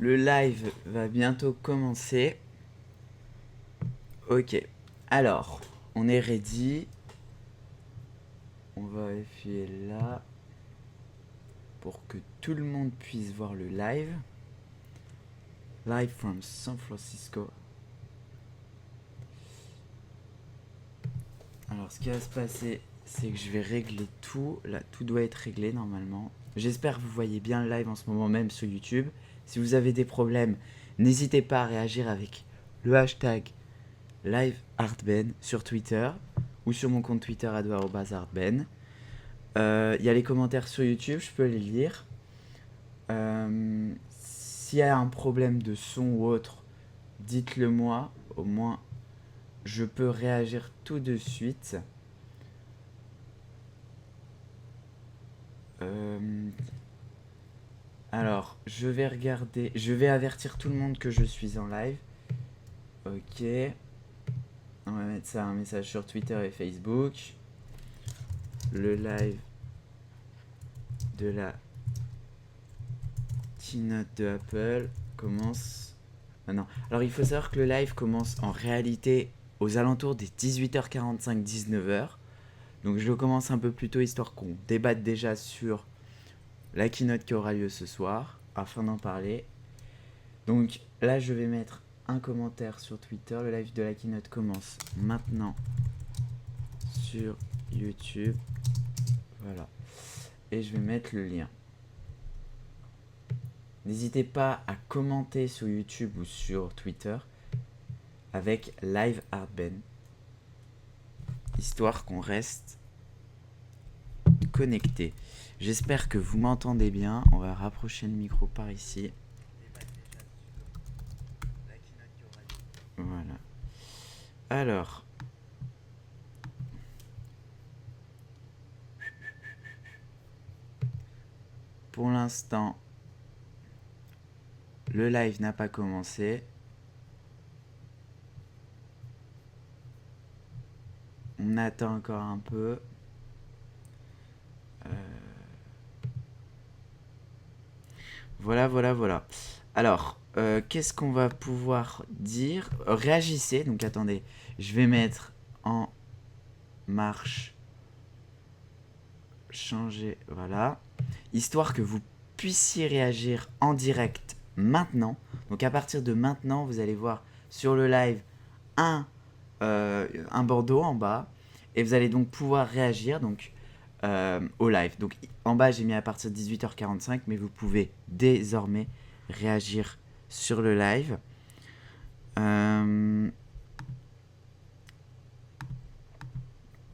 Le live va bientôt commencer. Ok. Alors, on est ready. On va appuyer là pour que tout le monde puisse voir le live. Live from San Francisco. Alors, ce qui va se passer, c'est que je vais régler tout. Là, tout doit être réglé normalement. J'espère que vous voyez bien le live en ce moment même sur YouTube. Si vous avez des problèmes, n'hésitez pas à réagir avec le hashtag LiveArtben sur Twitter ou sur mon compte Twitter @artben. Il y a les commentaires sur YouTube, je peux les lire. S'il y a un problème de son ou autre, dites-le moi. Au moins, je peux réagir tout de suite. Alors, je vais regarder. Je vais avertir tout le monde que je suis en live. Ok. On va mettre ça un message sur Twitter et Facebook. Le live de la Keynote de Apple commence maintenant. Alors, il faut savoir que le live commence en réalité aux alentours des 18h45, 19h. Donc, je le commence un peu plus tôt histoire qu'on débatte déjà sur la keynote qui aura lieu ce soir afin d'en parler. Donc, là, je vais mettre un commentaire sur Twitter. Le live de la keynote commence maintenant sur YouTube. Voilà. Et je vais mettre le lien. N'hésitez pas à commenter sur YouTube ou sur Twitter avec LiveArtben, histoire qu'on reste connecté. J'espère que vous m'entendez bien. On va rapprocher le micro par ici. Voilà. Alors. Pour l'instant, le live n'a pas commencé. On attend encore un peu. Voilà. Alors, qu'est-ce qu'on va pouvoir dire? Réagissez. Donc, attendez. Je vais mettre en marche. Changer. Voilà. Histoire que vous puissiez réagir en direct maintenant. Donc, à partir de maintenant, vous allez voir sur le live un bandeau en bas. Et vous allez donc pouvoir réagir donc, au live. Donc en bas, j'ai mis à partir de 18h45, mais vous pouvez désormais réagir sur le live.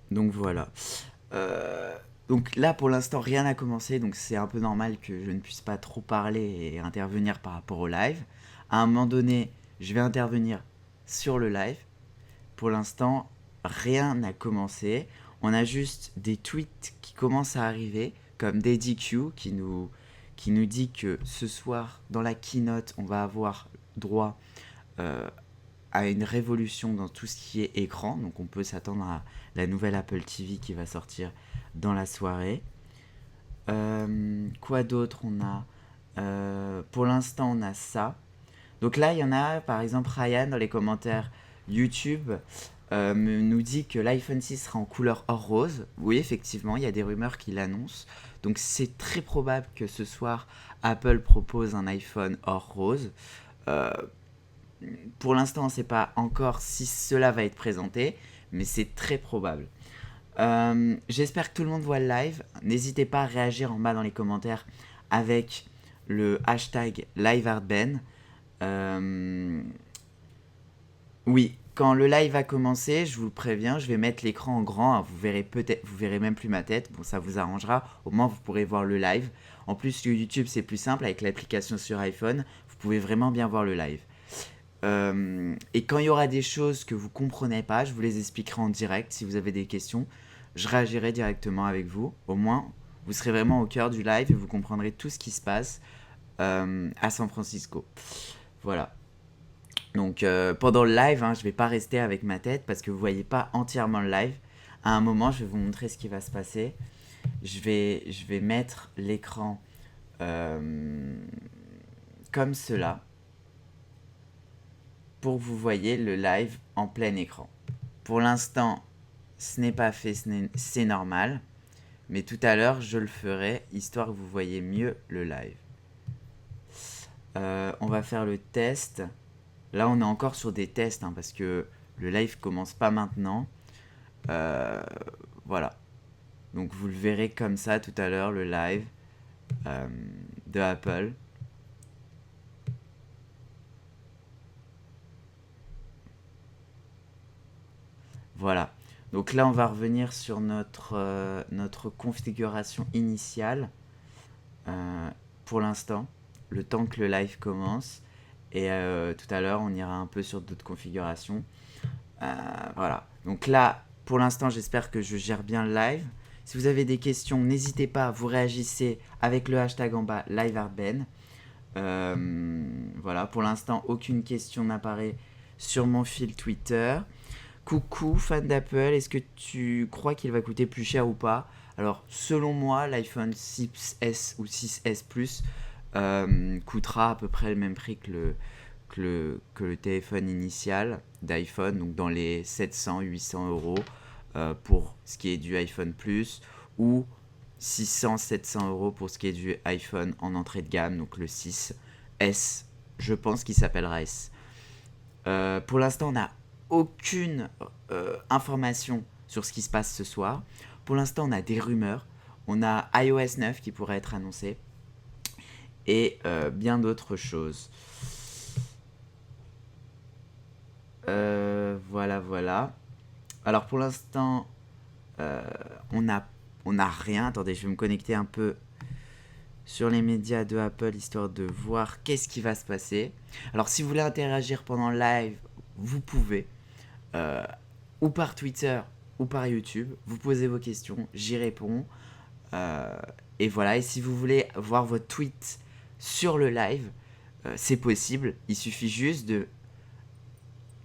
Donc voilà. Donc là, pour l'instant, rien n'a commencé. Donc c'est un peu normal que je ne puisse pas trop parler et intervenir par rapport au live. À un moment donné, je vais intervenir sur le live. Pour l'instant, rien n'a commencé. On a juste des tweets qui commencent à arriver, comme DDQ qui nous dit que ce soir, dans la keynote, on va avoir droit à une révolution dans tout ce qui est écran. Donc on peut s'attendre à la nouvelle Apple TV qui va sortir dans la soirée. Quoi d'autre on a pour l'instant, on a ça. Donc là, il y en a, par exemple, Ryan, dans les commentaires YouTube, nous dit que l'iPhone 6 sera en couleur or rose. Oui, effectivement, il y a des rumeurs qui l'annoncent. Donc c'est très probable que ce soir, Apple propose un iPhone or rose. Pour l'instant, on ne sait pas encore si cela va être présenté, mais c'est très probable. J'espère que tout le monde voit le live. N'hésitez pas à réagir en bas dans les commentaires avec le hashtag LiveArtben. Oui, quand le live va commencer, je vous préviens, je vais mettre l'écran en grand. Vous verrez même plus ma tête. Bon, ça vous arrangera. Au moins, vous pourrez voir le live. En plus, sur YouTube, c'est plus simple avec l'application sur iPhone. Vous pouvez vraiment bien voir le live. Et quand il y aura des choses que vous ne comprenez pas, je vous les expliquerai en direct. Si vous avez des questions, je réagirai directement avec vous. Au moins, vous serez vraiment au cœur du live et vous comprendrez tout ce qui se passe à San Francisco. Voilà. Donc pendant le live, je ne vais pas rester avec ma tête parce que vous ne voyez pas entièrement le live. À un moment, je vais vous montrer ce qui va se passer. Je vais mettre l'écran comme cela pour que vous voyez le live en plein écran. Pour l'instant, ce n'est pas fait, c'est normal. Mais tout à l'heure, je le ferai, histoire que vous voyez mieux le live. On va faire le test. Là, on est encore sur des tests, hein, parce que le live commence pas maintenant. Voilà. Donc, vous le verrez comme ça tout à l'heure, le live de Apple. Voilà. Donc là, on va revenir sur notre configuration initiale pour l'instant, le temps que le live commence. Et tout à l'heure, on ira un peu sur d'autres configurations. Voilà. Donc là, pour l'instant, j'espère que je gère bien le live. Si vous avez des questions, n'hésitez pas, vous réagissez avec le hashtag en bas, liveartben. Voilà, pour l'instant, aucune question n'apparaît sur mon fil Twitter. Coucou, fan d'Apple, est-ce que tu crois qu'il va coûter plus cher ou pas? Alors, selon moi, l'iPhone 6S ou 6S Plus coûtera à peu près le même prix que le téléphone initial d'iPhone, donc dans les 700-800 euros pour ce qui est du iPhone Plus, ou 600-700 euros pour ce qui est du iPhone en entrée de gamme, donc le 6S, je pense qu'il s'appellera S. Pour l'instant, on n'a aucune information sur ce qui se passe ce soir. Pour l'instant, on a des rumeurs. On a iOS 9 qui pourrait être annoncé. Et bien d'autres choses. Voilà. Alors pour l'instant, on n'a rien. Attendez, je vais me connecter un peu sur les médias de Apple, histoire de voir qu'est-ce qui va se passer. Alors si vous voulez interagir pendant le live, vous pouvez. Ou par Twitter ou par YouTube. Vous posez vos questions, j'y réponds. Et voilà, et si vous voulez voir votre tweet sur le live, c'est possible. Il suffit juste de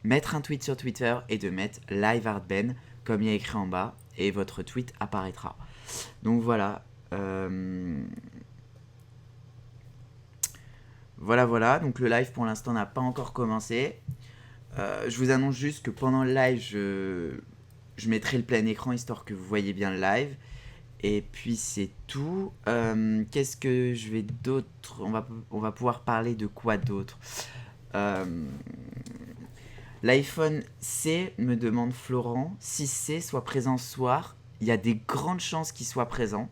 mettre un tweet sur Twitter et de mettre liveartben, comme il y a écrit en bas, et votre tweet apparaîtra. Donc voilà. Voilà. Donc le live pour l'instant n'a pas encore commencé. Je vous annonce juste que pendant le live, je mettrai le plein écran histoire que vous voyez bien le live. Et puis c'est tout. Qu'est-ce que je vais d'autre? On va pouvoir parler de quoi d'autre? L'iPhone C, me demande Florent, si C soit présent ce soir, il y a des grandes chances qu'il soit présent.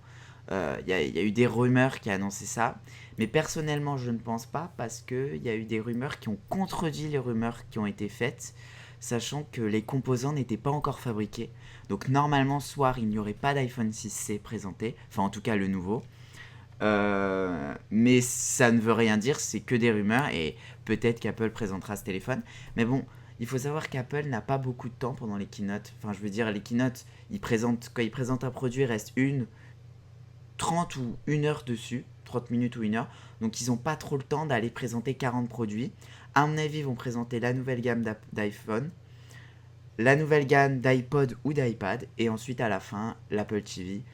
Il y a eu des rumeurs qui annonçaient ça. Mais personnellement, je ne pense pas, parce qu'il y a eu des rumeurs qui ont contredit les rumeurs qui ont été faites, sachant que les composants n'étaient pas encore fabriqués. Donc normalement, ce soir, il n'y aurait pas d'iPhone 6C présenté, enfin en tout cas le nouveau. Mais ça ne veut rien dire, c'est que des rumeurs, et peut-être qu'Apple présentera ce téléphone. Mais bon, il faut savoir qu'Apple n'a pas beaucoup de temps pendant les keynotes. Enfin, je veux dire, les keynotes, quand ils présentent un produit, il reste 30 ou 1 heure dessus, 30 minutes ou 1 heure. Donc ils n'ont pas trop le temps d'aller présenter 40 produits. À mon avis, ils vont présenter la nouvelle gamme d'iPhone, la nouvelle gamme d'iPod ou d'iPad, et ensuite à la fin, l'Apple TV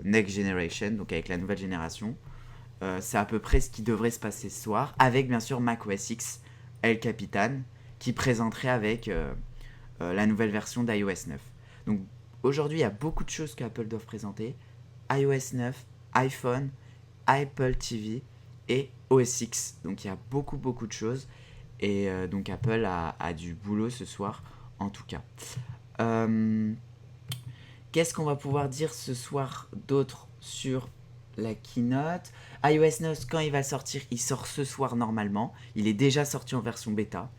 Next Generation, donc avec la nouvelle génération. C'est à peu près ce qui devrait se passer ce soir, avec bien sûr macOS X, El Capitan, qui présenterait avec la nouvelle version d'iOS 9. Donc aujourd'hui, il y a beaucoup de choses qu'Apple doit présenter. iOS 9, iPhone, Apple TV et OS X. Donc il y a beaucoup de choses. Et donc Apple a du boulot ce soir, en tout cas. Qu'est-ce qu'on va pouvoir dire ce soir d'autre sur la keynote? iOS 9, quand il va sortir, il sort ce soir normalement. Il est déjà sorti en version bêta.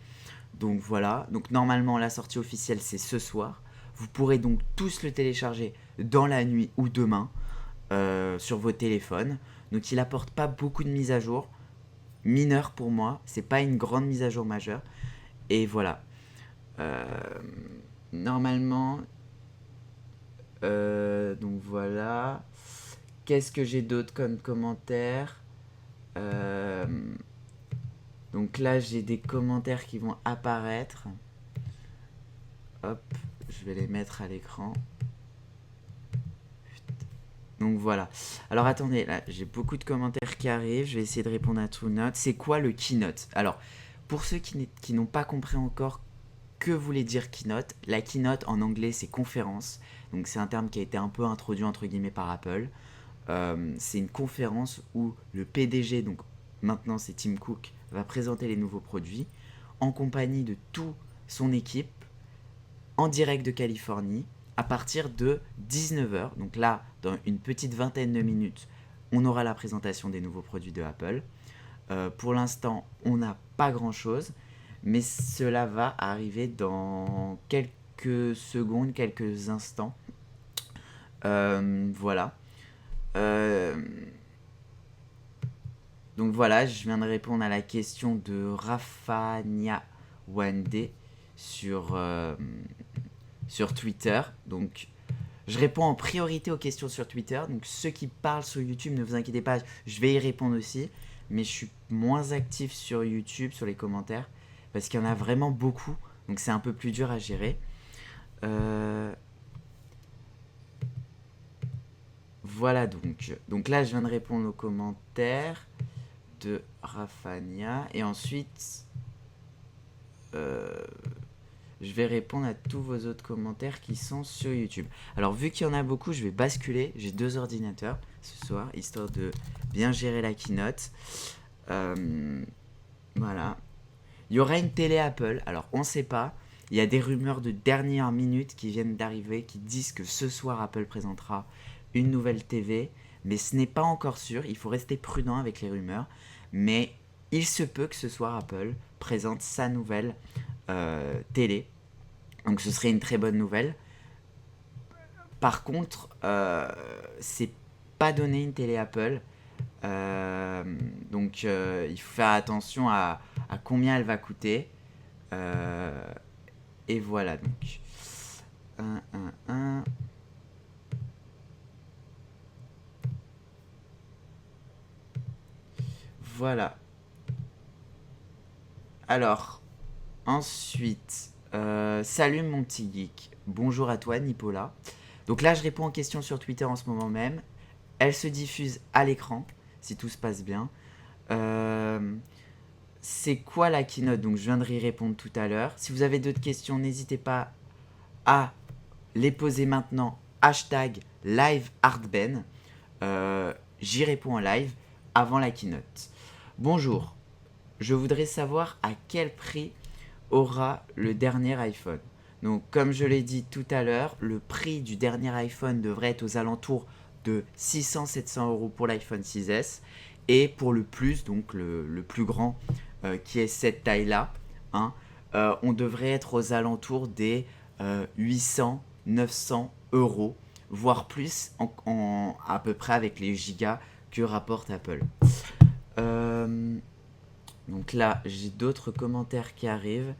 Donc voilà. Donc normalement, la sortie officielle, c'est ce soir. Vous pourrez donc tous le télécharger dans la nuit ou demain sur vos téléphones. Donc il apporte pas beaucoup de mises à jour. Mineures pour moi. C'est pas une grande mise à jour majeure. Et voilà. Normalement... donc voilà. Qu'est-ce que j'ai d'autre comme commentaire? Donc là, j'ai des commentaires qui vont apparaître. Hop, je vais les mettre à l'écran. Donc voilà. Alors attendez, là j'ai beaucoup de commentaires qui arrivent, je vais essayer de répondre à tout note. C'est quoi le keynote? Alors, pour ceux qui n'ont pas compris encore que voulait dire keynote, la keynote en anglais c'est conférence, donc c'est un terme qui a été un peu introduit entre guillemets par Apple. C'est une conférence où le PDG, donc maintenant c'est Tim Cook, va présenter les nouveaux produits en compagnie de toute son équipe en direct de Californie à partir de 19h. Donc là, dans une petite vingtaine de minutes, on aura la présentation des nouveaux produits de Apple. Pour l'instant, on n'a pas grand-chose, mais cela va arriver dans quelques secondes, quelques instants. Voilà. Donc voilà, je viens de répondre à la question de Rafania Wande sur Twitter. Donc je réponds en priorité aux questions sur Twitter. Donc ceux qui parlent sur YouTube, ne vous inquiétez pas, je vais y répondre aussi. Mais je suis moins actif sur YouTube, sur les commentaires, parce qu'il y en a vraiment beaucoup. Donc c'est un peu plus dur à gérer. Voilà donc. Donc là, je viens de répondre aux commentaires de Rafania. Et ensuite, je vais répondre à tous vos autres commentaires qui sont sur YouTube. Alors, vu qu'il y en a beaucoup, je vais basculer. J'ai 2 ordinateurs ce soir, histoire de bien gérer la keynote. Voilà. Il y aura une télé Apple. Alors, on ne sait pas. Il y a des rumeurs de dernière minute qui viennent d'arriver qui disent que ce soir, Apple présentera une nouvelle TV. Mais ce n'est pas encore sûr. Il faut rester prudent avec les rumeurs. Mais il se peut que ce soir, Apple présente sa nouvelle télé. Donc ce serait une très bonne nouvelle. Par contre, c'est pas donné une télé Apple. Donc il faut faire attention à combien elle va coûter. Et voilà donc. Voilà. Alors, ensuite, salut mon petit geek. Bonjour à toi, Nipola. Donc là, je réponds aux questions sur Twitter en ce moment même. Elle se diffuse à l'écran, si tout se passe bien. C'est quoi la keynote? Donc je viens de y répondre tout à l'heure. Si vous avez d'autres questions, n'hésitez pas à les poser maintenant. Hashtag LiveArtBen. J'y réponds en live avant la keynote. Bonjour. Je voudrais savoir à quel prix aura le dernier iPhone. Donc comme je l'ai dit tout à l'heure, le prix du dernier iPhone devrait être aux alentours de 600-700 € pour l'iPhone 6S. Et pour le plus, donc le plus grand, qui est cette taille-là, hein, on devrait être aux alentours des 800-900 €, voire plus, à peu près avec les gigas que rapporte Apple. Donc là, j'ai d'autres commentaires qui arrivent.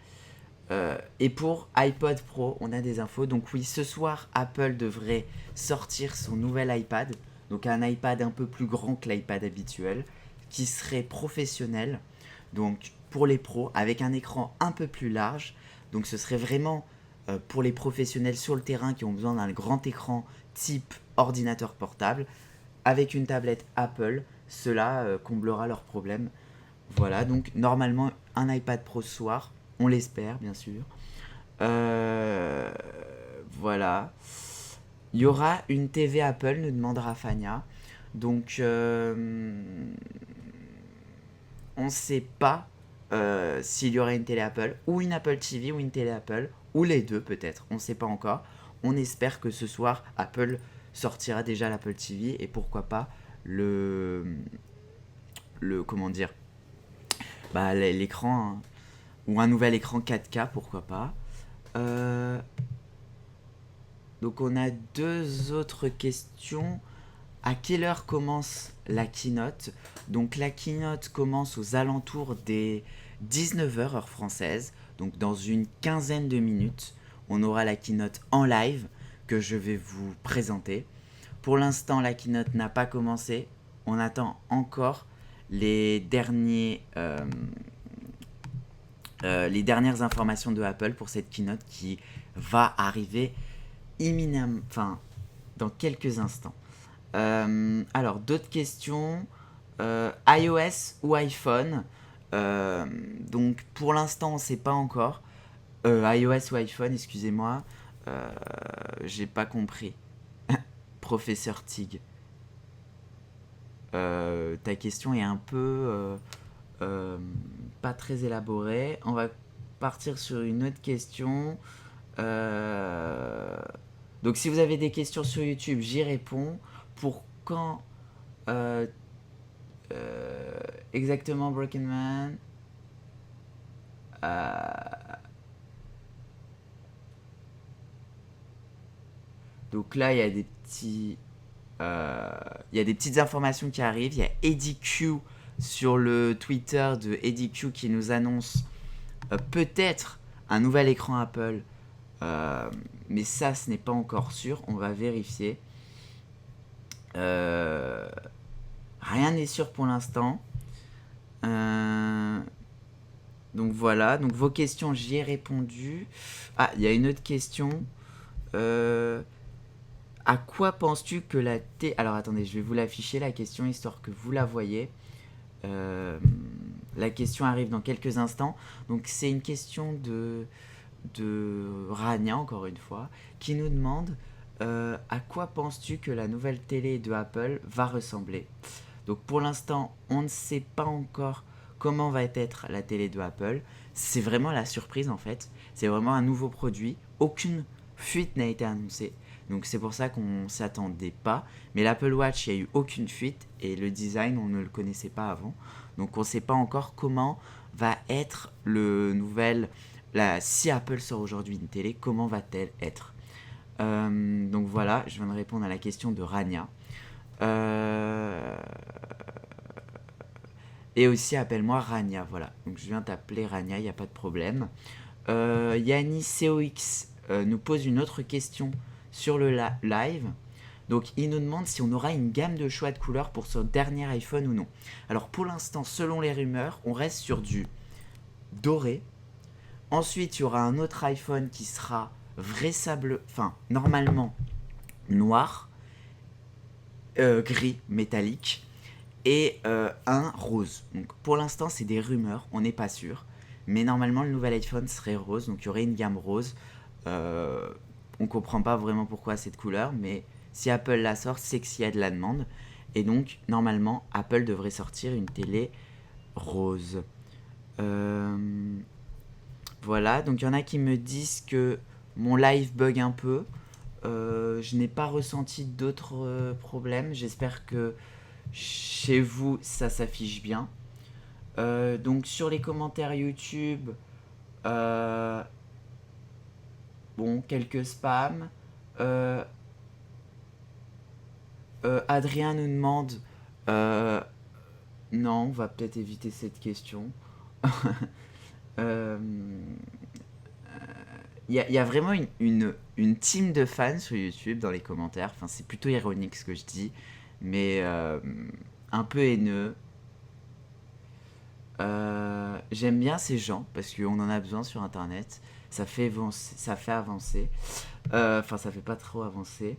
Et pour iPod Pro, on a des infos. Donc oui, ce soir, Apple devrait sortir son nouvel iPad. Donc un iPad un peu plus grand que l'iPad habituel, qui serait professionnel. Donc pour les pros, avec un écran un peu plus large. Donc ce serait vraiment pour les professionnels sur le terrain qui ont besoin d'un grand écran type ordinateur portable. Avec une tablette Apple, cela comblera leurs problèmes. Voilà, donc normalement un iPad Pro ce soir, on l'espère bien sûr. Voilà. Il y aura une TV Apple, nous demandera Fania. Donc on ne sait pas s'il y aura une télé Apple, ou une Apple TV, ou une télé Apple, ou les deux peut-être, on ne sait pas encore. On espère que ce soir, Apple sortira déjà l'Apple TV, et pourquoi pas comment dire, l'écran, hein, ou un nouvel écran 4K, pourquoi pas. Donc on a 2 autres questions. À quelle heure commence la keynote? Donc la keynote commence aux alentours des 19h heure française. Donc dans une quinzaine de minutes, on aura la keynote en live que je vais vous présenter. Pour l'instant, la keynote n'a pas commencé. On attend encore les dernières informations de Apple pour cette keynote qui va arriver dans quelques instants. Alors, d'autres questions. iOS ou iPhone. Donc, pour l'instant, on ne sait pas encore. iOS ou iPhone, excusez-moi. J'ai pas compris. Professeur Tig. Ta question est un peu pas très élaborée. On va partir sur une autre question. Donc si vous avez des questions sur YouTube, j'y réponds. Pour quand exactement Broken Man Donc là, il y a des petits... il y a des petites informations qui arrivent. Il y a Eddie Q sur le Twitter de Eddie Q qui nous annonce peut-être un nouvel écran Apple. Mais ça, ce n'est pas encore sûr. On va vérifier. Rien n'est sûr pour l'instant. Donc voilà. Donc vos questions, j'y ai répondu. Ah, il y a une autre question. À quoi penses-tu que la Alors attendez, je vais vous l'afficher la question histoire que vous la voyez. La question arrive dans quelques instants. Donc c'est une question de Rania, encore une fois, qui nous demande à quoi penses-tu que la nouvelle télé de Apple va ressembler. Donc pour l'instant, on ne sait pas encore comment va être la télé de Apple. C'est vraiment la surprise en fait. C'est vraiment un nouveau produit. Aucune fuite n'a été annoncée. Donc c'est pour ça qu'on ne s'y attendait pas. Mais l'Apple Watch, il n'y a eu aucune fuite. Et le design, on ne le connaissait pas avant. Donc on ne sait pas encore comment va être le nouvel... si Apple sort aujourd'hui une télé, comment va-t-elle être Donc voilà, je viens de répondre à la question de Rania. Et aussi appelle-moi Rania, voilà. Donc je viens t'appeler Rania, il n'y a pas de problème. Yanni SOCIAUX nous pose une autre question sur le live. Donc il nous demande si on aura une gamme de choix de couleurs pour ce dernier iPhone ou non. Alors pour l'instant, selon les rumeurs, on reste sur du doré. Ensuite, il y aura un autre iPhone qui sera normalement noir, gris, métallique, et un rose. Donc pour l'instant, c'est des rumeurs, on n'est pas sûr. Mais normalement, le nouvel iPhone serait rose, donc il y aurait une gamme rose. On comprend pas vraiment pourquoi cette couleur, mais si Apple la sort, c'est qu'il y a de la demande. Et donc, normalement, Apple devrait sortir une télé rose. Voilà, donc il y en a qui me disent que mon live bug un peu. Je n'ai pas ressenti d'autres problèmes. J'espère que chez vous, ça s'affiche bien. Donc sur les commentaires YouTube, bon, quelques spams. Adrien nous demande... non, on va peut-être éviter cette question. Il y a vraiment une team de fans sur YouTube dans les commentaires. Enfin, c'est plutôt ironique ce que je dis, mais un peu haineux. J'aime bien ces gens parce qu'on en a besoin sur Internet. Ça fait avancer. Enfin, ça fait pas trop avancer.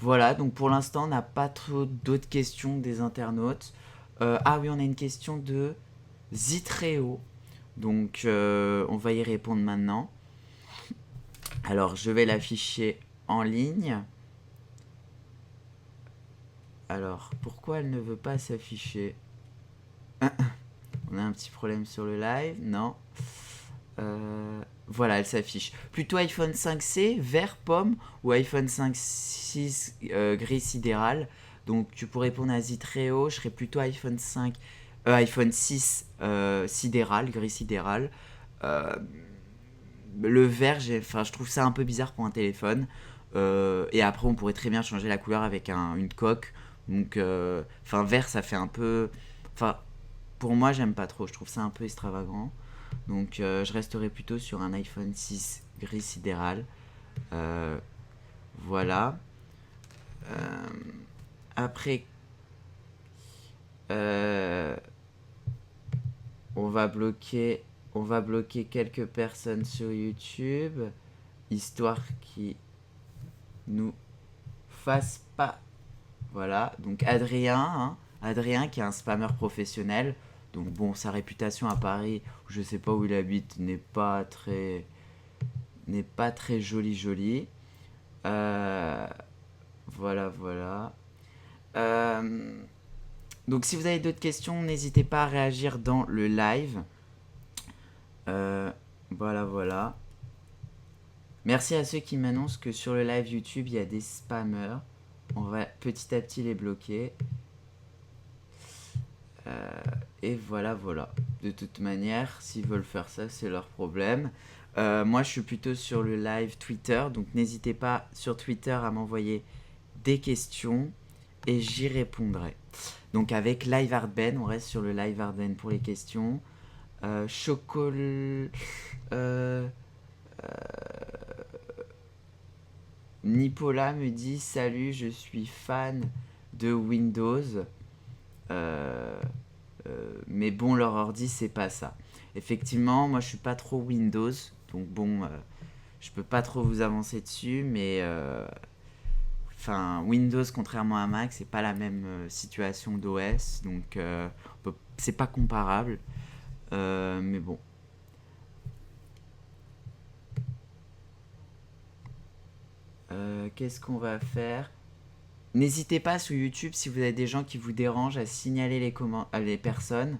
Voilà, donc pour l'instant, on n'a pas trop d'autres questions des internautes. Ah oui, on a une question de Zitreo. Donc, on va y répondre maintenant. Alors, je vais l'afficher en ligne. Alors, pourquoi elle ne veut pas s'afficher? On a un petit problème sur le live. Non. Voilà, elle s'affiche. Plutôt iPhone 5C, vert pomme, ou iPhone 5C gris sidéral. Donc, tu pourrais répondre à Zitreo. Je serais plutôt iPhone 6 sidéral, gris sidéral. Le vert, je trouve ça un peu bizarre pour un téléphone. Et après, on pourrait très bien changer la couleur avec une coque. Donc, vert, ça fait un peu... pour moi, j'aime pas trop. Je trouve ça un peu extravagant. Donc, je resterai plutôt sur un iPhone 6 gris sidéral. Voilà. Après, on va bloquer quelques personnes sur YouTube. histoire qui nous fasse pas. Voilà, donc Adrien, hein, Adrien qui est un spammeur professionnel. Donc bon, sa réputation à Paris, je sais pas où il habite, n'est pas très jolie. Euh, voilà, voilà. Euh, donc si vous avez d'autres questions, n'hésitez pas à réagir dans le live. Voilà, voilà. Merci à ceux qui m'annoncent que sur le live YouTube, il y a des spammers. On va petit à petit les bloquer. Et voilà, voilà. De toute manière, s'ils veulent faire ça, c'est leur problème. Moi, je suis plutôt sur le live Twitter. Donc, n'hésitez pas sur Twitter à m'envoyer des questions et j'y répondrai. Donc, avec Live Artben, on reste sur le Live Artben pour les questions. Nipola me dit salut, je suis fan de Windows. Mais bon, leur ordi, c'est pas ça. Effectivement, moi, je suis pas trop Windows. Donc bon, je peux pas trop vous avancer dessus. Mais Windows, contrairement à Mac, c'est pas la même situation d'OS. Donc c'est pas comparable. Mais bon. Qu'est-ce qu'on va faire? N'hésitez pas sur YouTube, si vous avez des gens qui vous dérangent, à signaler les personnes.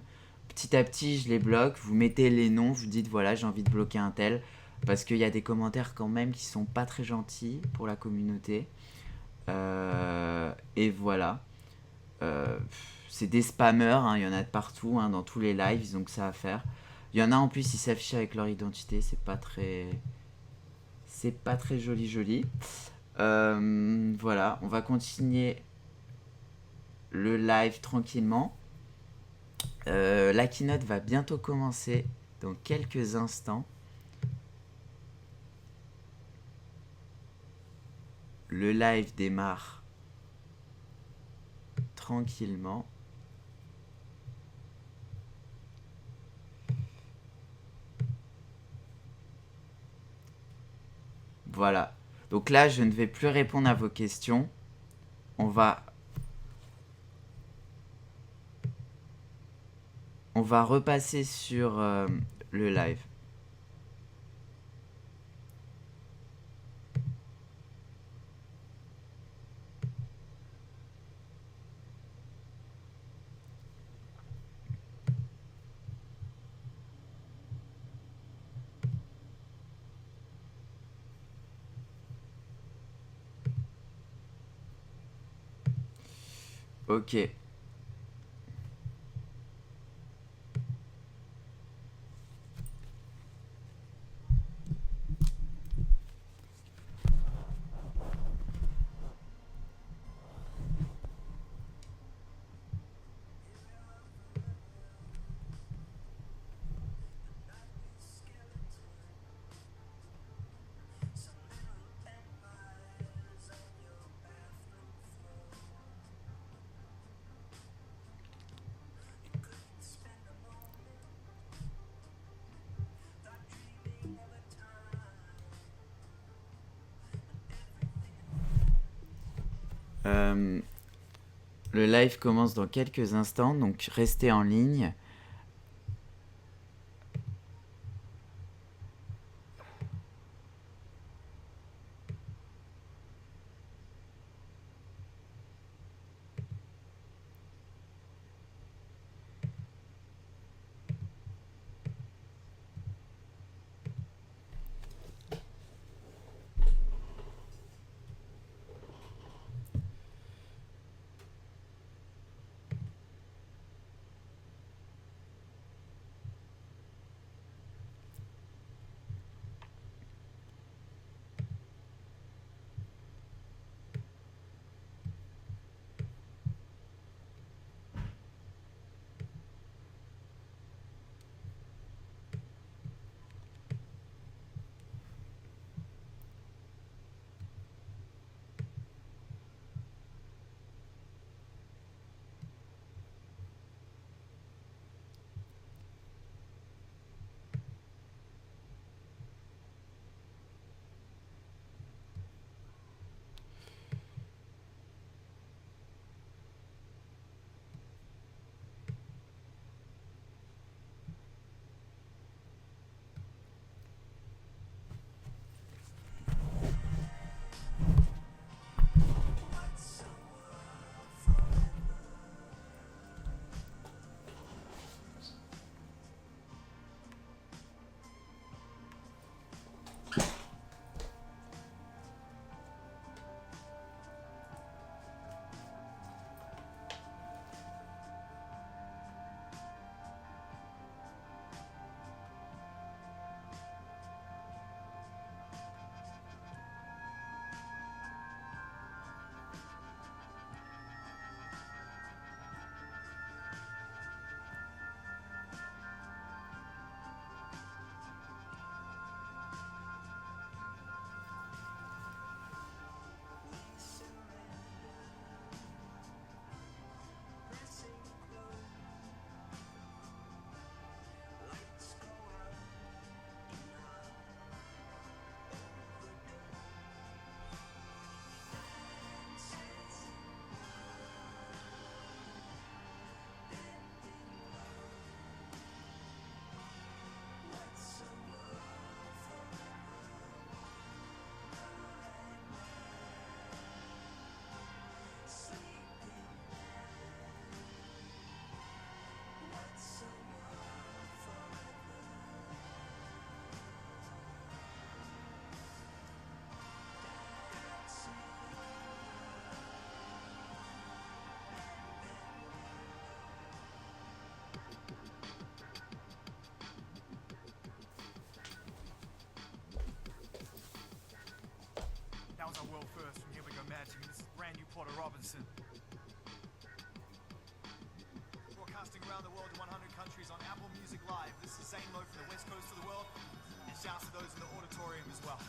Petit à petit, je les bloque. Vous mettez les noms, vous dites voilà, j'ai envie de bloquer un tel. Parce qu'il y a des commentaires quand même qui sont pas très gentils pour la communauté. Et voilà. C'est des spammers, hein, il y en a de partout, hein, dans tous les lives, ils ont que ça à faire. Il y en a en plus, ils s'affichent avec leur identité, c'est pas très joli. Voilà, on va continuer le live tranquillement. La keynote va bientôt commencer dans quelques instants. Le live démarre tranquillement. Voilà. Donc là, je ne vais plus répondre à vos questions. On va repasser sur le live. Ok. Le live commence dans quelques instants, donc restez en ligne. That was our world first from Here We Go Magic, and this is brand new Porter Robinson. Broadcasting around the world in 100 countries on Apple Music Live. This is Zane Lowe from the West Coast of the world, and shouts to those in the auditorium as well.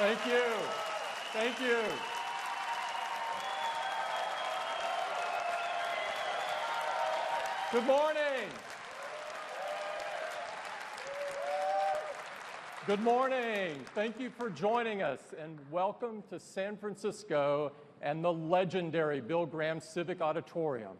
Thank you. Thank you. Good morning. Good morning. Thank you for joining us, and welcome to San Francisco and the legendary Bill Graham Civic Auditorium.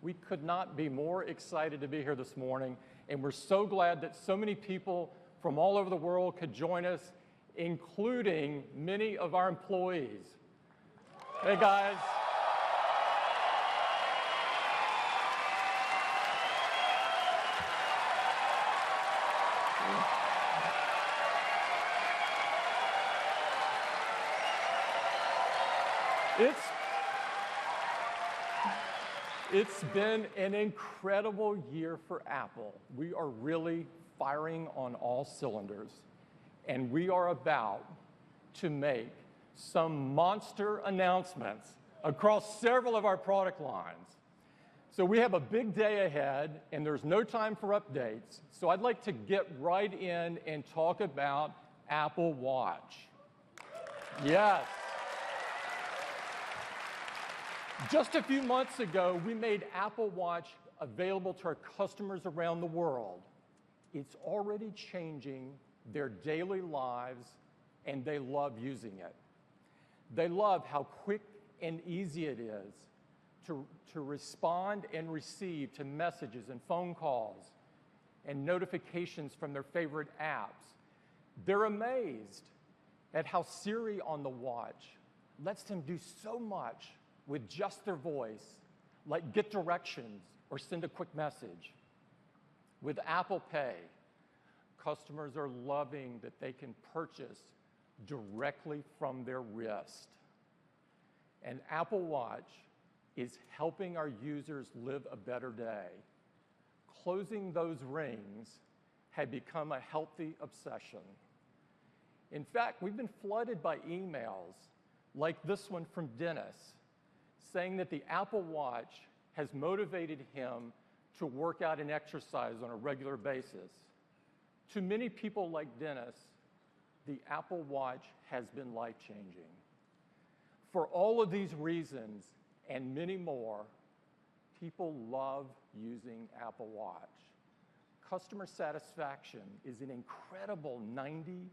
We could not be more excited to be here this morning, and we're so glad that so many people from all over the world could join us, including many of our employees. Hey, guys. It's been an incredible year for Apple. We are really firing on all cylinders, and we are about to make some monster announcements across several of our product lines. So we have a big day ahead, and there's no time for updates. So I'd like to get right in and talk about Apple Watch. Yes. Just a few months ago, we made Apple Watch available to our customers around the world. It's already changing their daily lives, and they love using it. They love how quick and easy it is to respond and receive to messages and phone calls and notifications from their favorite apps. They're amazed at how Siri on the watch lets them do so much with just their voice, like get directions or send a quick message. With Apple Pay, customers are loving that they can purchase directly from their wrist. And Apple Watch is helping our users live a better day. Closing those rings had become a healthy obsession. In fact, we've been flooded by emails like this one from Dennis, saying that the Apple Watch has motivated him to work out and exercise on a regular basis. To many people like Dennis, the Apple Watch has been life-changing. For all of these reasons and many more, people love using Apple Watch. Customer satisfaction is an incredible 97%.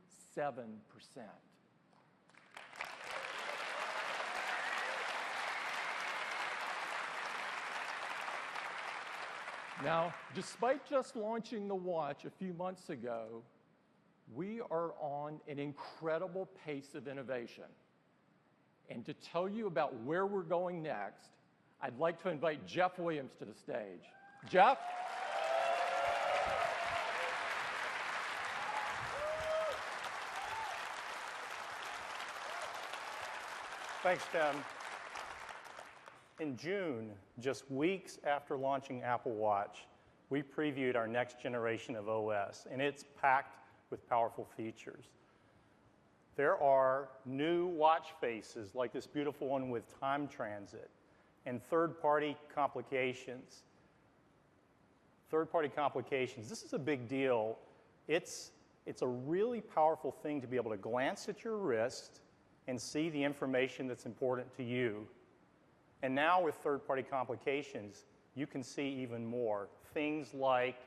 Now, despite just launching the watch a few months ago, we are on an incredible pace of innovation. And to tell you about where we're going next, I'd like to invite Jeff Williams to the stage. Jeff? Thanks, Tim. In June, just weeks after launching Apple Watch, we previewed our next generation of OS, and it's packed with powerful features. There are new watch faces, like this beautiful one with time transit, and third-party complications. Third-party complications, this is a big deal. It's a really powerful thing to be able to glance at your wrist and see the information that's important to you. And now with third-party complications, you can see even more. Things like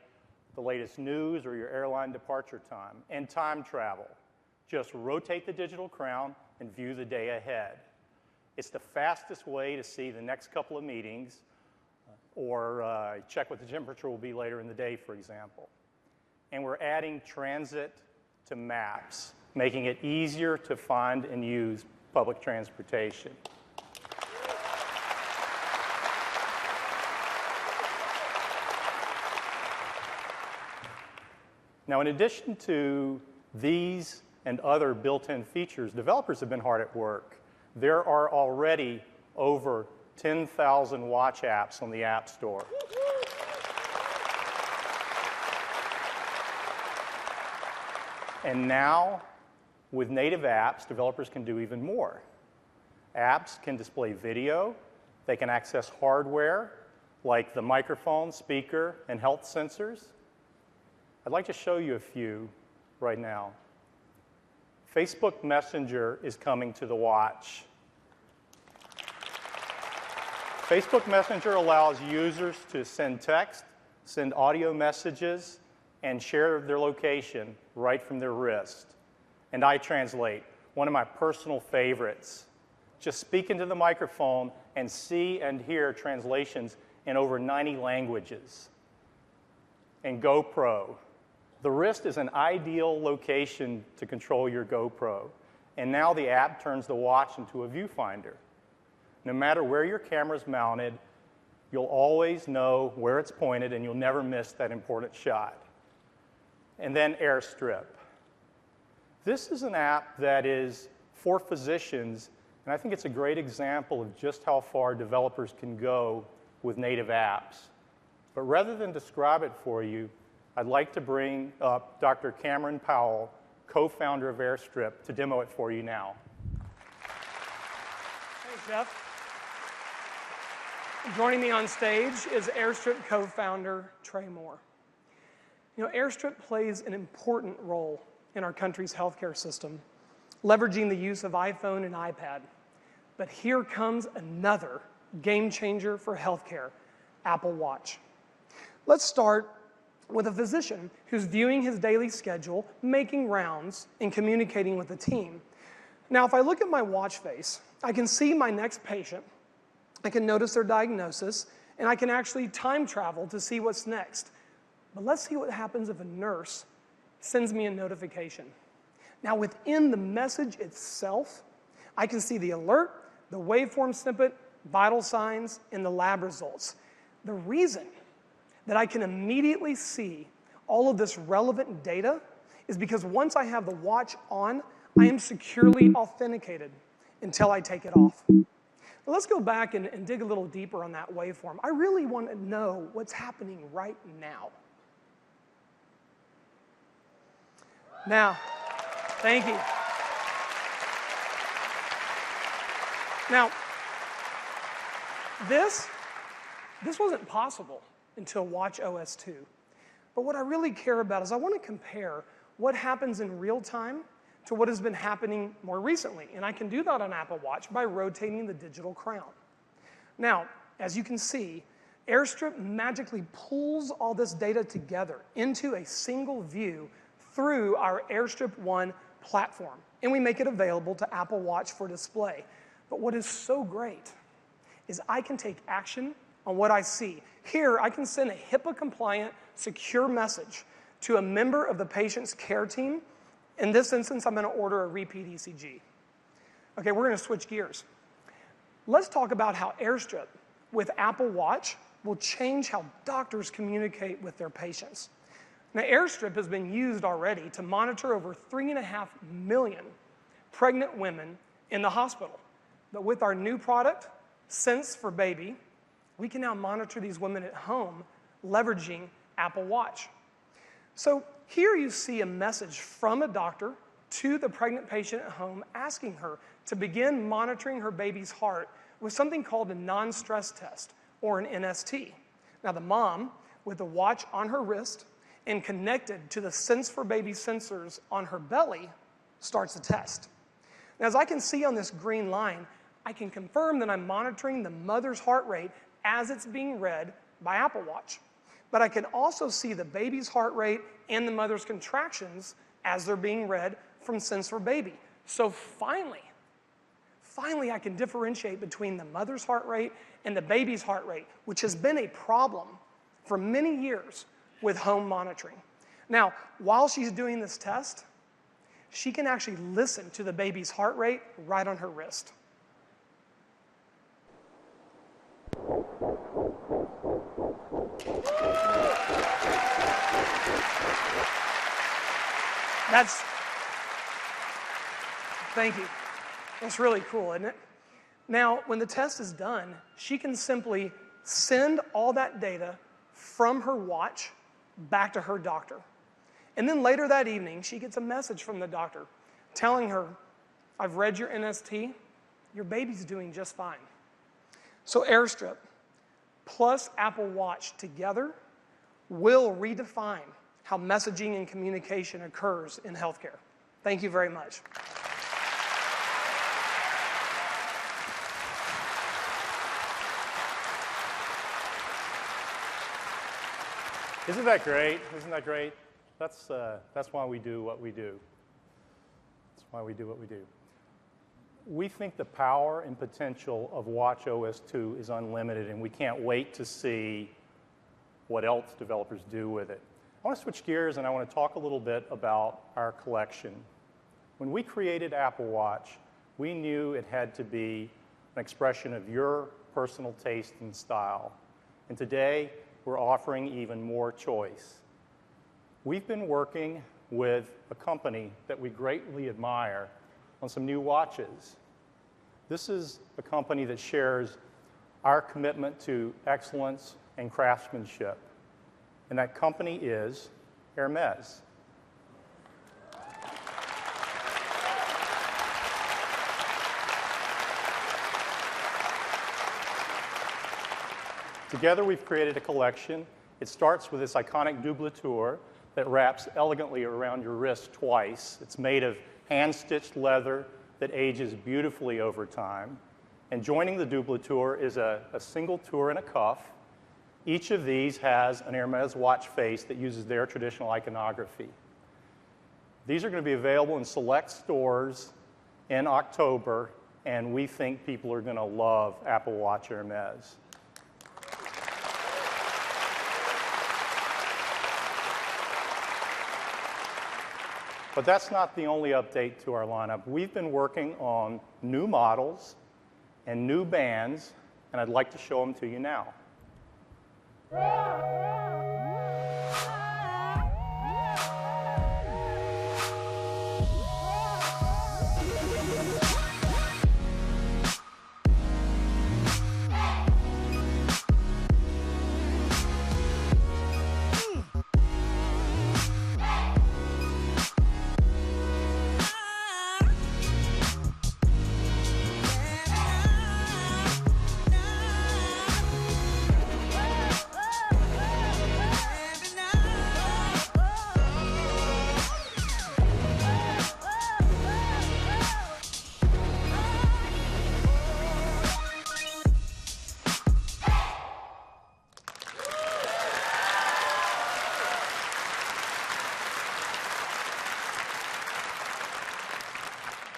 the latest news or your airline departure time and time travel. Just rotate the digital crown and view the day ahead. It's the fastest way to see the next couple of meetings or check what the temperature will be later in the day, for example. And we're adding transit to maps, making it easier to find and use public transportation. Now, in addition to these and other built-in features, developers have been hard at work. There are already over 10,000 watch apps on the App Store. And now, with native apps, developers can do even more. Apps can display video. They can access hardware, like the microphone, speaker, and health sensors. I'd like to show you a few right now. Facebook Messenger is coming to the watch. Facebook Messenger allows users to send text, send audio messages, and share their location right from their wrist. And iTranslate, one of my personal favorites. Just speak into the microphone and see and hear translations in over 90 languages. And GoPro. The wrist is an ideal location to control your GoPro. And now the app turns the watch into a viewfinder. No matter where your camera's mounted, you'll always know where it's pointed and you'll never miss that important shot. And then AirStrip. This is an app that is for physicians, and I think it's a great example of just how far developers can go with native apps. But rather than describe it for you, I'd like to bring up Dr. Cameron Powell, co-founder of AirStrip, to demo it for you now. Thanks, Jeff. Joining me on stage is AirStrip co-founder Trey Moore. You know, AirStrip plays an important role in our country's healthcare system, leveraging the use of iPhone and iPad. But here comes another game changer for healthcare, Apple Watch. Let's start with a physician who's viewing his daily schedule, making rounds, and communicating with the team. Now, if I look at my watch face, I can see my next patient, I can notice their diagnosis, and I can actually time travel to see what's next. But let's see what happens if a nurse sends me a notification. Now, within the message itself, I can see the alert, the waveform snippet, vital signs, and the lab results. The reason that I can immediately see all of this relevant data is because once I have the watch on, I am securely authenticated until I take it off. Now let's go back and dig a little deeper on that waveform. I really want to know what's happening right now. Now, thank you. Now, this wasn't possible until watchOS 2. But what I really care about is I want to compare what happens in real time to what has been happening more recently. And I can do that on Apple Watch by rotating the digital crown. Now, as you can see, AirStrip magically pulls all this data together into a single view through our AirStrip One platform. And we make it available to Apple Watch for display. But what is so great is I can take action on what I see. Here, I can send a HIPAA-compliant, secure message to a member of the patient's care team. In this instance, I'm going to order a repeat ECG. Okay, we're going to switch gears. Let's talk about how AirStrip with Apple Watch will change how doctors communicate with their patients. Now, AirStrip has been used already to monitor over 3.5 million pregnant women in the hospital. But with our new product, Sense for Baby, we can now monitor these women at home leveraging Apple Watch. So here you see a message from a doctor to the pregnant patient at home asking her to begin monitoring her baby's heart with something called a non-stress test, or an NST. Now the mom, with the watch on her wrist and connected to the Sense for Baby sensors on her belly, starts the test. Now as I can see on this green line, I can confirm that I'm monitoring the mother's heart rate as it's being read by Apple Watch. But I can also see the baby's heart rate and the mother's contractions as they're being read from Sense for Baby. So finally I can differentiate between the mother's heart rate and the baby's heart rate, which has been a problem for many years with home monitoring. Now, while she's doing this test, she can actually listen to the baby's heart rate right on her wrist. Thank you. That's really cool, isn't it? Now, when the test is done, she can simply send all that data from her watch back to her doctor. And then later that evening, she gets a message from the doctor telling her, I've read your NST, your baby's doing just fine. So AirStrip plus Apple Watch together will redefine how messaging and communication occurs in healthcare. Thank you very much. Isn't that great? Isn't that great? That's why we do what we do. That's why we do what we do. We think the power and potential of watchOS 2 is unlimited, and we can't wait to see what else developers do with it. I want to switch gears, and I want to talk a little bit about our collection. When we created Apple Watch, we knew it had to be an expression of your personal taste and style. And today, we're offering even more choice. We've been working with a company that we greatly admire on some new watches. This is a company that shares our commitment to excellence and craftsmanship, and that company is Hermes. Together, we've created a collection. It starts with this iconic doubleture that wraps elegantly around your wrist twice. It's made of hand-stitched leather that ages beautifully over time. And joining the doubleture is a single tour and a cuff. Each of these has an Hermes watch face that uses their traditional iconography. These are going to be available in select stores in October, and we think people are going to love Apple Watch Hermes. But that's not the only update to our lineup. We've been working on new models and new bands, and I'd like to show them to you now.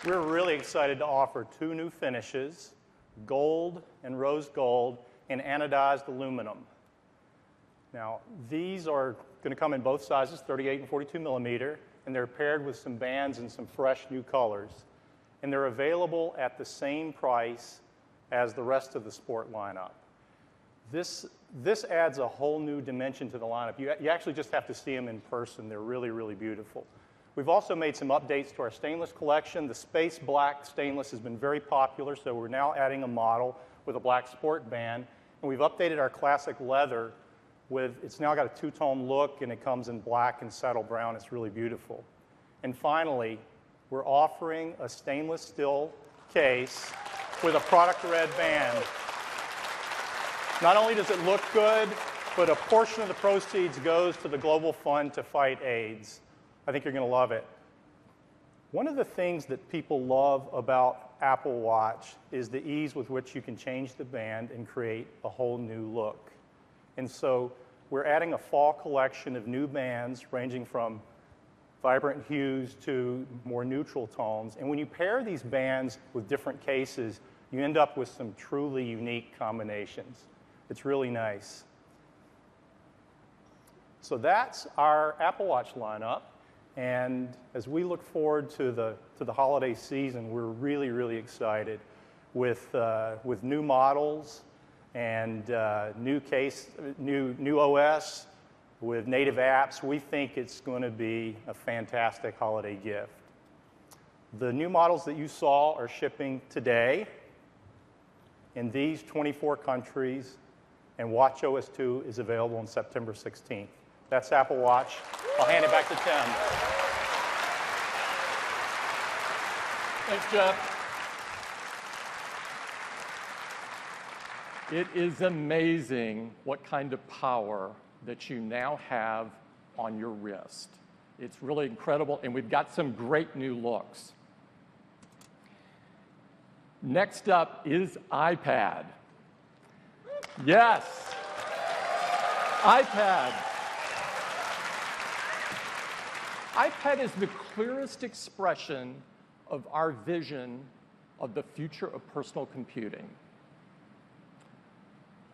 We're really excited to offer two new finishes, gold and rose gold, and anodized aluminum. Now, these are going to come in both sizes, 38 and 42 millimeter, and they're paired with some bands and some fresh new colors. And they're available at the same price as the rest of the sport lineup. This adds a whole new dimension to the lineup. You actually just have to see them in person. They're really, really beautiful. We've also made some updates to our stainless collection. The space black stainless has been very popular, so we're now adding a model with a black sport band. And we've updated our classic leather with, it's now got a two-tone look, and it comes in black and saddle brown. It's really beautiful. And finally, we're offering a stainless steel case with a product red band. Not only does it look good, but a portion of the proceeds goes to the Global Fund to fight AIDS. I think you're going to love it. One of the things that people love about Apple Watch is the ease with which you can change the band and create a whole new look. And so we're adding a fall collection of new bands ranging from vibrant hues to more neutral tones. And when you pair these bands with different cases, you end up with some truly unique combinations. It's really nice. So that's our Apple Watch lineup. And as we look forward to the holiday season, we're really, really excited with new models and new OS with native apps. We think it's going to be a fantastic holiday gift. The new models that you saw are shipping today in these 24 countries, and watchOS 2 is available on September 16th. That's Apple Watch. I'll hand it back to Tim. Thanks, Jeff. It is amazing what kind of power that you now have on your wrist. It's really incredible, and we've got some great new looks. Next up is iPad. Yes, iPad. iPad is the clearest expression of our vision of the future of personal computing.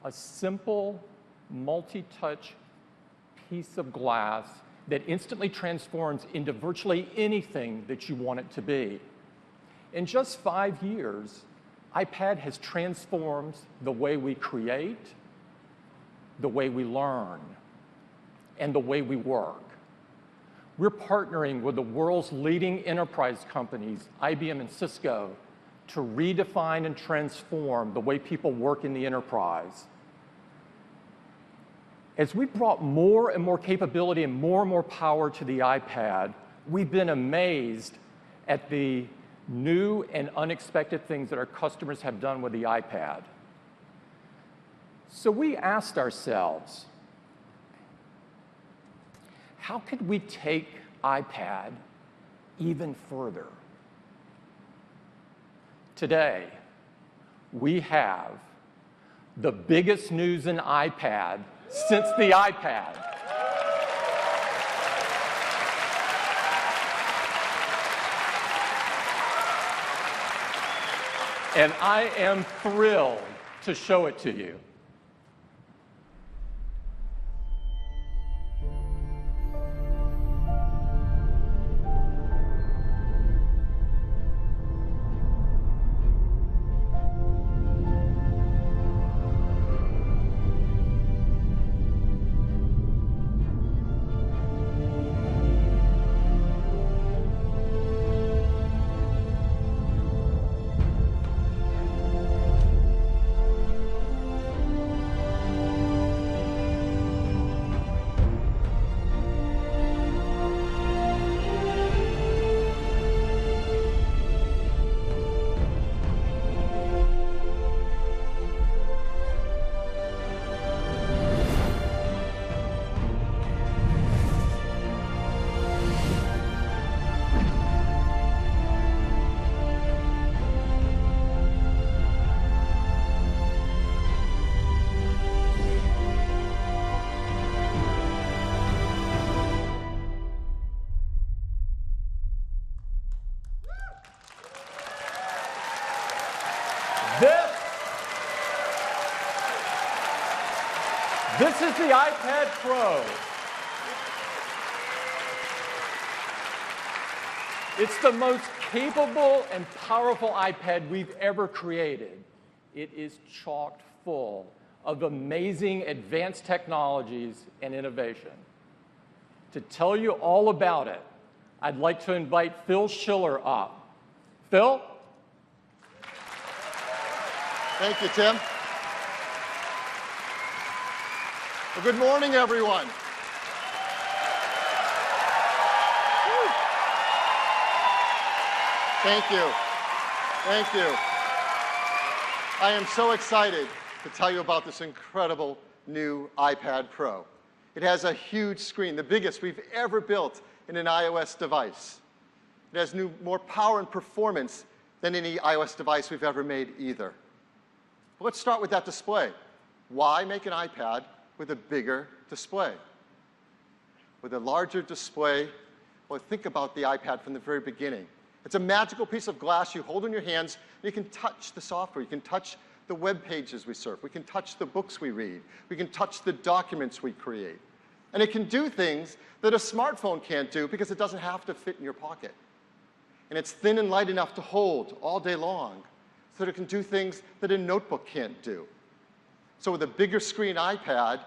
A simple, multi-touch piece of glass that instantly transforms into virtually anything that you want it to be. In just 5 years, iPad has transformed the way we create, the way we learn, and the way we work. We're partnering with the world's leading enterprise companies, IBM and Cisco, to redefine and transform the way people work in the enterprise. As we've brought more and more capability and more power to the iPad, we've been amazed at the new and unexpected things that our customers have done with the iPad. So we asked ourselves, how could we take iPad even further? Today, we have the biggest news in iPad since the iPad. And I am thrilled to show it to you. This is the iPad Pro. It's the most capable and powerful iPad we've ever created. It is chock full of amazing advanced technologies and innovation. To tell you all about it, I'd like to invite Phil Schiller up. Phil? Thank you, Tim. Well, good morning, everyone. Thank you. Thank you. I am so excited to tell you about this incredible new iPad Pro. It has a huge screen, the biggest we've ever built in an iOS device. It has more power and performance than any iOS device we've ever made either. But let's start with that display. Why make an iPad with a bigger display? With a larger display, well, think about the iPad from the very beginning. It's a magical piece of glass you hold in your hands, and you can touch the software. You can touch the web pages we surf. We can touch the books we read. We can touch the documents we create. And it can do things that a smartphone can't do because it doesn't have to fit in your pocket. And it's thin and light enough to hold all day long so that it can do things that a notebook can't do. So with a bigger screen iPad,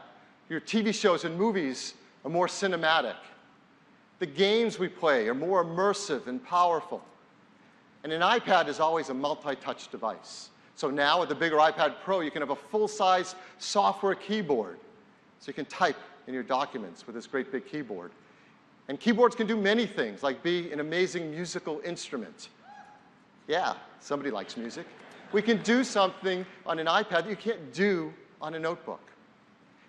your TV shows and movies are more cinematic. The games we play are more immersive and powerful. And an iPad is always a multi-touch device. So now with the bigger iPad Pro, you can have a full-size software keyboard. So you can type in your documents with this great big keyboard. And keyboards can do many things, like be an amazing musical instrument. Yeah, somebody likes music. We can do something on an iPad that you can't do on a notebook.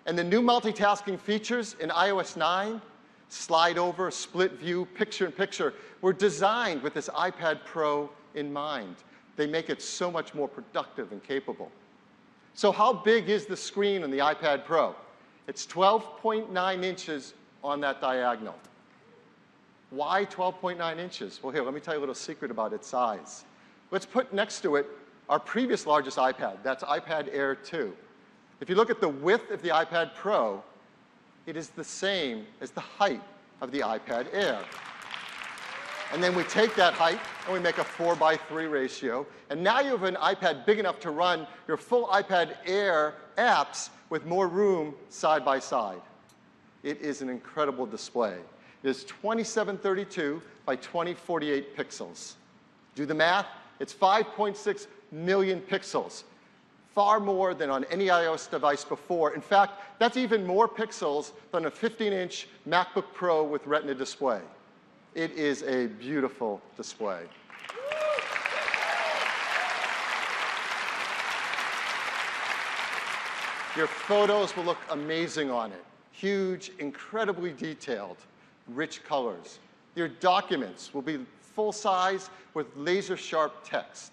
And the new multitasking features in iOS 9 slide over, split view, picture-in-picture, were designed with this iPad Pro in mind. They make it so much more productive and capable. So how big is the screen on the iPad Pro? It's 12.9 inches on that diagonal. Why 12.9 inches? Well, here, let me tell you a little secret about its size. Let's put next to it our previous largest iPad. That's iPad Air 2. If you look at the width of the iPad Pro, it is the same as the height of the iPad Air. And then we take that height and we make a 4:3 ratio. And now you have an iPad big enough to run your full iPad Air apps with more room side by side. It is an incredible display. It is 2732 by 2048 pixels. Do the math. It's 5.6 million pixels. Far more than on any iOS device before. In fact, that's even more pixels than a 15-inch MacBook Pro with Retina display. It is a beautiful display. Your photos will look amazing on it. Huge, incredibly detailed, rich colors. Your documents will be full size with laser-sharp text.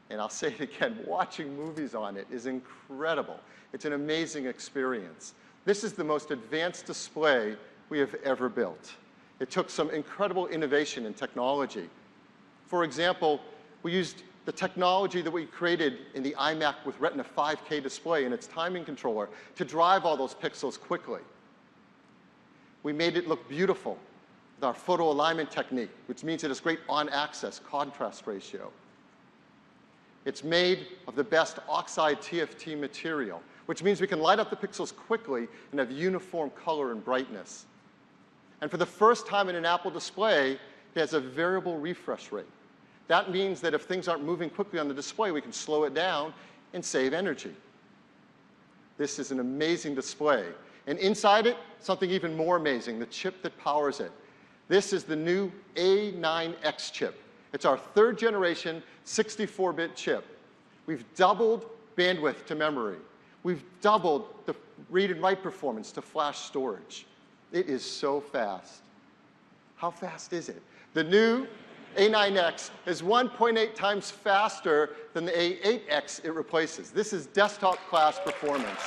And I'll say it again, watching movies on it is incredible. It's an amazing experience. This is the most advanced display we have ever built. It took some incredible innovation in technology. For example, we used the technology that we created in the iMac with Retina 5K display and its timing controller to drive all those pixels quickly. We made it look beautiful with our photo alignment technique, which means it has great on-axis contrast ratio. It's made of the best oxide TFT material, which means we can light up the pixels quickly and have uniform color and brightness. And for the first time in an Apple display, it has a variable refresh rate. That means that if things aren't moving quickly on the display, we can slow it down and save energy. This is an amazing display. And inside it, something even more amazing, the chip that powers it. This is the new A9X chip. It's our third generation 64-bit chip. We've doubled bandwidth to memory. We've doubled the read and write performance to flash storage. It is so fast. How fast is it? The new A9X is 1.8 times faster than the A8X it replaces. This is desktop class performance.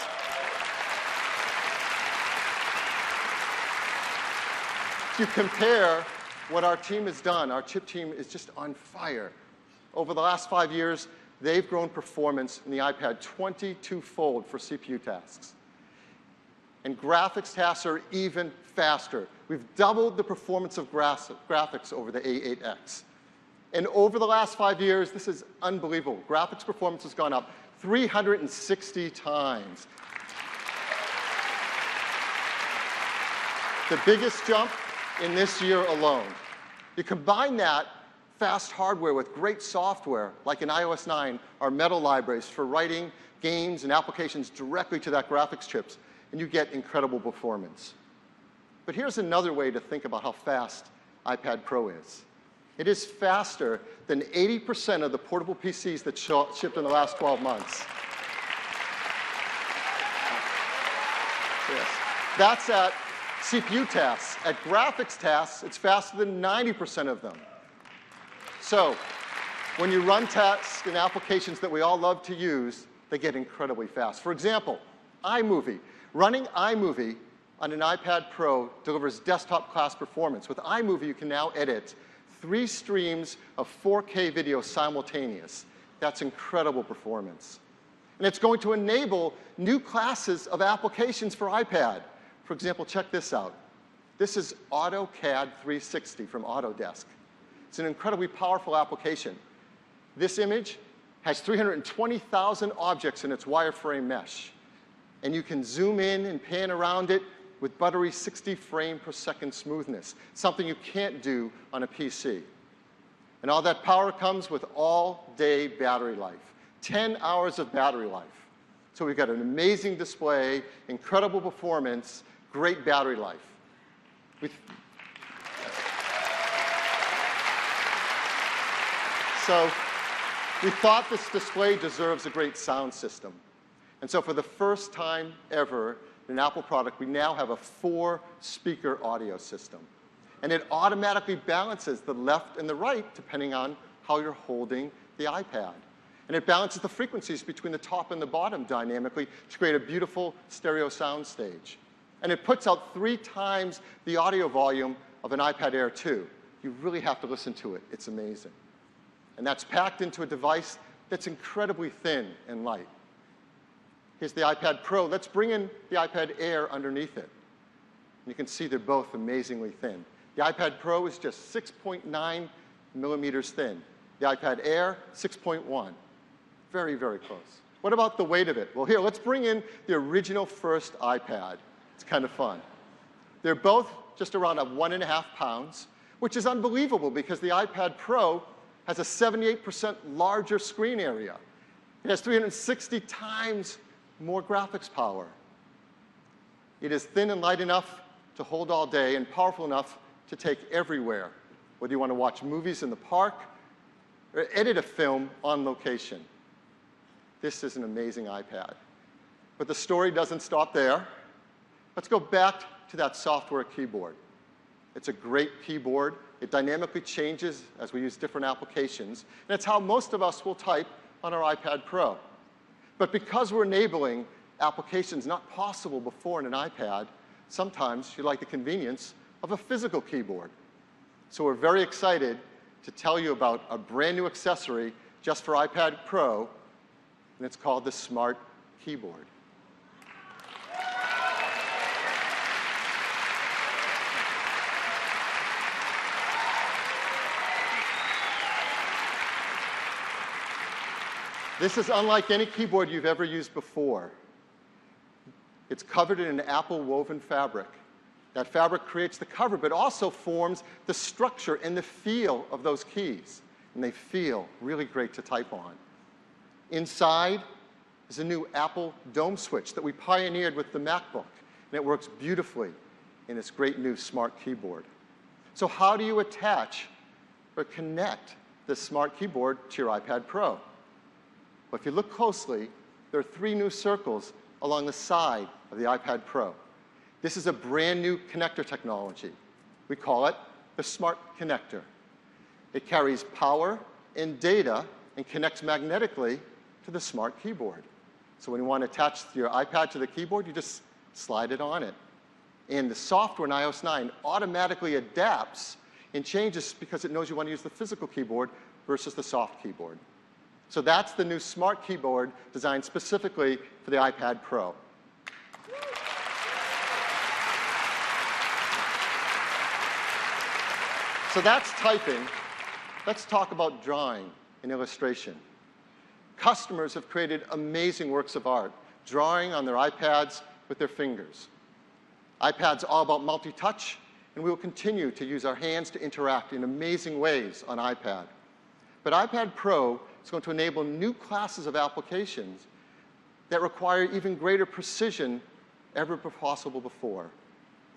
If you compare what our team has done, our chip team is just on fire. Over the last 5 years, they've grown performance in the iPad 22-fold for CPU tasks. And graphics tasks are even faster. We've doubled the performance of graphics over the A8X. And over the last 5 years, this is unbelievable. Graphics performance has gone up 360 times. The biggest jump in this year alone. You combine that fast hardware with great software, like in iOS 9, our Metal libraries for writing games and applications directly to that graphics chips, and you get incredible performance. But here's another way to think about how fast iPad Pro is. It is faster than 80% of the portable PCs that shipped in the last 12 months. Yes. That's at CPU tasks. At graphics tasks, it's faster than 90% of them. So when you run tasks and applications that we all love to use, they get incredibly fast. For example, iMovie. Running iMovie on an iPad Pro delivers desktop class performance. With iMovie, you can now edit 3 streams of 4K video simultaneous. That's incredible performance. And it's going to enable new classes of applications for iPad. For example, check this out. This is AutoCAD 360 from Autodesk. It's an incredibly powerful application. This image has 320,000 objects in its wireframe mesh. And you can zoom in and pan around it with buttery 60 frame per second smoothness, something you can't do on a PC. And all that power comes with all-day battery life, 10 hours of battery life. So we've got an amazing display, incredible performance, great battery life. So we thought this display deserves a great sound system. And so for the first time ever, in an Apple product, we now have a 4-speaker audio system. And it automatically balances the left and the right depending on how you're holding the iPad. And it balances the frequencies between the top and the bottom dynamically to create a beautiful stereo sound stage. And it puts out 3 times the audio volume of an iPad Air 2. You really have to listen to it. It's amazing. And that's packed into a device that's incredibly thin and light. Here's the iPad Pro. Let's bring in the iPad Air underneath it. And you can see they're both amazingly thin. The iPad Pro is just 6.9 millimeters thin. The iPad Air, 6.1. Very, very close. What about the weight of it? Well, here, let's bring in the original first iPad. It's kind of fun. They're both just around 1.5 pounds, which is unbelievable because the iPad Pro has a 78% larger screen area. It has 360 times more graphics power. It is thin and light enough to hold all day and powerful enough to take everywhere, whether you want to watch movies in the park or edit a film on location. This is an amazing iPad. But the story doesn't stop there. Let's go back to that software keyboard. It's a great keyboard. It dynamically changes as we use different applications. And it's how most of us will type on our iPad Pro. But because we're enabling applications not possible before in an iPad, sometimes you like the convenience of a physical keyboard. So we're very excited to tell you about a brand new accessory just for iPad Pro, and it's called the Smart Keyboard. This is unlike any keyboard you've ever used before. It's covered in an Apple woven fabric. That fabric creates the cover, but also forms the structure and the feel of those keys. And they feel really great to type on. Inside is a new Apple dome switch that we pioneered with the Macbook. And it works beautifully in this great new smart keyboard. So how do you attach or connect this smart keyboard to your iPad Pro? Well, if you look closely, there are 3 new circles along the side of the iPad Pro. This is a brand new connector technology. We call it the Smart Connector. It carries power and data and connects magnetically to the smart keyboard. So when you want to attach your iPad to the keyboard, you just slide it on it. And the software in iOS 9 automatically adapts and changes because it knows you want to use the physical keyboard versus the soft keyboard. So that's the new smart keyboard designed specifically for the iPad Pro. So that's typing. Let's talk about drawing and illustration. Customers have created amazing works of art, drawing on their iPads with their fingers. iPad's all about multi-touch, and we will continue to use our hands to interact in amazing ways on iPad. But iPad Pro is going to enable new classes of applications that require even greater precision ever possible before.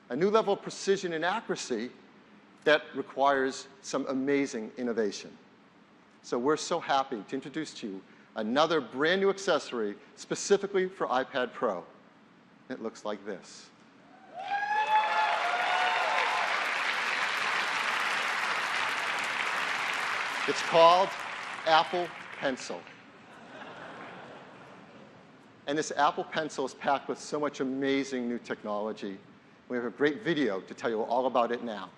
A new level of precision and accuracy that requires some amazing innovation. So we're so happy to introduce to you another brand new accessory specifically for iPad Pro. It looks like this. It's called Apple Pencil. And this Apple Pencil is packed with so much amazing new technology. We have a great video to tell you all about it now.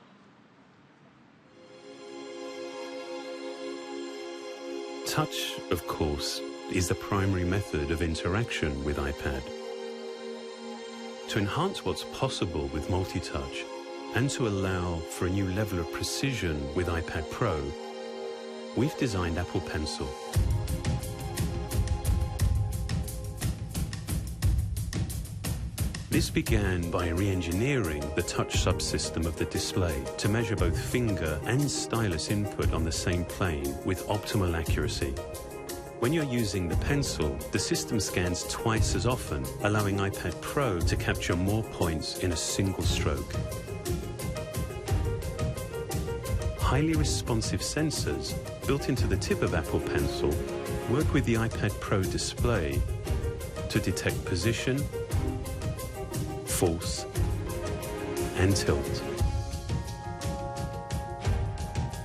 Touch, of course, is the primary method of interaction with iPad. To enhance what's possible with multi-touch and to allow for a new level of precision with iPad Pro, we've designed Apple Pencil. This began by re-engineering the touch subsystem of the display to measure both finger and stylus input on the same plane with optimal accuracy. When you're using the pencil, the system scans twice as often, allowing iPad Pro to capture more points in a single stroke. Highly responsive sensors built into the tip of Apple Pencil work with the iPad Pro display to detect position, false, and tilt.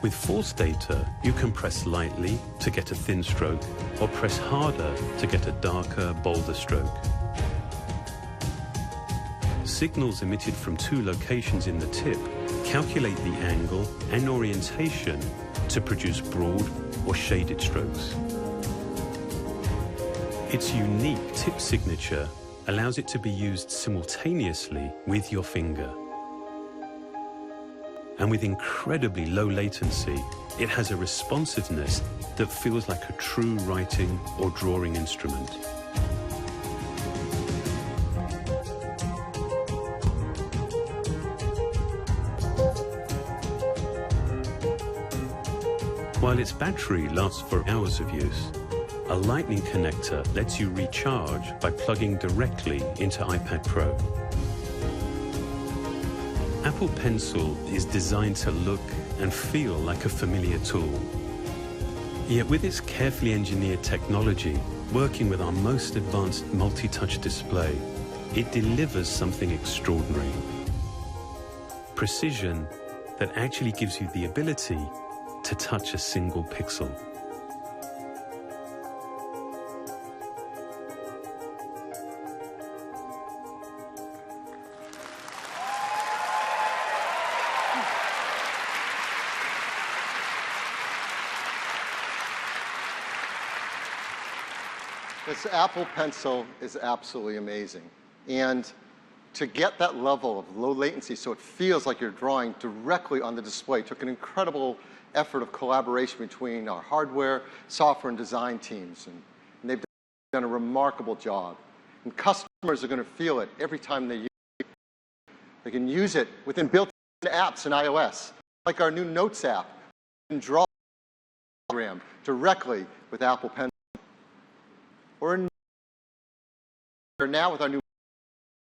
With false data, you can press lightly to get a thin stroke or press harder to get a darker, bolder stroke. Signals emitted from two locations in the tip calculate the angle and orientation to produce broad or shaded strokes. Its unique tip signature allows it to be used simultaneously with your finger. And with incredibly low latency, it has a responsiveness that feels like a true writing or drawing instrument. While its battery lasts for hours of use, a lightning connector lets you recharge by plugging directly into iPad Pro. Apple Pencil is designed to look and feel like a familiar tool. Yet with its carefully engineered technology, working with our most advanced multi-touch display, it delivers something extraordinary. Precision that actually gives you the ability to touch a single pixel. This Apple Pencil is absolutely amazing. And to get that level of low latency so it feels like you're drawing directly on the display took an incredible effort of collaboration between our hardware, software, and design teams. And they've done a remarkable job. And customers are going to feel it every time they use it. They can use it within built-in apps in iOS, like our new Notes app. You can draw a program directly with Apple Pencil. Or now with our new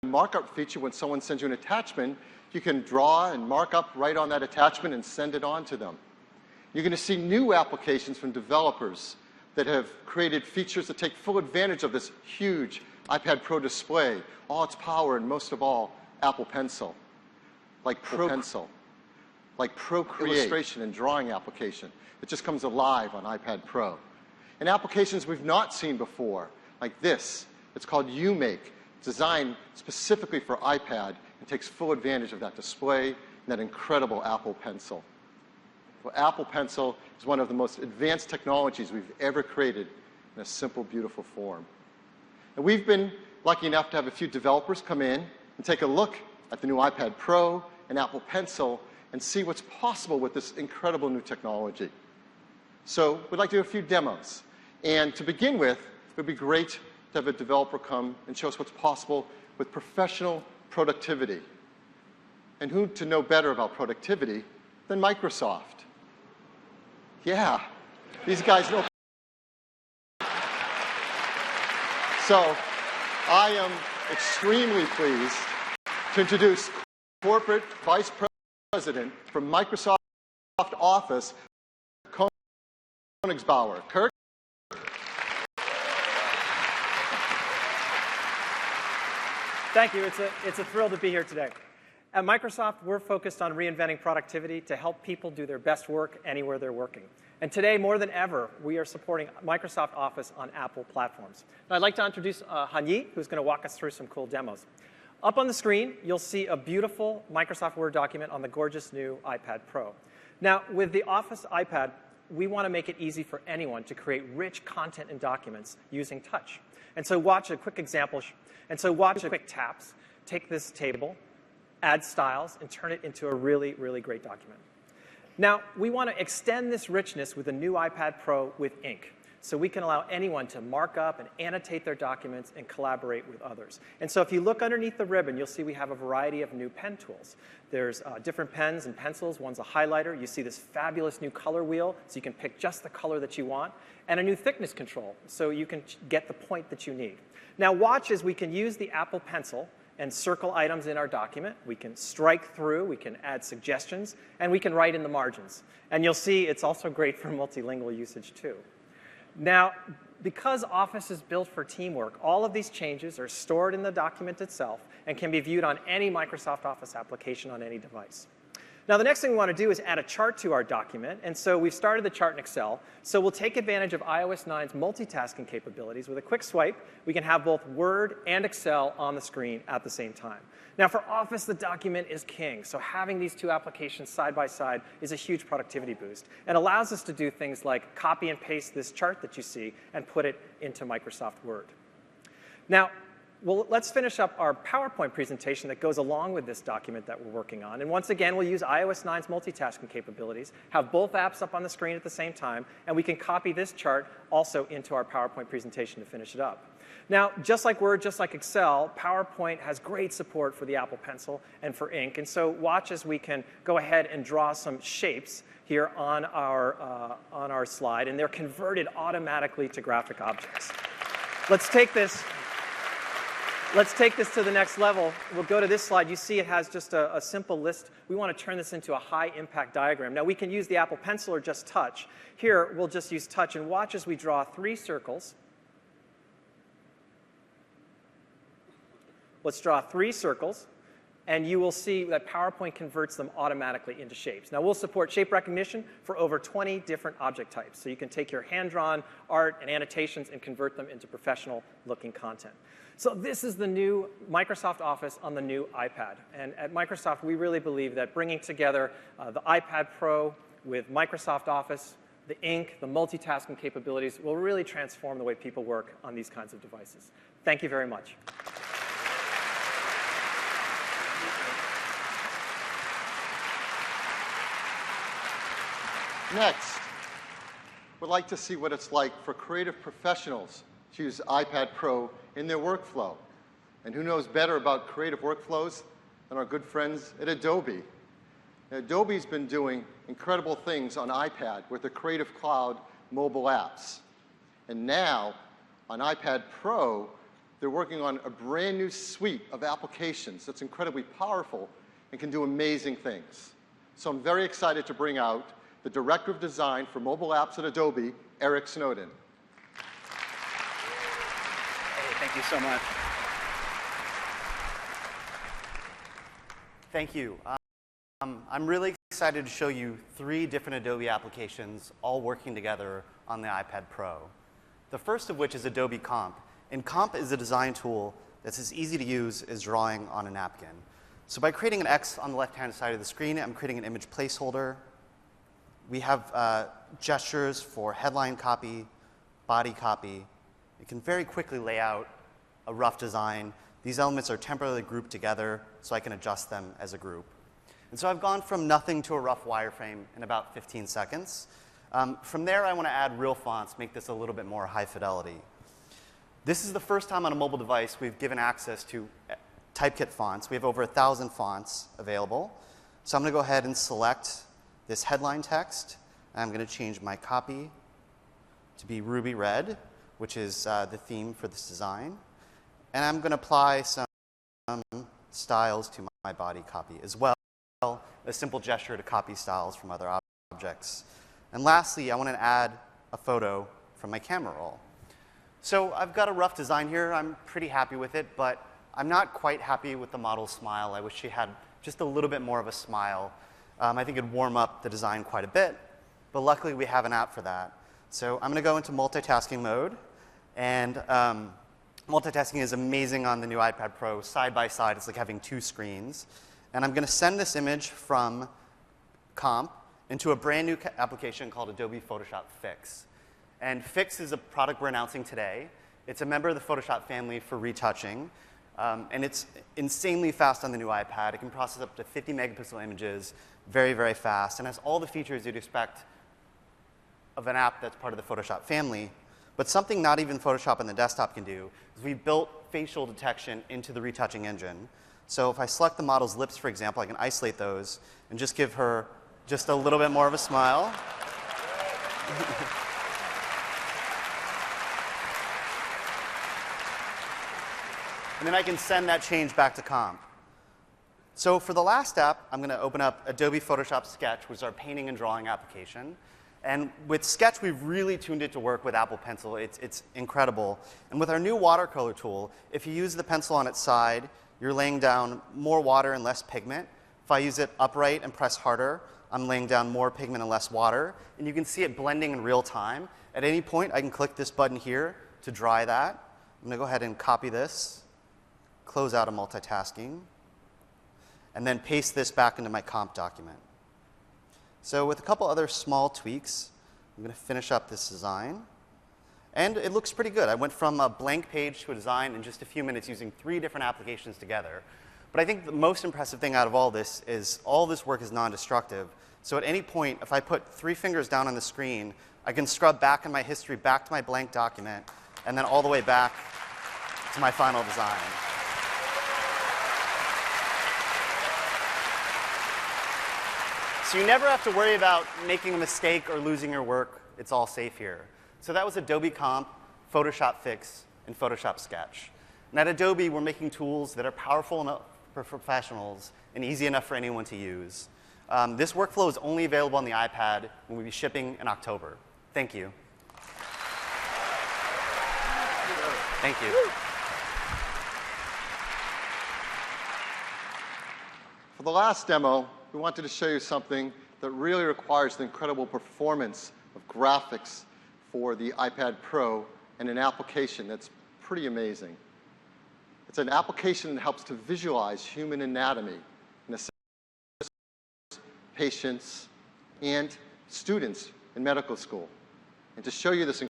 markup feature, when someone sends you an attachment, you can draw and mark up right on that attachment and send it on to them. You're going to see new applications from developers that have created features that take full advantage of this huge iPad Pro display, all its power, and most of all, Apple Pencil. Like Procreate, illustration and drawing application that just comes alive on iPad Pro. And applications we've not seen before, like this. It's called UMake, designed specifically for iPad and takes full advantage of that display and that incredible Apple Pencil. Well, Apple Pencil is one of the most advanced technologies we've ever created in a simple, beautiful form. And we've been lucky enough to have a few developers come in and take a look at the new iPad Pro and Apple Pencil and see what's possible with this incredible new technology. So we'd like to do a few demos. And to begin with, it would be great to have a developer come and show us what's possible with professional productivity. And who to know better about productivity than Microsoft? Yeah, these guys know. So I am extremely pleased to introduce Corporate Vice President from Microsoft Office, Kirk. Thank you. It's a thrill to be here today. At Microsoft, we're focused on reinventing productivity to help people do their best work anywhere they're working. And today, more than ever, we are supporting Microsoft Office on Apple platforms. And I'd like to introduce Hanyi, who's going to walk us through some cool demos. Up on the screen, you'll see a beautiful Microsoft Word document on the gorgeous new iPad Pro. Now, with the Office iPad, we want to make it easy for anyone to create rich content and documents using touch. And so watch a quick example. And so watch a quick taps, take this table, add styles, and turn it into a really, really great document. Now, we want to extend this richness with a new iPad Pro with ink. So we can allow anyone to mark up and annotate their documents and collaborate with others. And so if you look underneath the ribbon, you'll see we have a variety of new pen tools. There's different pens and pencils. One's a highlighter. You see this fabulous new color wheel, so you can pick just the color that you want. And a new thickness control, so you can get the point that you need. Now watch as we can use the Apple Pencil and circle items in our document. We can strike through, we can add suggestions, and we can write in the margins. And you'll see it's also great for multilingual usage too. Now, because Office is built for teamwork, all of these changes are stored in the document itself and can be viewed on any Microsoft Office application on any device. Now, the next thing we want to do is add a chart to our document, and so we've started the chart in Excel. So we'll take advantage of iOS 9's multitasking capabilities. With a quick swipe, we can have both Word and Excel on the screen at the same time. Now, for Office, the document is king, so having these two applications side by side is a huge productivity boost and allows us to do things like copy and paste this chart that you see and put it into Microsoft Word. Now, well, let's finish up our PowerPoint presentation that goes along with this document that we're working on. And once again, we'll use iOS 9's multitasking capabilities, have both apps up on the screen at the same time, and we can copy this chart also into our PowerPoint presentation to finish it up. Now, just like Word, just like Excel, PowerPoint has great support for the Apple Pencil and for ink. And so watch as we can go ahead and draw some shapes here on our slide, and they're converted automatically to graphic objects. Let's take this to the next level. We'll go to this slide. You see it has just a simple list. We want to turn this into a high-impact diagram. Now, we can use the Apple Pencil or just touch. Here, we'll just use touch, and watch as we draw 3 circles. Let's draw 3 circles, and you will see that PowerPoint converts them automatically into shapes. Now, we'll support shape recognition for over 20 different object types. So you can take your hand-drawn art and annotations and convert them into professional-looking content. So this is the new Microsoft Office on the new iPad. And at Microsoft, we really believe that bringing together the iPad Pro with Microsoft Office, the ink, the multitasking capabilities will really transform the way people work on these kinds of devices. Thank you very much. Next, we'd like to see what it's like for creative professionals to use iPad Pro in their workflow. And who knows better about creative workflows than our good friends at Adobe. Now, Adobe's been doing incredible things on iPad with the Creative Cloud mobile apps. And now, on iPad Pro, they're working on a brand new suite of applications that's incredibly powerful and can do amazing things. So I'm very excited to bring out the Director of Design for Mobile Apps at Adobe, Eric Snowden. Hey, thank you so much. Thank you. I'm really excited to show you 3 different Adobe applications all working together on the iPad Pro. The first of which is Adobe Comp. And Comp is a design tool that's as easy to use as drawing on a napkin. So by creating an X on the left-hand side of the screen, I'm creating an image placeholder. We have gestures for headline copy, body copy. You can very quickly lay out a rough design. These elements are temporarily grouped together, so I can adjust them as a group. And so I've gone from nothing to a rough wireframe in about 15 seconds. From there, I want to add real fonts, make this a little bit more high fidelity. This is the first time on a mobile device we've given access to typekit fonts. We have over 1,000 fonts available. So I'm going to go ahead and select this headline text. I'm going to change my copy to be ruby red, which is the theme for this design. And I'm going to apply some styles to my body copy as well, a simple gesture to copy styles from other objects. And lastly, I want to add a photo from my camera roll. So I've got a rough design here. I'm pretty happy with it, but I'm not quite happy with the model's smile. I wish she had just a little bit more of a smile. I think it'd warm up the design quite a bit, but luckily we have an app for that. So I'm going to go into multitasking mode, and multitasking is amazing on the new iPad Pro. Side by side, it's like having 2 screens. And I'm going to send this image from Comp into a brand new application called Adobe Photoshop Fix. And Fix is a product we're announcing today. It's a member of the Photoshop family for retouching. And it's insanely fast on the new iPad. It can process up to 50 megapixel images very, very fast, and has all the features you'd expect of an app that's part of the Photoshop family. But something not even Photoshop on the desktop can do is we built facial detection into the retouching engine. So if I select the model's lips, for example, I can isolate those and just give her just a little bit more of a smile. And then I can send that change back to Comp. So for the last step, I'm going to open up Adobe Photoshop Sketch, which is our painting and drawing application. And with Sketch, we've really tuned it to work with Apple Pencil. It's incredible. And with our new watercolor tool, if you use the pencil on its side, you're laying down more water and less pigment. If I use it upright and press harder, I'm laying down more pigment and less water. And you can see it blending in real time. At any point, I can click this button here to dry that. I'm going to go ahead and copy this, close out of multitasking, and then paste this back into my comp document. So with a couple other small tweaks, I'm going to finish up this design. And it looks pretty good. I went from a blank page to a design in just a few minutes using 3 different applications together. But I think the most impressive thing out of all this is all this work is non-destructive. So at any point, if I put 3 fingers down on the screen, I can scrub back in my history, back to my blank document, and then all the way back to my final design. So you never have to worry about making a mistake or losing your work. It's all safe here. So that was Adobe Comp, Photoshop Fix, and Photoshop Sketch. And at Adobe, we're making tools that are powerful enough for professionals and easy enough for anyone to use. This workflow is only available on the iPad and will be shipping in October. Thank you. Thank you. For the last demo, we wanted to show you something that really requires the incredible performance of graphics for the iPad Pro and an application that's pretty amazing. It's an application that helps to visualize human anatomy in a patients and students in medical school. And to show you this, I'm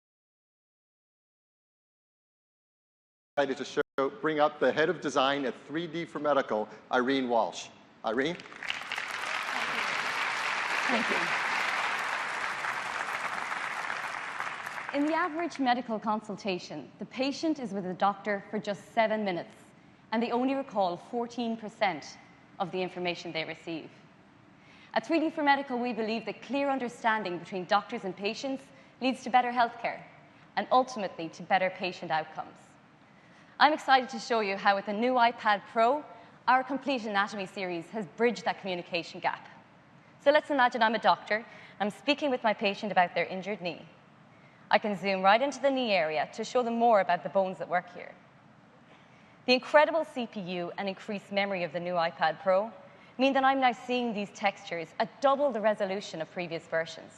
excited to bring up the head of design at 3D for Medical, Irene Walsh. Irene? Thank you. In the average medical consultation, the patient is with the doctor for just 7 minutes, and they only recall 14% of the information they receive. At 3D for Medical, we believe that clear understanding between doctors and patients leads to better healthcare, and ultimately to better patient outcomes. I'm excited to show you how with the new iPad Pro, our Complete Anatomy series has bridged that communication gap. So let's imagine I'm a doctor. I'm speaking with my patient about their injured knee. I can zoom right into the knee area to show them more about the bones that work here. The incredible CPU and increased memory of the new iPad Pro mean that I'm now seeing these textures at double the resolution of previous versions.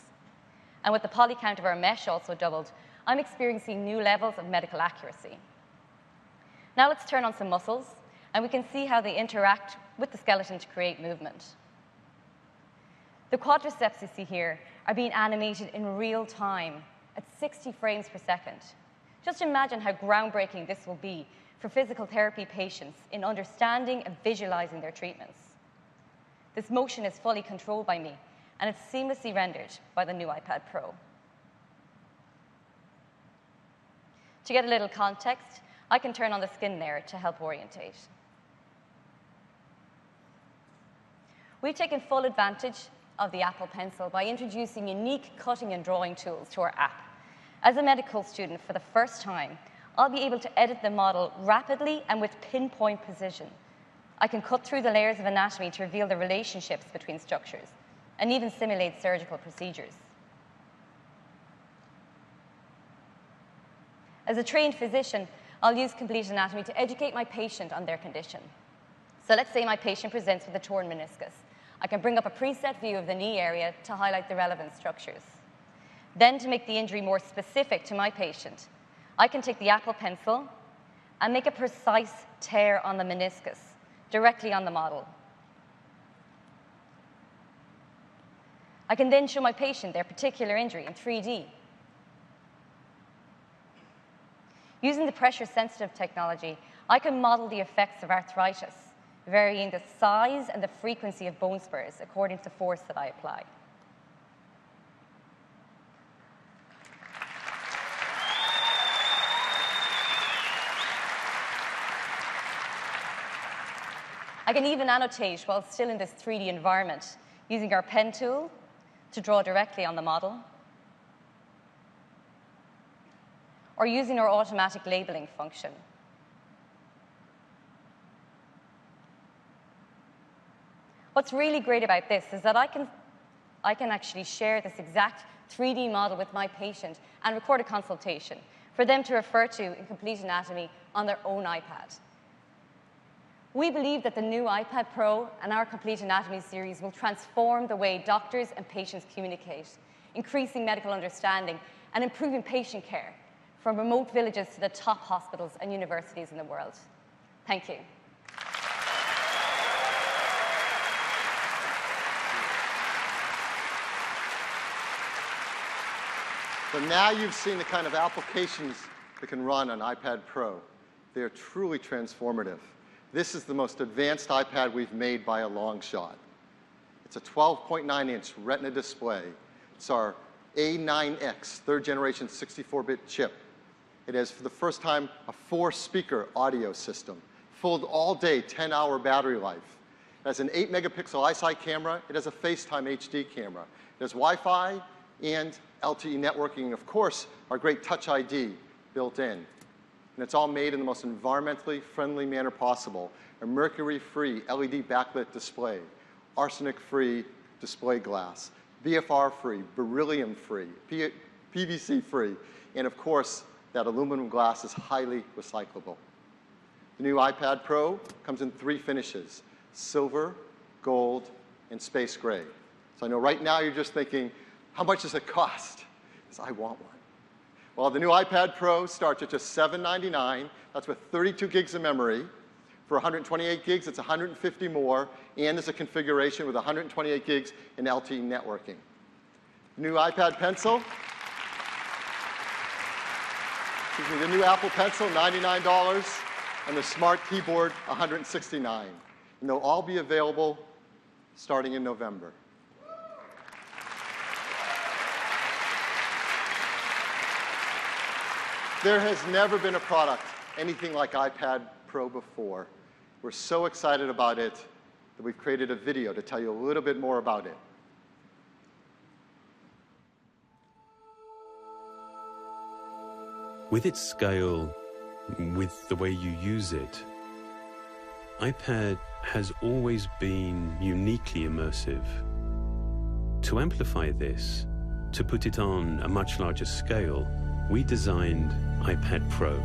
And with the poly count of our mesh also doubled, I'm experiencing new levels of medical accuracy. Now let's turn on some muscles, and we can see how they interact with the skeleton to create movement. The quadriceps you see here are being animated in real time at 60 frames per second. Just imagine how groundbreaking this will be for physical therapy patients in understanding and visualizing their treatments. This motion is fully controlled by me, and it's seamlessly rendered by the new iPad Pro. To get a little context, I can turn on the skin layer to help orientate. We've taken full advantage of the Apple Pencil by introducing unique cutting and drawing tools to our app. As a medical student, for the first time, I'll be able to edit the model rapidly and with pinpoint precision. I can cut through the layers of anatomy to reveal the relationships between structures, and even simulate surgical procedures. As a trained physician, I'll use Complete Anatomy to educate my patient on their condition. So let's say my patient presents with a torn meniscus. I can bring up a preset view of the knee area to highlight the relevant structures. Then, to make the injury more specific to my patient, I can take the Apple Pencil and make a precise tear on the meniscus directly on the model. I can then show my patient their particular injury in 3D. Using the pressure-sensitive technology, I can model the effects of arthritis, varying the size and the frequency of bone spurs according to the force that I apply. I can even annotate while still in this 3D environment, using our pen tool to draw directly on the model, or using our automatic labeling function. What's really great about this is that I can actually share this exact 3D model with my patient, and record a consultation for them to refer to in complete anatomy on their own iPad. We believe that the new iPad Pro and our Complete Anatomy series will transform the way doctors and patients communicate, increasing medical understanding and improving patient care from remote villages to the top hospitals and universities in the world. Thank you. So now you've seen the kind of applications that can run on iPad Pro. They are truly transformative. This is the most advanced iPad we've made by a long shot. It's a 12.9-inch Retina display. It's our A9X, third generation 64-bit chip. It has, for the first time, a 4-speaker audio system. Full all-day, 10-hour battery life. It has an 8-megapixel iSight camera. It has a FaceTime HD camera. It has Wi-Fi and LTE networking, and of course, our great Touch ID built in. And it's all made in the most environmentally friendly manner possible. A mercury-free LED backlit display, arsenic-free display glass, BFR-free, beryllium-free, PVC-free, and of course, that aluminum glass is highly recyclable. The new iPad Pro comes in 3 finishes: silver, gold, and space gray. So I know right now you're just thinking, how much does it cost? Because I want one. Well, the new iPad Pro starts at just $799. That's with 32 gigs of memory. For 128 gigs, it's 150 more, and there's a configuration with 128 gigs in LTE networking. New iPad Pencil. The new Apple Pencil, $99, and the Smart Keyboard, $169. And they'll all be available starting in November. There has never been a product anything like iPad Pro before. We're so excited about it that we've created a video to tell you a little bit more about it. With its scale, with the way you use it, iPad has always been uniquely immersive. To amplify this, to put it on a much larger scale, we designed iPad Pro.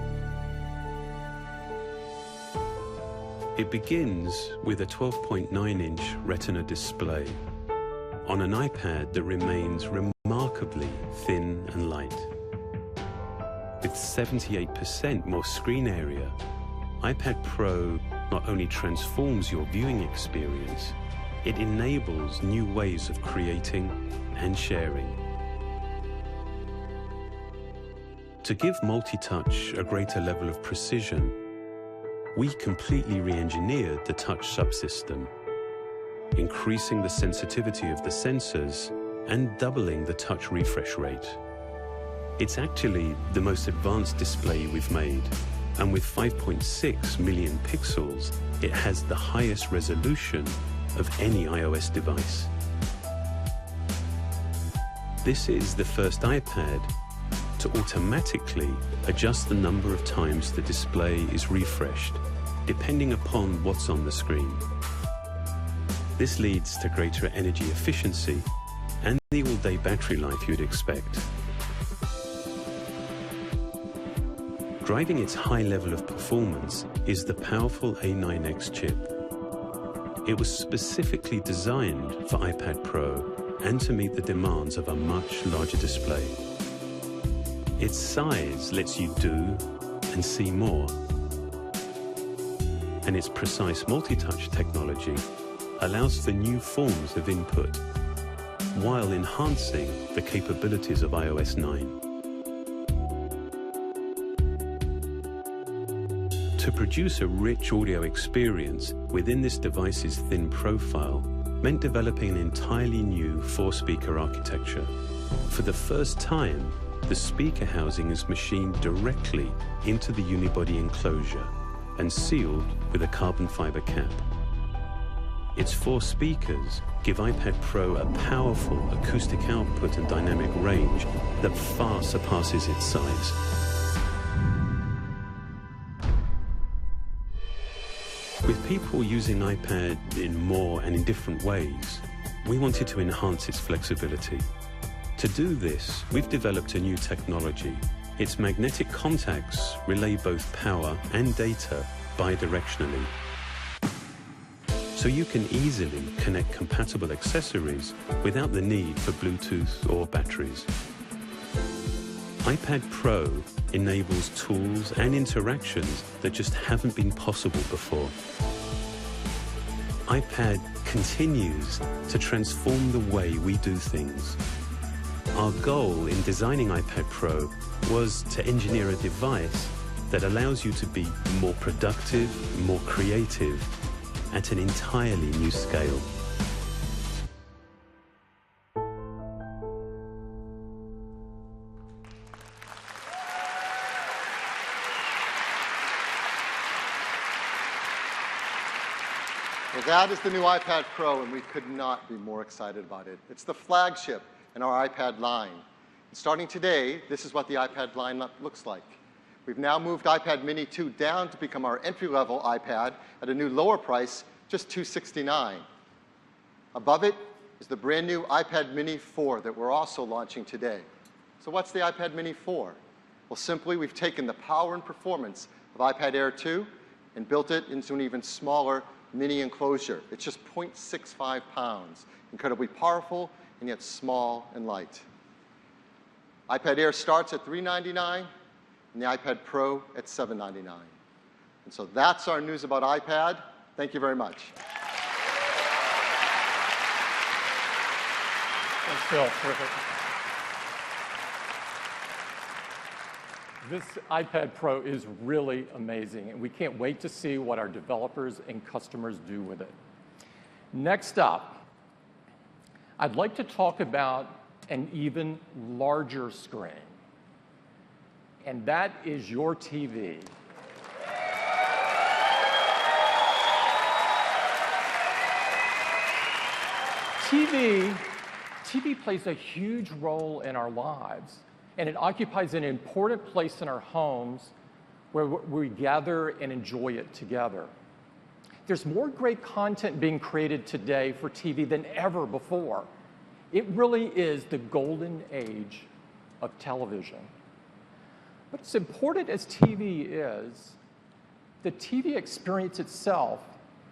It begins with a 12.9-inch Retina display on an iPad that remains remarkably thin and light. With 78% more screen area, iPad Pro not only transforms your viewing experience, it enables new ways of creating and sharing. To give multi-touch a greater level of precision, we completely re-engineered the touch subsystem, increasing the sensitivity of the sensors and doubling the touch refresh rate. It's actually the most advanced display we've made, and with 5.6 million pixels, it has the highest resolution of any iOS device. This is the first iPad to automatically adjust the number of times the display is refreshed, depending upon what's on the screen. This leads to greater energy efficiency and the all-day battery life you'd expect. Driving its high level of performance is the powerful A9X chip. It was specifically designed for iPad Pro and to meet the demands of a much larger display. Its size lets you do and see more, and its precise multi-touch technology allows for new forms of input while enhancing the capabilities of iOS 9. To produce a rich audio experience within this device's thin profile meant developing an entirely new 4-speaker architecture. For the first time, the speaker housing is machined directly into the unibody enclosure and sealed with a carbon fiber cap. Its 4 speakers give iPad Pro a powerful acoustic output and dynamic range that far surpasses its size. With people using iPad in more and in different ways, we wanted to enhance its flexibility, To do this, we've developed a new technology. Its magnetic contacts relay both power and data bidirectionally. So you can easily connect compatible accessories without the need for Bluetooth or batteries. iPad Pro enables tools and interactions that just haven't been possible before. iPad continues to transform the way we do things. Our goal in designing iPad Pro was to engineer a device that allows you to be more productive, more creative, at an entirely new scale. Well, that is the new iPad Pro, and we could not be more excited about it. It's the flagship in our iPad line. And starting today, this is what the iPad line looks like. We've now moved iPad Mini 2 down to become our entry-level iPad at a new lower price, just $269. Above it is the brand new iPad Mini 4 that we're also launching today. So what's the iPad Mini 4? Well, simply, we've taken the power and performance of iPad Air 2 and built it into an even smaller mini enclosure. It's just 0.65 pounds, incredibly powerful and yet small and light. iPad Air starts at $399 and the iPad Pro at $799. And so that's our news about iPad. Thank you very much. Thanks, Phil. Terrific. This iPad Pro is really amazing, and we can't wait to see what our developers and customers do with it. Next up, I'd like to talk about an even larger screen, and that is your TV. TV plays a huge role in our lives, and it occupies an important place in our homes where we gather and enjoy it together. There's more great content being created today for TV than ever before. It really is the golden age of television. But as important as TV is, the TV experience itself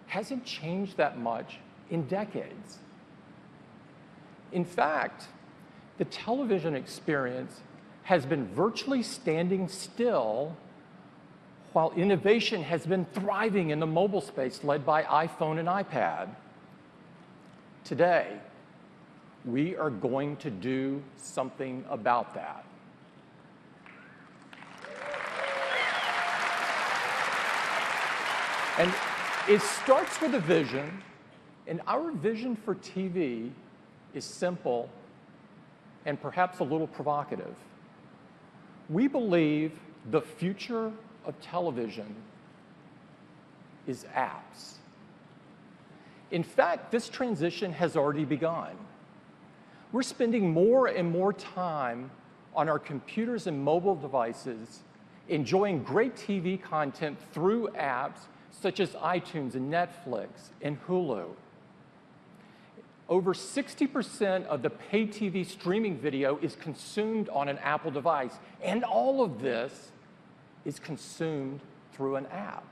hasn't changed that much in decades. In fact, the television experience has been virtually standing still while innovation has been thriving in the mobile space led by iPhone and iPad. Today, we are going to do something about that. And it starts with a vision, and our vision for TV is simple and perhaps a little provocative. We believe the future of television is apps. In fact, this transition has already begun. We're spending more and more time on our computers and mobile devices enjoying great TV content through apps such as iTunes and Netflix and Hulu. Over 60% of the paid TV streaming video is consumed on an Apple device, and all of this is consumed through an app.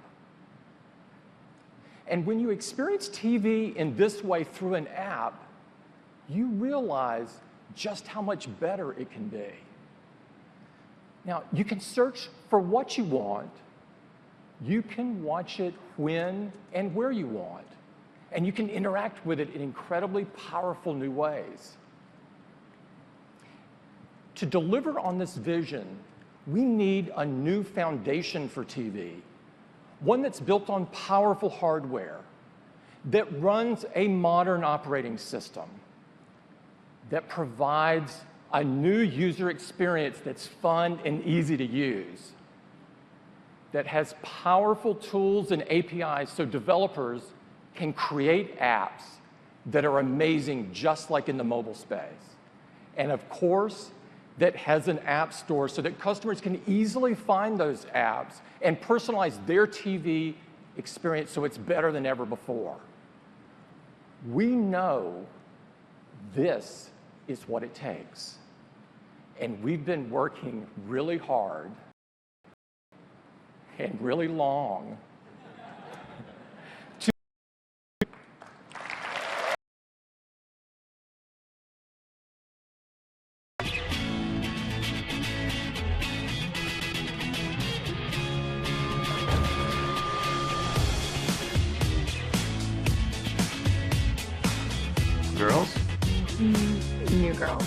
And when you experience TV in this way through an app, you realize just how much better it can be. Now, you can search for what you want. You can watch it when and where you want. And you can interact with it in incredibly powerful new ways. To deliver on this vision, we need a new foundation for TV, one that's built on powerful hardware, that runs a modern operating system, that provides a new user experience that's fun and easy to use, that has powerful tools and APIs so developers can create apps that are amazing just like in the mobile space. And of course, that has an app store so that customers can easily find those apps and personalize their TV experience so it's better than ever before. We know this is what it takes. And we've been working really hard and really long to Girls? New girl.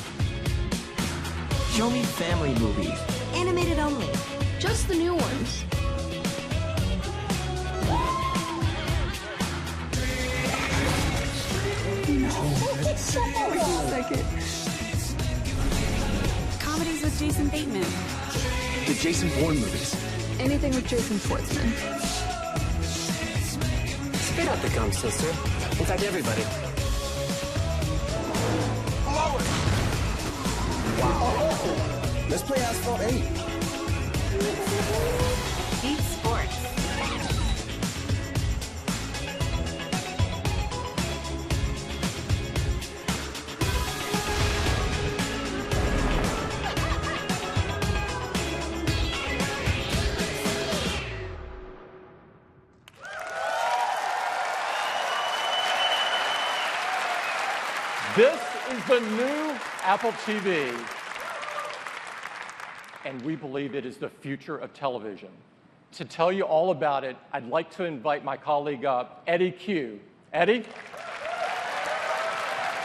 Show me family movies. Animated only. Just the new ones. Comedies with Jason Bateman. The Jason Bourne movies. Anything with Jason Schwartzman. Spit out the gum, sister. In fact, everybody. Wow. Let's play Asphalt 8. Beat sports. This is the new Apple TV, and we believe it is the future of television. To tell you all about it, I'd like to invite my colleague, Eddie Q. Eddie?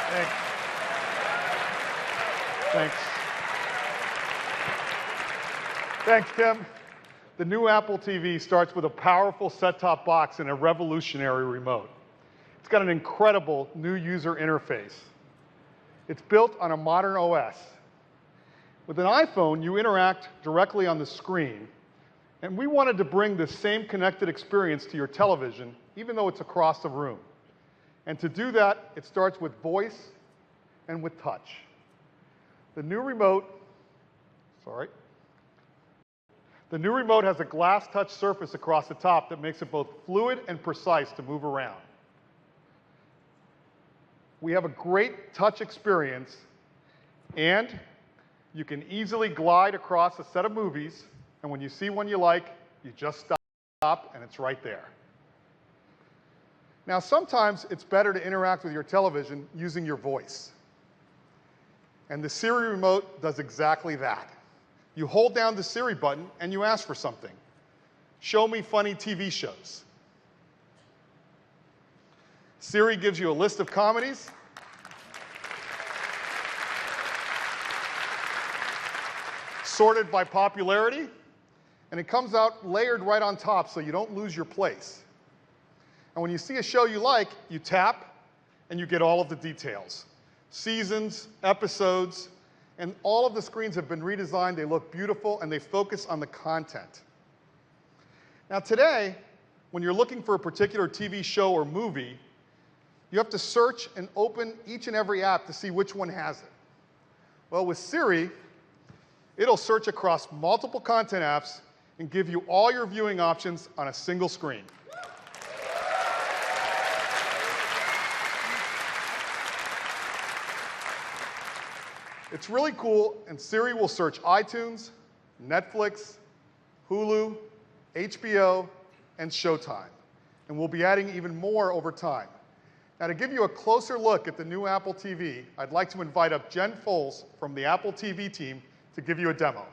Thanks. Thanks. Thanks, Tim. The new Apple TV starts with a powerful set-top box and a revolutionary remote. It's got an incredible new user interface. It's built on a modern OS. With an iPhone, you interact directly on the screen, and we wanted to bring the same connected experience to your television, even though it's across the room. And to do that, it starts with voice and with touch. The new remote has a glass touch surface across the top that makes it both fluid and precise to move around. We have a great touch experience, and you can easily glide across a set of movies, and when you see one you like, you just stop and it's right there. Now, sometimes it's better to interact with your television using your voice. And the Siri remote does exactly that. You hold down the Siri button and you ask for something. Show me funny TV shows. Siri gives you a list of comedies. Sorted by popularity, and it comes out layered right on top so you don't lose your place. And when you see a show you like, you tap and you get all of the details. Seasons, episodes, and all of the screens have been redesigned. They look beautiful and they focus on the content. Now today, when you're looking for a particular TV show or movie, you have to search and open each and every app to see which one has it. Well, with Siri, it'll search across multiple content apps and give you all your viewing options on a single screen. It's really cool, and Siri will search iTunes, Netflix, Hulu, HBO, and Showtime. And we'll be adding even more over time. Now, to give you a closer look at the new Apple TV, I'd like to invite up Jen Foles from the Apple TV team to give you a demo.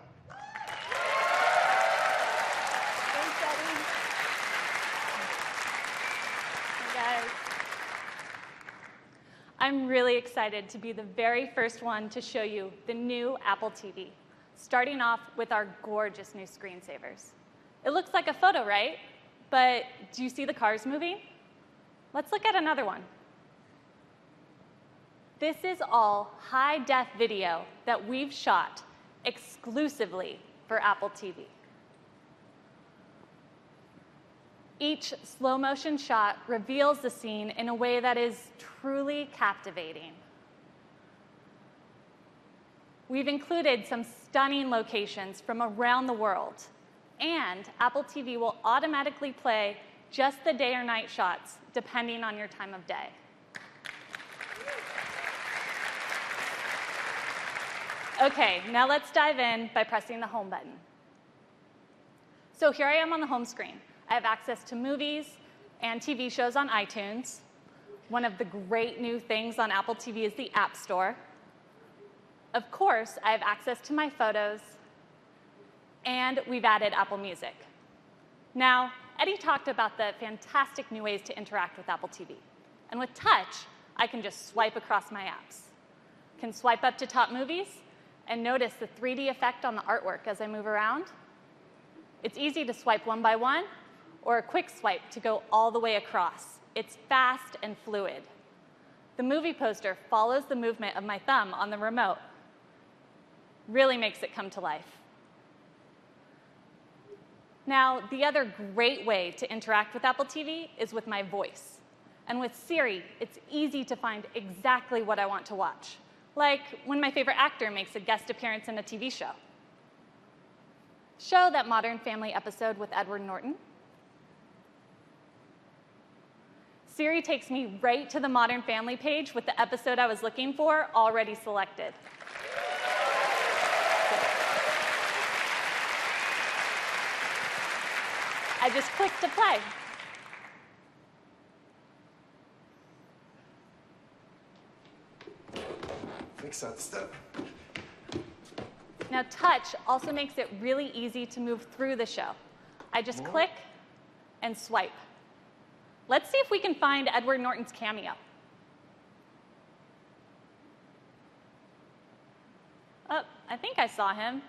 Thanks, Eddie. Hey, guys. I'm really excited to be the very first one to show you the new Apple TV, starting off with our gorgeous new screensavers. It looks like a photo, right? But do you see the cars moving? Let's look at another one. This is all high-def video that we've shot exclusively for Apple TV. Each slow-motion shot reveals the scene in a way that is truly captivating. We've included some stunning locations from around the world, and Apple TV will automatically play just the day or night shots, depending on your time of day. Okay, now let's dive in by pressing the home button. So here I am on the home screen. I have access to movies and TV shows on iTunes. One of the great new things on Apple TV is the App Store. Of course, I have access to my photos, and we've added Apple Music. Now, Eddie talked about the fantastic new ways to interact with Apple TV. And with touch, I can just swipe across my apps. I can swipe up to top movies and notice the 3D effect on the artwork as I move around. It's easy to swipe one by one, or a quick swipe to go all the way across. It's fast and fluid. The movie poster follows the movement of my thumb on the remote. Really makes it come to life. Now, the other great way to interact with Apple TV is with my voice. And with Siri, it's easy to find exactly what I want to watch, like when my favorite actor makes a guest appearance in a TV show. Show that Modern Family episode with Edward Norton. Siri takes me right to the Modern Family page with the episode I was looking for already selected. I just click to play. Fix that step. Now, touch also makes it really easy to move through the show. I just click and swipe. Let's see if we can find Edward Norton's cameo. Oh, I think I saw him.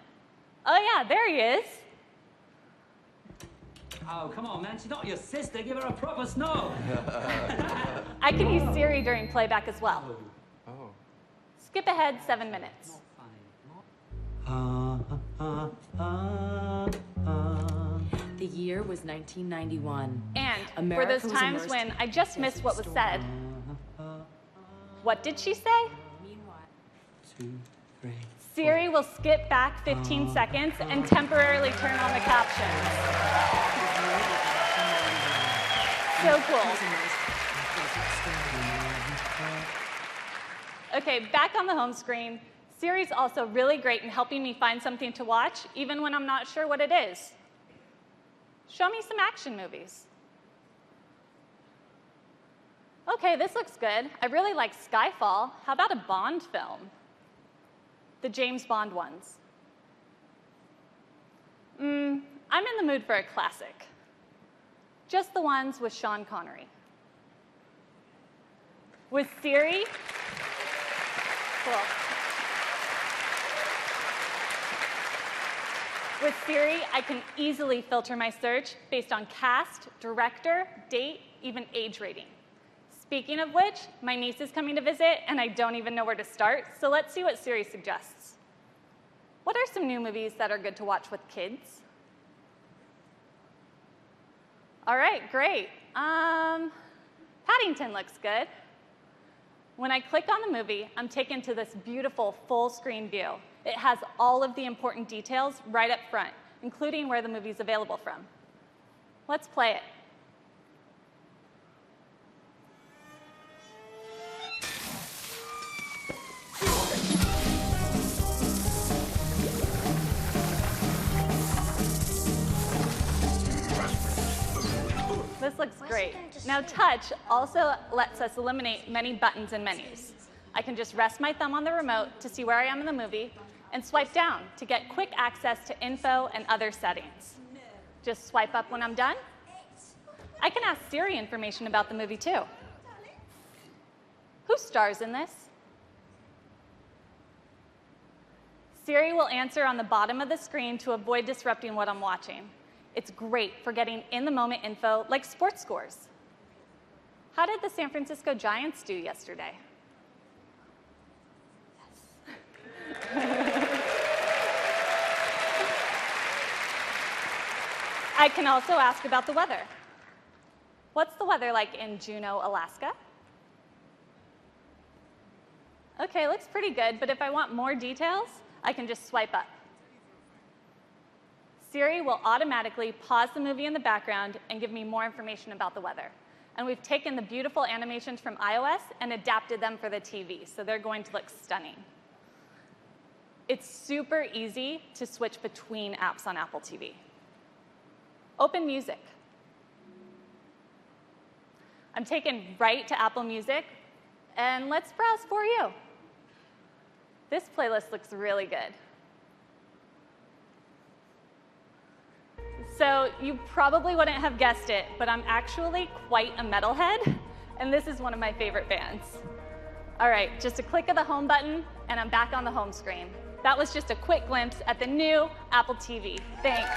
Oh, yeah, there he is. Oh, come on, man. She's not your sister. Give her a proper snow. I can use Siri during playback as well. Oh. Skip ahead 7 minutes. The year was 1991. And America for those was times immersed when I just missed what was said, what did she say? Siri will skip back 15 seconds and temporarily turn on the captions. So cool. Okay, back on the home screen. Siri's also really great in helping me find something to watch, even when I'm not sure what it is. Show me some action movies. Okay, this looks good. I really like Skyfall. How about a Bond film? The James Bond ones. I'm in the mood for a classic. Just the ones with Sean Connery. With Siri, cool. With Siri, I can easily filter my search based on cast, director, date, even age rating. Speaking of which, my niece is coming to visit, and I don't even know where to start, so let's see what Siri suggests. What are some new movies that are good to watch with kids? All right, great. Paddington looks good. When I click on the movie, I'm taken to this beautiful full-screen view. It has all of the important details right up front, including where the movie's available from. Let's play it. This looks great. Now, touch also lets us eliminate many buttons and menus. I can just rest my thumb on the remote to see where I am in the movie and swipe down to get quick access to info and other settings. Just swipe up when I'm done. I can ask Siri information about the movie, too. Who stars in this? Siri will answer on the bottom of the screen to avoid disrupting what I'm watching. It's great for getting in-the-moment info like sports scores. How did the San Francisco Giants do yesterday? Yes. I can also ask about the weather. What's the weather like in Juneau, Alaska? Okay, looks pretty good, but if I want more details, I can just swipe up. Siri will automatically pause the movie in the background and give me more information about the weather. And we've taken the beautiful animations from iOS and adapted them for the TV, so they're going to look stunning. It's super easy to switch between apps on Apple TV. Open Music. I'm taken right to Apple Music, and let's browse for you. This playlist looks really good. So you probably wouldn't have guessed it, but I'm actually quite a metalhead, and this is one of my favorite bands. All right, just a click of the home button, and I'm back on the home screen. That was just a quick glimpse at the new Apple TV. Thanks.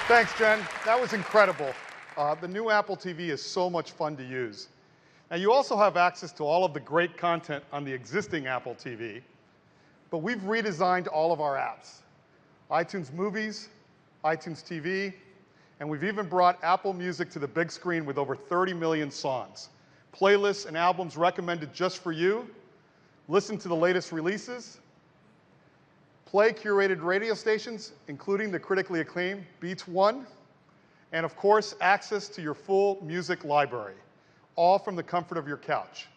Thanks, Jen. That was incredible. The new Apple TV is so much fun to use. Now, you also have access to all of the great content on the existing Apple TV, but we've redesigned all of our apps. iTunes Movies, iTunes TV, and we've even brought Apple Music to the big screen with over 30 million songs. Playlists and albums recommended just for you. Listen to the latest releases. Play curated radio stations, including the critically acclaimed Beats One, and of course, access to your full music library, all from the comfort of your couch.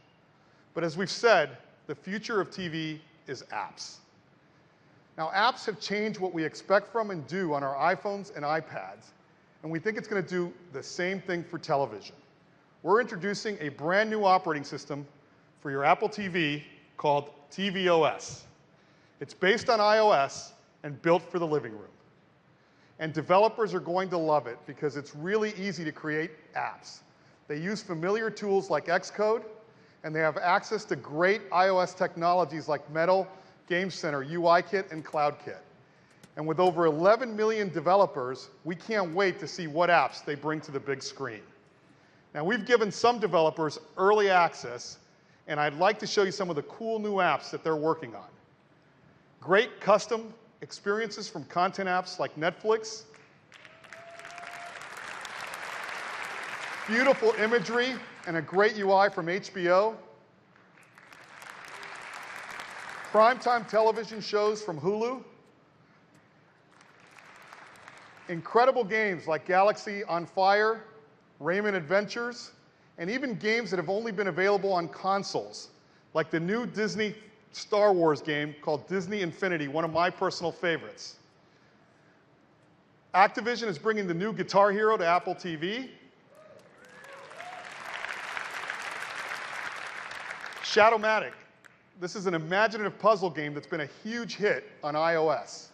But as we've said, the future of TV is apps. Now, apps have changed what we expect from and do on our iPhones and iPads, and we think it's going to do the same thing for television. We're introducing a brand new operating system for your Apple TV called tvOS. It's based on iOS and built for the living room. And developers are going to love it because it's really easy to create apps. They use familiar tools like Xcode, and they have access to great iOS technologies like Metal, Game Center, UIKit, and CloudKit. And with over 11 million developers, we can't wait to see what apps they bring to the big screen. Now, we've given some developers early access, and I'd like to show you some of the cool new apps that they're working on. Great custom experiences from content apps like Netflix. Beautiful imagery and a great UI from HBO. Primetime television shows from Hulu. Incredible games like Galaxy on Fire, Rayman Adventures, and even games that have only been available on consoles, like the new Disney Star Wars game called Disney Infinity, one of my personal favorites. Activision is bringing the new Guitar Hero to Apple TV. Shadowmatic. This is an imaginative puzzle game that's been a huge hit on iOS.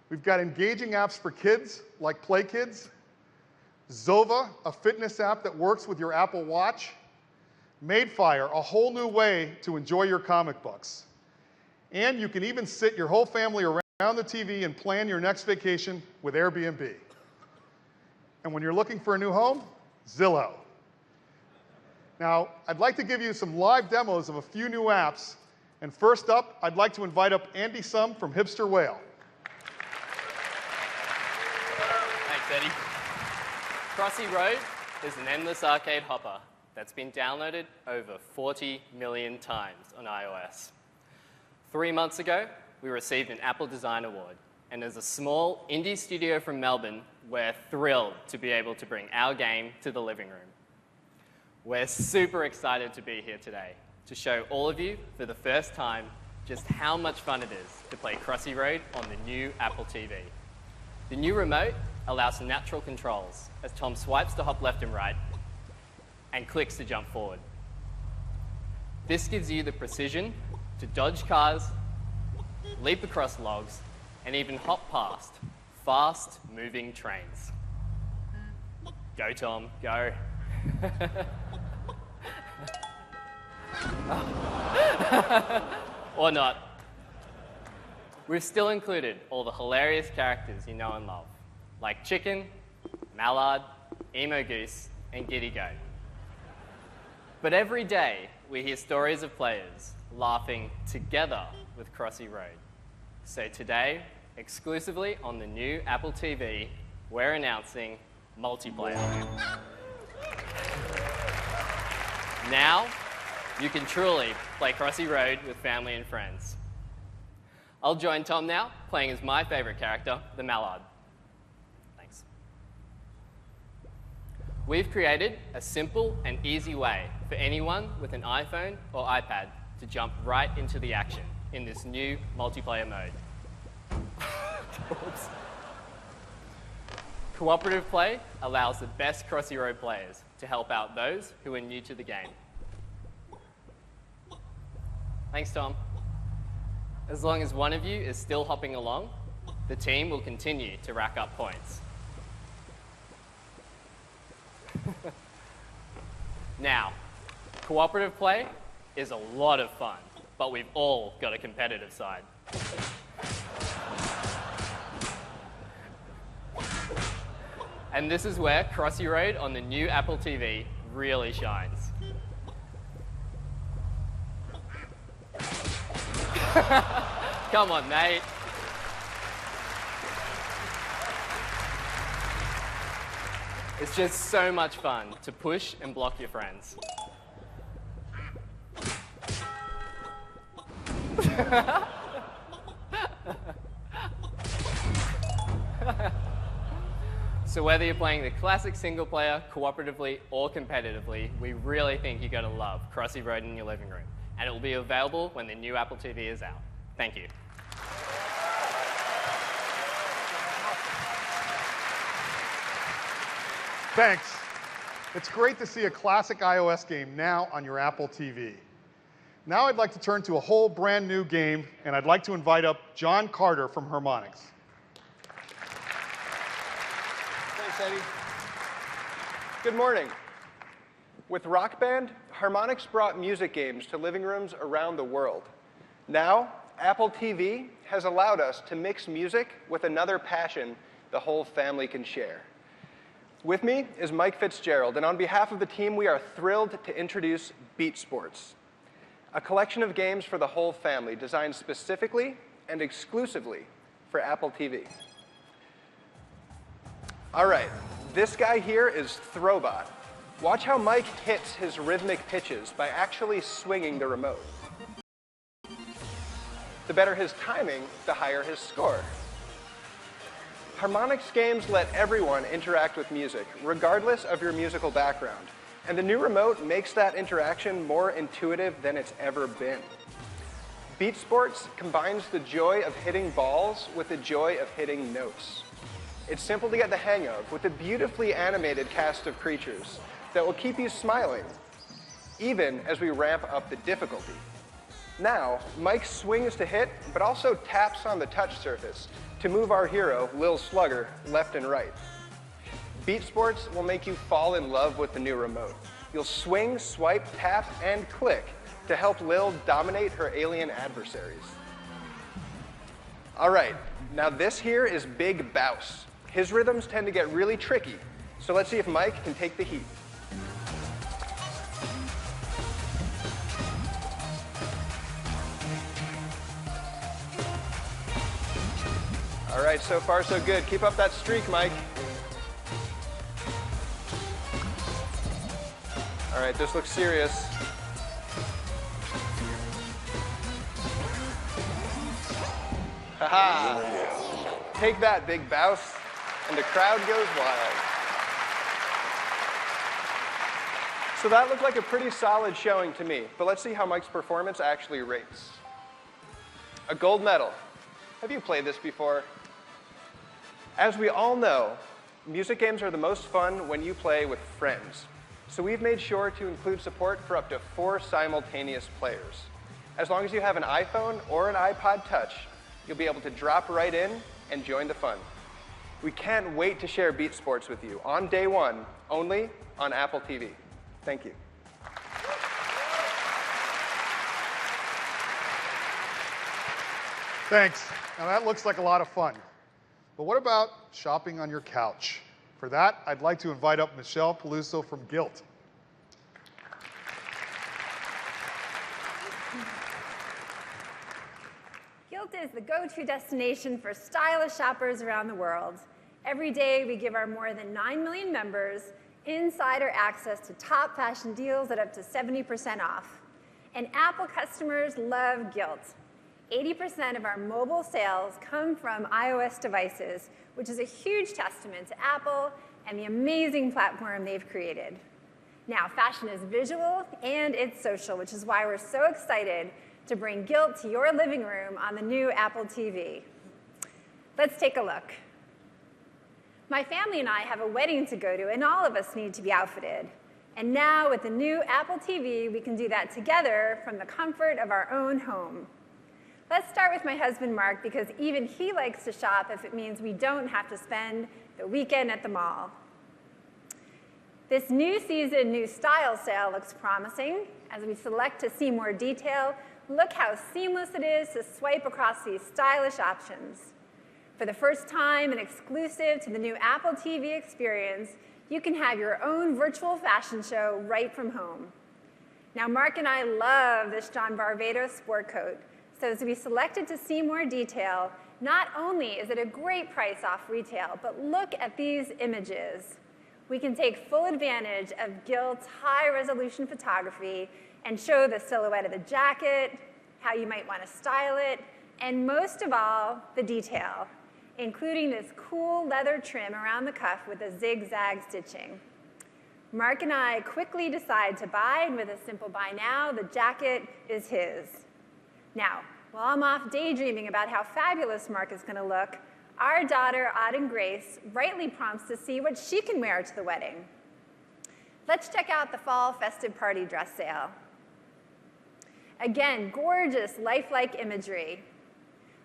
We've got engaging apps for kids, like Play Kids. Zova, a fitness app that works with your Apple Watch. Madefire, a whole new way to enjoy your comic books. And you can even sit your whole family around the TV and plan your next vacation with Airbnb. And when you're looking for a new home, Zillow. Now, I'd like to give you some live demos of a few new apps. And first up, I'd like to invite up Andy Sum from Hipster Whale. Thanks, Eddie. Crossy Road is an endless arcade hopper that's been downloaded over 40 million times on iOS. 3 months ago, we received an Apple Design Award, and as a small indie studio from Melbourne, we're thrilled to be able to bring our game to the living room. We're super excited to be here today to show all of you for the first time just how much fun it is to play Crossy Road on the new Apple TV. The new remote allows for natural controls as Tom swipes to hop left and right and clicks to jump forward. This gives you the precision to dodge cars, leap across logs, and even hop past fast-moving trains. Go, Tom, go. Or not. We've still included all the hilarious characters you know and love, like Chicken, Mallard, Emo Goose, and Giddy Goat. But every day, we hear stories of players laughing together with Crossy Road. So today, exclusively on the new Apple TV, we're announcing multiplayer. Now, you can truly play Crossy Road with family and friends. I'll join Tom now, playing as my favorite character, the Mallard. Thanks. we've created a simple and easy way for anyone with an iPhone or iPad to jump right into the action in this new multiplayer mode. Oops. Cooperative play allows the best Crossy Road players to help out those who are new to the game. Thanks, Tom. As long as one of you is still hopping along, the team will continue to rack up points. Now, cooperative play is a lot of fun, but we've all got a competitive side. And this is where Crossy Road on the new Apple TV really shines. Come on, mate. It's just so much fun to push and block your friends. So whether you're playing the classic single player, cooperatively, or competitively, we really think you're going to love Crossy Road in your living room. And it will be available when the new Apple TV is out. Thank you. Thanks. It's great to see a classic iOS game now on your Apple TV. Now I'd like to turn to a whole brand new game, and I'd like to invite up John Carter from Harmonix. Thanks, Eddie. Good morning. With Rock Band, Harmonix brought music games to living rooms around the world. Now, Apple TV has allowed us to mix music with another passion the whole family can share. With me is Mike Fitzgerald, and on behalf of the team, we are thrilled to introduce Beat Sports, a collection of games for the whole family designed specifically and exclusively for Apple TV. All right, this guy here is Throwbot. Watch how Mike hits his rhythmic pitches by actually swinging the remote. The better his timing, the higher his score. Harmonix games let everyone interact with music, regardless of your musical background. And the new remote makes that interaction more intuitive than it's ever been. Beat Sports combines the joy of hitting balls with the joy of hitting notes. It's simple to get the hang of, with a beautifully animated cast of creatures that will keep you smiling, even as we ramp up the difficulty. Now, Mike swings to hit, but also taps on the touch surface to move our hero, Lil Slugger, left and right. Beat Sports will make you fall in love with the new remote. You'll swing, swipe, tap, and click to help Lil dominate her alien adversaries. All right, now this here is Big Bouse. His rhythms tend to get really tricky, so let's see if Mike can take the heat. All right, so far so good. Keep up that streak, Mike. All right, this looks serious. Haha! Take that, Big Bouse. And the crowd goes wild. So that looked like a pretty solid showing to me, but let's see how Mike's performance actually rates. A gold medal. Have you played this before? As we all know, music games are the most fun when you play with friends. So we've made sure to include support for up to 4 simultaneous players. As long as you have an iPhone or an iPod Touch, you'll be able to drop right in and join the fun. We can't wait to share Beat Sports with you on day 1, only on Apple TV. Thank you. Thanks. Now that looks like a lot of fun. But what about shopping on your couch? For that, I'd like to invite up Michelle Peluso from Gilt. Gilt is the go-to destination for stylish shoppers around the world. Every day, we give our more than 9 million members insider access to top fashion deals at up to 70% off. And Apple customers love Gilt. 80% of our mobile sales come from iOS devices, which is a huge testament to Apple and the amazing platform they've created. Now, fashion is visual and it's social, which is why we're so excited to bring guilt to your living room on the new Apple TV. Let's take a look. My family and I have a wedding to go to, and all of us need to be outfitted. And now, with the new Apple TV, we can do that together from the comfort of our own home. Let's start with my husband, Mark, because even he likes to shop if it means we don't have to spend the weekend at the mall. This new season, new style sale looks promising. As we select to see more detail, look how seamless it is to swipe across these stylish options. For the first time and exclusive to the new Apple TV experience, you can have your own virtual fashion show right from home. Now, Mark and I love this John Varvatos sport coat, so as we selected to see more detail, not only is it a great price off retail, but look at these images. We can take full advantage of Gilt's high-resolution photography and show the silhouette of the jacket, how you might want to style it, and most of all, the detail, including this cool leather trim around the cuff with a zigzag stitching. Mark and I quickly decide to buy, and with a simple buy now, the jacket is his. Now, while I'm off daydreaming about how fabulous Mark is going to look, our daughter, Auden Grace, rightly prompts to see what she can wear to the wedding. Let's check out the fall festive party dress sale. Again, gorgeous, lifelike imagery.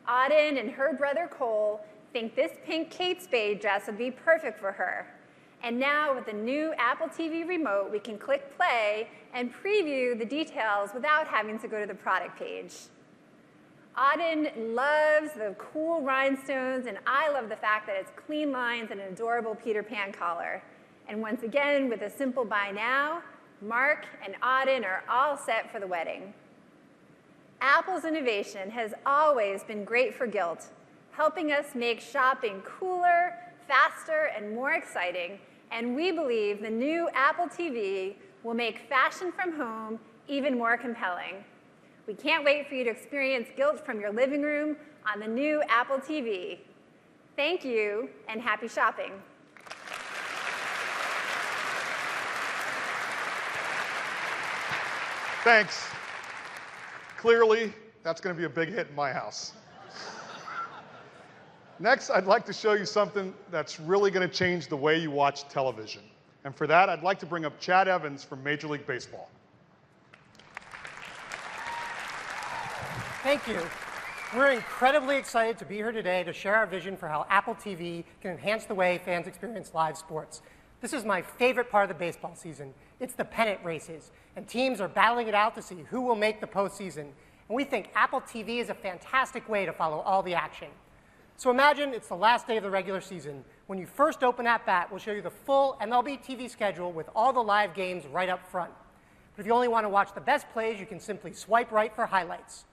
Auden and her brother Cole think this pink Kate Spade dress would be perfect for her. And now with the new Apple TV remote, we can click play and preview the details without having to go to the product page. Auden loves the cool rhinestones, and I love the fact that it's clean lines and an adorable Peter Pan collar. And once again, with a simple buy now, Mark and Auden are all set for the wedding. Apple's innovation has always been great for Gilt, helping us make shopping cooler, faster, and more exciting, and we believe the new Apple TV will make fashion from home even more compelling. We can't wait for you to experience Gilt from your living room on the new Apple TV. Thank you, and happy shopping. Thanks. Clearly, that's going to be a big hit in my house. Next, I'd like to show you something that's really going to change the way you watch television. And for that, I'd like to bring up Chad Evans from Major League Baseball. Thank you. We're incredibly excited to be here today to share our vision for how Apple TV can enhance the way fans experience live sports. This is my favorite part of the baseball season. It's the pennant races, and teams are battling it out to see who will make the postseason. And we think Apple TV is a fantastic way to follow all the action. So imagine it's the last day of the regular season. When you first open at bat, we'll show you the full MLB TV schedule with all the live games right up front. But if you only want to watch the best plays, you can simply swipe right for highlights.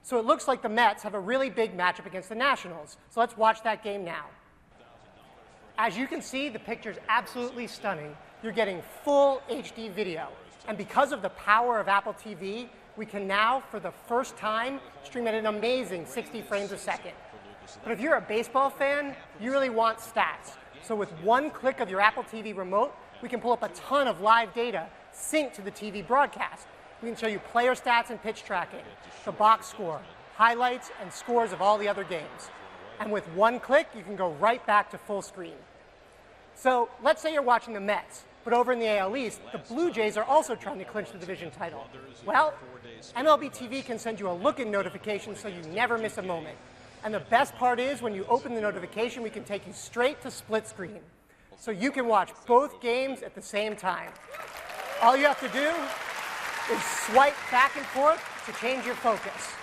So it looks like the Mets have a really big matchup against the Nationals. So let's watch that game now. As you can see, the picture's absolutely stunning. You're getting full HD video. And because of the power of Apple TV, we can now, for the first time, stream at an amazing 60 frames a second. But if you're a baseball fan, you really want stats. So with one click of your Apple TV remote, we can pull up a ton of live data synced to the TV broadcast. We can show you player stats and pitch tracking, the box score, highlights, and scores of all the other games. And with one click, you can go right back to full screen. So let's say you're watching the Mets, but over in the AL East, the Blue Jays are also trying to clinch the division title. Well, MLB TV can send you a look-in notification so you never miss a moment. And the best part is, when you open the notification, we can take you straight to split screen. So you can watch both games at the same time. All you have to do is swipe back and forth to change your focus.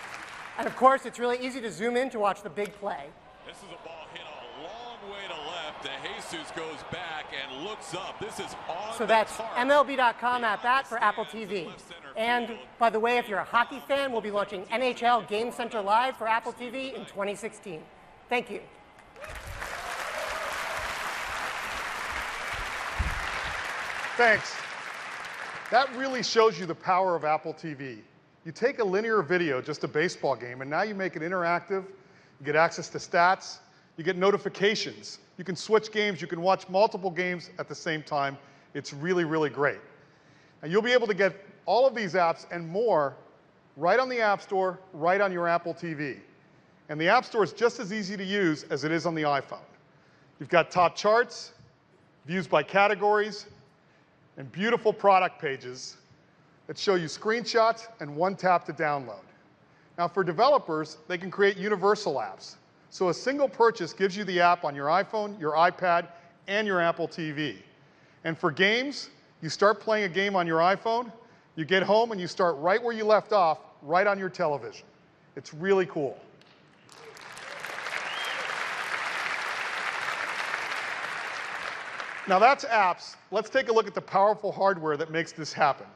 And of course, it's really easy to zoom in to watch the big play. This is a ball hit a long way to left. Jesus goes back and looks up. This is on So that's MLB.com at bat for Apple TV. And by the way, if you're a hockey fan, we'll be launching NHL Game Center Live for Apple TV in 2016. Thank you. Thanks. That really shows you the power of Apple TV. You take a linear video, just a baseball game, and now you make it interactive. You get access to stats. You get notifications. You can switch games. You can watch multiple games at the same time. It's really, really great. And you'll be able to get all of these apps and more right on the App Store, right on your Apple TV. And the App Store is just as easy to use as it is on the iPhone. You've got top charts, views by categories, and beautiful product pages that show you screenshots and one tap to download. Now for developers, they can create universal apps. So a single purchase gives you the app on your iPhone, your iPad, and your Apple TV. And for games, you start playing a game on your iPhone, you get home and you start right where you left off, right on your television. It's really cool. Now that's apps. Let's take a look at the powerful hardware that makes this happen.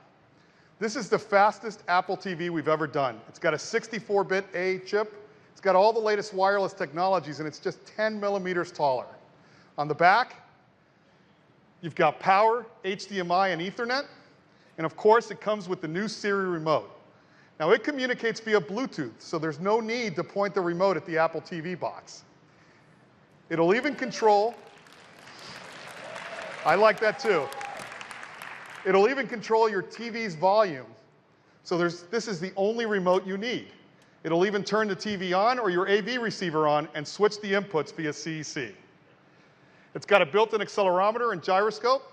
This is the fastest Apple TV we've ever done. It's got a 64-bit A chip. It's got all the latest wireless technologies, and it's just 10 millimeters taller. On the back, you've got power, HDMI, and Ethernet. And of course, it comes with the new Siri remote. Now it communicates via Bluetooth, so there's no need to point the remote at the Apple TV box. It'll even control, I like that too. It'll even control your TV's volume. So this is the only remote you need. It'll even turn the TV on or your AV receiver on and switch the inputs via CEC. It's got a built-in accelerometer and gyroscope,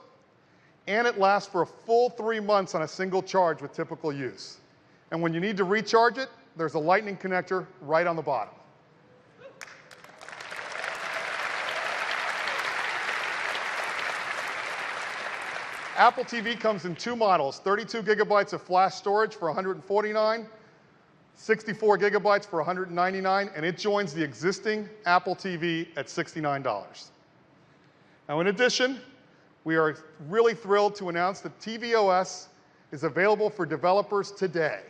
and it lasts for a full 3 months on a single charge with typical use. And when you need to recharge it, there's a lightning connector right on the bottom. Apple TV comes in 2 models, 32 gigabytes of flash storage for $149, 64 gigabytes for $199, and it joins the existing Apple TV at $69. Now in addition, we are really thrilled to announce that tvOS is available for developers today.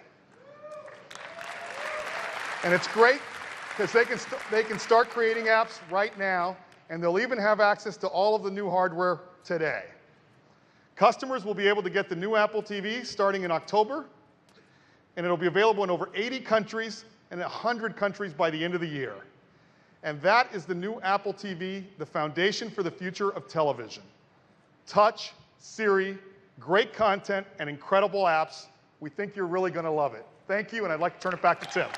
And it's great because they can start creating apps right now, and they'll even have access to all of the new hardware today. Customers will be able to get the new Apple TV starting in October, and it'll be available in over 80 countries and 100 countries by the end of the year. And that is the new Apple TV, the foundation for the future of television. Touch, Siri, great content, and incredible apps. We think you're really going to love it. Thank you, and I'd like to turn it back to Tim.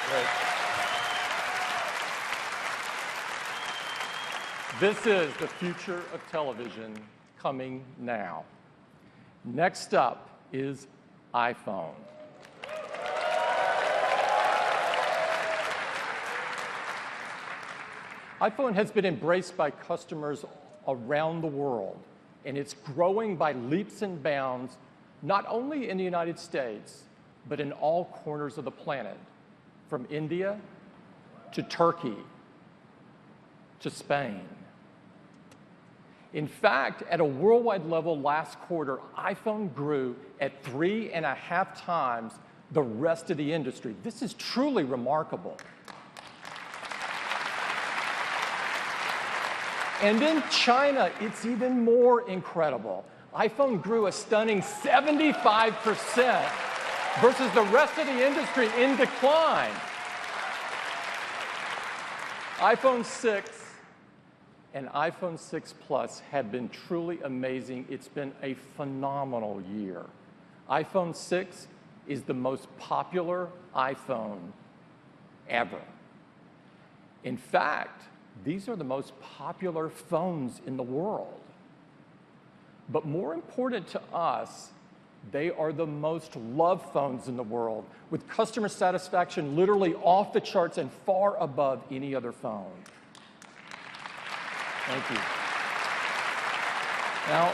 Great. This is the future of television coming now. Next up is iPhone. iPhone has been embraced by customers around the world, and it's growing by leaps and bounds, not only in the United States, but in all corners of the planet, from India to Turkey to Spain. In fact, at a worldwide level last quarter, iPhone grew at 3.5 times the rest of the industry. This is truly remarkable. And in China, it's even more incredible. iPhone grew a stunning 75% versus the rest of the industry in decline. iPhone 6 and iPhone 6 Plus have been truly amazing. It's been a phenomenal year. iPhone 6 is the most popular iPhone ever. In fact, these are the most popular phones in the world. But more important to us, they are the most loved phones in the world, with customer satisfaction literally off the charts and far above any other phone. Thank you. Now,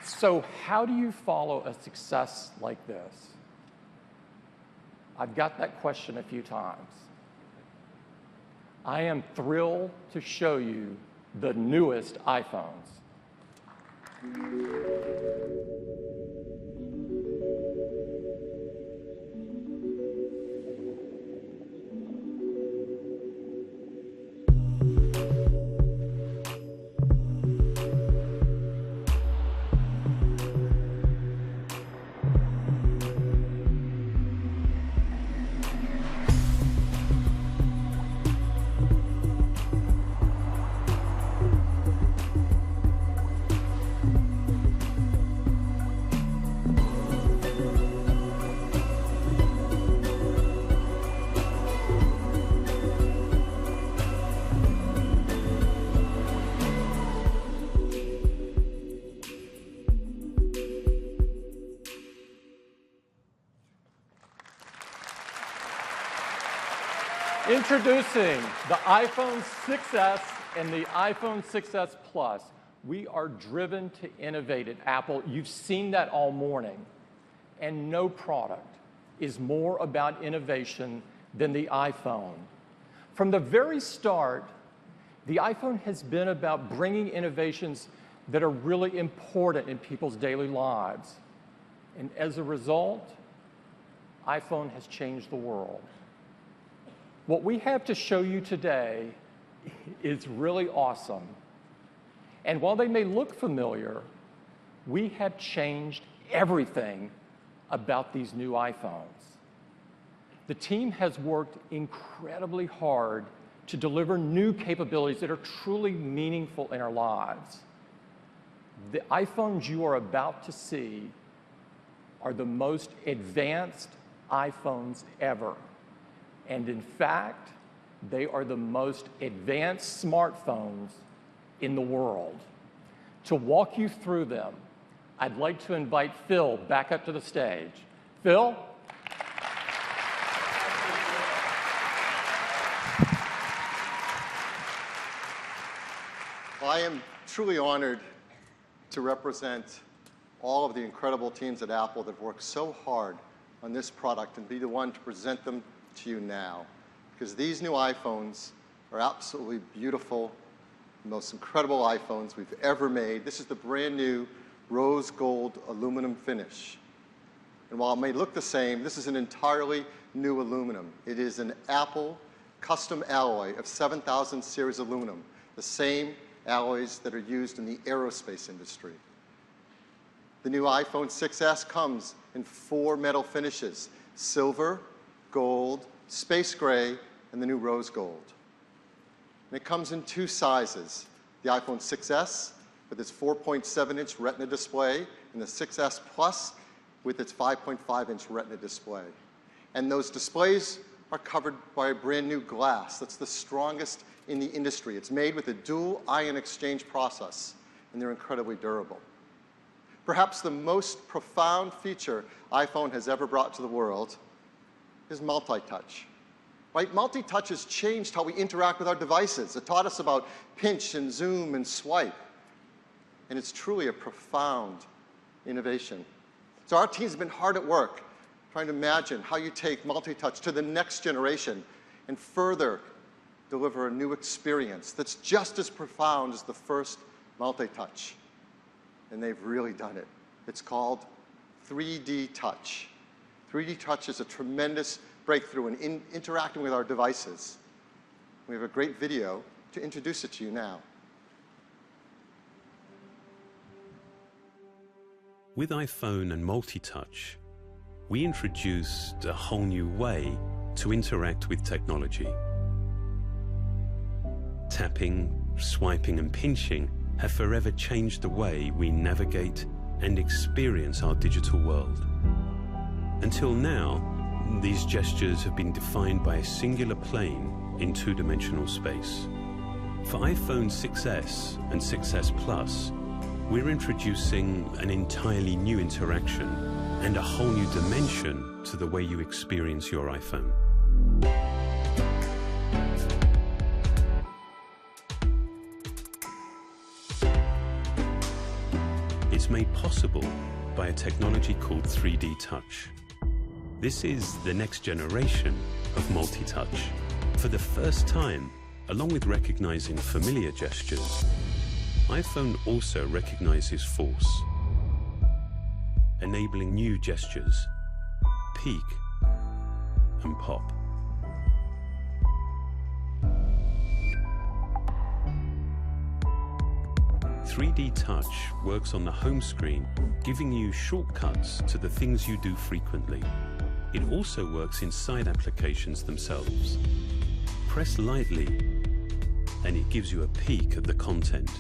so how do you follow a success like this? I've got that question a few times. I am thrilled to show you the newest iPhones. Introducing the iPhone 6s and the iPhone 6s Plus. We are driven to innovate at Apple. You've seen that all morning. And no product is more about innovation than the iPhone. From the very start, the iPhone has been about bringing innovations that are really important in people's daily lives. And as a result, iPhone has changed the world. What we have to show you today is really awesome. And while they may look familiar, we have changed everything about these new iPhones. The team has worked incredibly hard to deliver new capabilities that are truly meaningful in our lives. The iPhones you are about to see are the most advanced iPhones ever. And in fact, they are the most advanced smartphones in the world. To walk you through them, I'd like to invite Phil back up to the stage. Phil? Well, I am truly honored to represent all of the incredible teams at Apple that have worked so hard on this product and be the one to present them to you now. Because these new iPhones are absolutely beautiful, the most incredible iPhones we've ever made. This is the brand new rose gold aluminum finish. And while it may look the same, this is an entirely new aluminum. It is an Apple custom alloy of 7000 series aluminum, the same alloys that are used in the aerospace industry. The new iPhone 6s comes in 4 metal finishes: silver, gold, space gray, and the new rose gold. And it comes in 2 sizes: the iPhone 6s with its 4.7-inch Retina display, and the 6s Plus with its 5.5-inch Retina display. And those displays are covered by a brand new glass that's the strongest in the industry. It's made with a dual ion exchange process, and they're incredibly durable. Perhaps the most profound feature iPhone has ever brought to the world is multi-touch. Right? Multi-touch has changed how we interact with our devices. It taught us about pinch and zoom and swipe. And it's truly a profound innovation. So our team's been hard at work trying to imagine how you take multi-touch to the next generation and further deliver a new experience that's just as profound as the first multi-touch. And they've really done it. It's called 3D Touch. 3D Touch is a tremendous breakthrough in interacting with our devices. We have a great video to introduce it to you now. With iPhone and multi-touch, we introduced a whole new way to interact with technology. Tapping, swiping, and pinching have forever changed the way we navigate and experience our digital world. Until now, these gestures have been defined by a singular plane in 2-dimensional space. For iPhone 6s and 6s Plus, we're introducing an entirely new interaction and a whole new dimension to the way you experience your iPhone. It's made possible by a technology called 3D Touch. This is the next generation of multi-touch. For the first time, along with recognizing familiar gestures, iPhone also recognizes force, enabling new gestures, peek and pop. .3D Touch works on the home screen, giving you shortcuts to the things you do frequently. It also works inside applications themselves. Press lightly, and it gives you a peek at the content.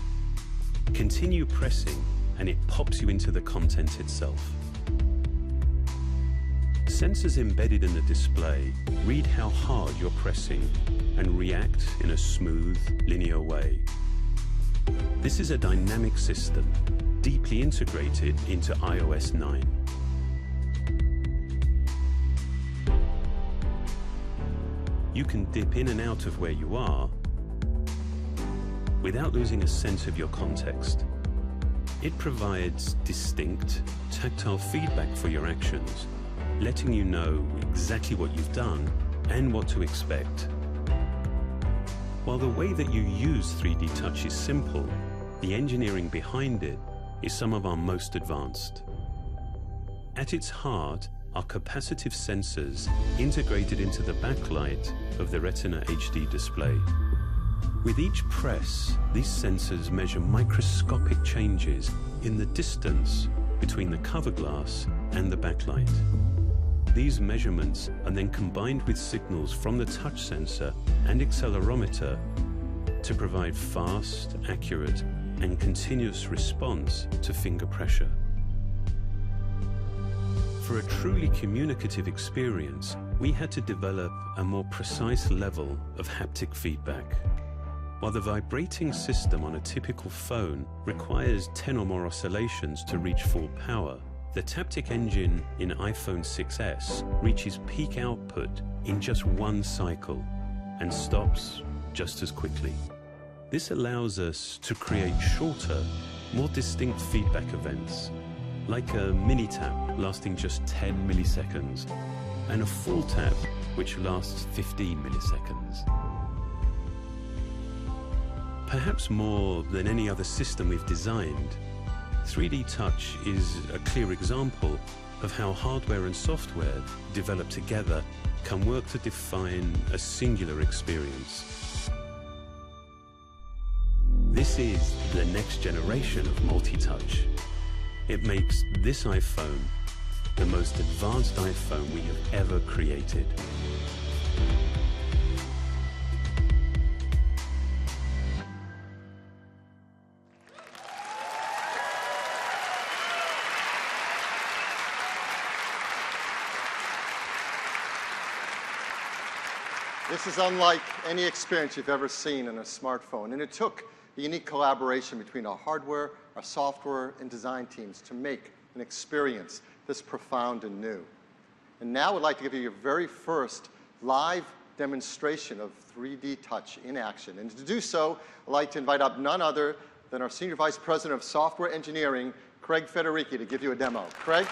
Continue pressing, and it pops you into the content itself. Sensors embedded in the display read how hard you're pressing and react in a smooth, linear way. This is a dynamic system, deeply integrated into iOS 9. you can dip in and out of where you are without losing a sense of your context. It provides distinct, tactile feedback for your actions, letting you know exactly what you've done and what to expect. While the way that you use 3D Touch is simple, the engineering behind it is some of our most advanced. At its heart are capacitive sensors integrated into the backlight of the Retina HD display. With each press, these sensors measure microscopic changes in the distance between the cover glass and the backlight. These measurements are then combined with signals from the touch sensor and accelerometer to provide fast, accurate, and continuous response to finger pressure. For a truly communicative experience, we had to develop a more precise level of haptic feedback. While the vibrating system on a typical phone requires 10 or more oscillations to reach full power, the Taptic engine in iPhone 6s reaches peak output in just one cycle and stops just as quickly. This allows us to create shorter, more distinct feedback events, like a mini tap lasting just 10 milliseconds and a full tap which lasts 15 milliseconds. Perhaps more than any other system we've designed, 3D Touch is a clear example of how hardware and software developed together can work to define a singular experience. This is the next generation of multi-touch. It makes this iPhone the most advanced iPhone we have ever created. This is unlike any experience you've ever seen in a smartphone, and it took a unique collaboration between our hardware, our software, and design teams to make an experience this profound and new. And now I'd like to give you your very first live demonstration of 3D Touch in action. And to do so, I'd like to invite up none other than our Senior Vice President of Software Engineering, Craig Federici, to give you a demo. Craig?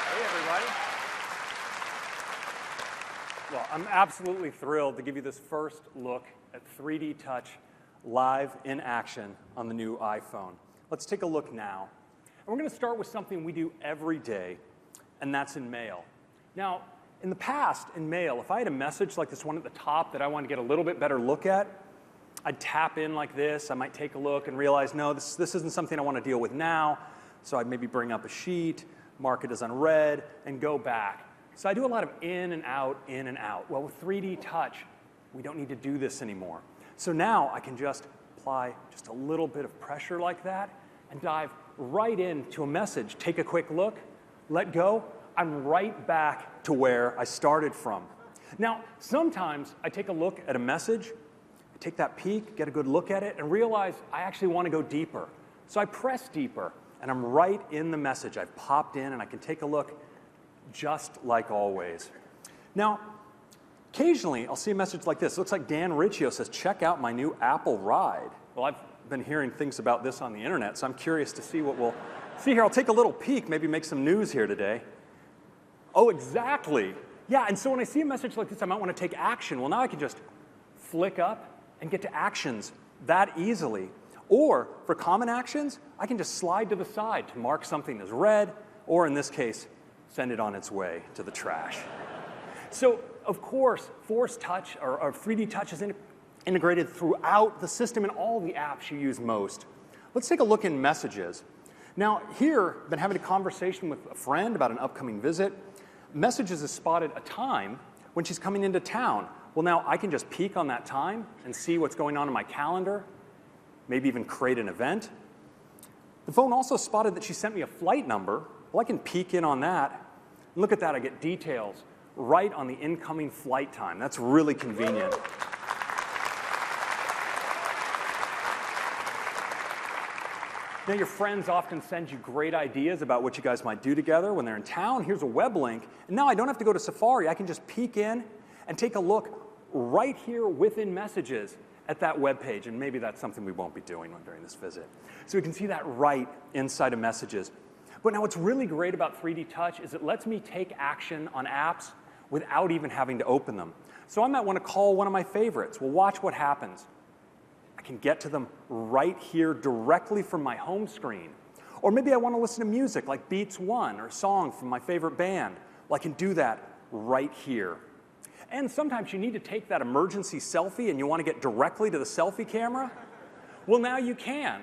Hey, everybody. Well, I'm absolutely thrilled to give you this first look at 3D Touch live in action on the new iPhone. Let's take a look now. And we're going to start with something we do every day, and that's in mail. Now, in the past, in mail, if I had a message like this one at the top that I wanted to get a little bit better look at, I'd tap in like this. I might take a look and realize, no, this isn't something I want to deal with now. So I'd maybe bring up a sheet, mark it as unread, and go back. So I do a lot of in and out, in and out. Well, with 3D Touch, we don't need to do this anymore. So now I can just apply just a little bit of pressure like that and dive right into a message. Take a quick look, let go. I'm right back to where I started from. Now, sometimes I take a look at a message, I take that peek, get a good look at it, and realize I actually want to go deeper. So I press deeper, and I'm right in the message. I've popped in, and I can take a look just like always. Now, occasionally, I'll see a message like this. It looks like Dan Riccio says, check out my new Apple ride. Well, I've been hearing things about this on the internet, so I'm curious to see what we'll see here. I'll take a little peek, maybe make some news here today. Oh, exactly. Yeah, and so when I see a message like this, I might want to take action. Well, now I can just flick up and get to actions that easily. Or for common actions, I can just slide to the side to mark something as read, or in this case, send it on its way to the trash. So, of course, Force Touch or 3D Touch is integrated throughout the system in all the apps you use most. Let's take a look in Messages. Now, here, I've been having a conversation with a friend about an upcoming visit. Messages has spotted a time when she's coming into town. Well, now I can just peek on that time and see what's going on in my calendar, maybe even create an event. The phone also spotted that she sent me a flight number. Well, I can peek in on that. Look at that, I get details right on the incoming flight time. That's really convenient. Now, your friends often send you great ideas about what you guys might do together when they're in town. Here's a web link. And now I don't have to go to Safari. I can just peek in and take a look right here within Messages at that web page. And maybe that's something we won't be doing during this visit. So we can see that right inside of Messages. But now what's really great about 3D Touch is it lets me take action on apps without even having to open them. So I might want to call one of my favorites. Well, watch what happens. I can get to them right here directly from my home screen. Or maybe I want to listen to music like Beats 1 or a song from my favorite band. Well, I can do that right here. And sometimes you need to take that emergency selfie and you want to get directly to the selfie camera. Well, now you can.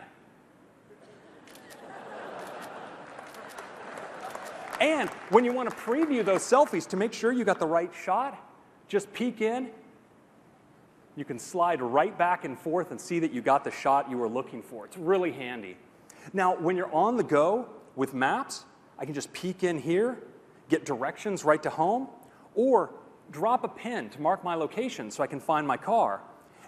And when you want to preview those selfies to make sure you got the right shot, just peek in. You can slide right back and forth and see that you got the shot you were looking for. It's really handy. Now, when you're on the go with Maps, I can just peek in here, get directions right to home, or drop a pin to mark my location so I can find my car.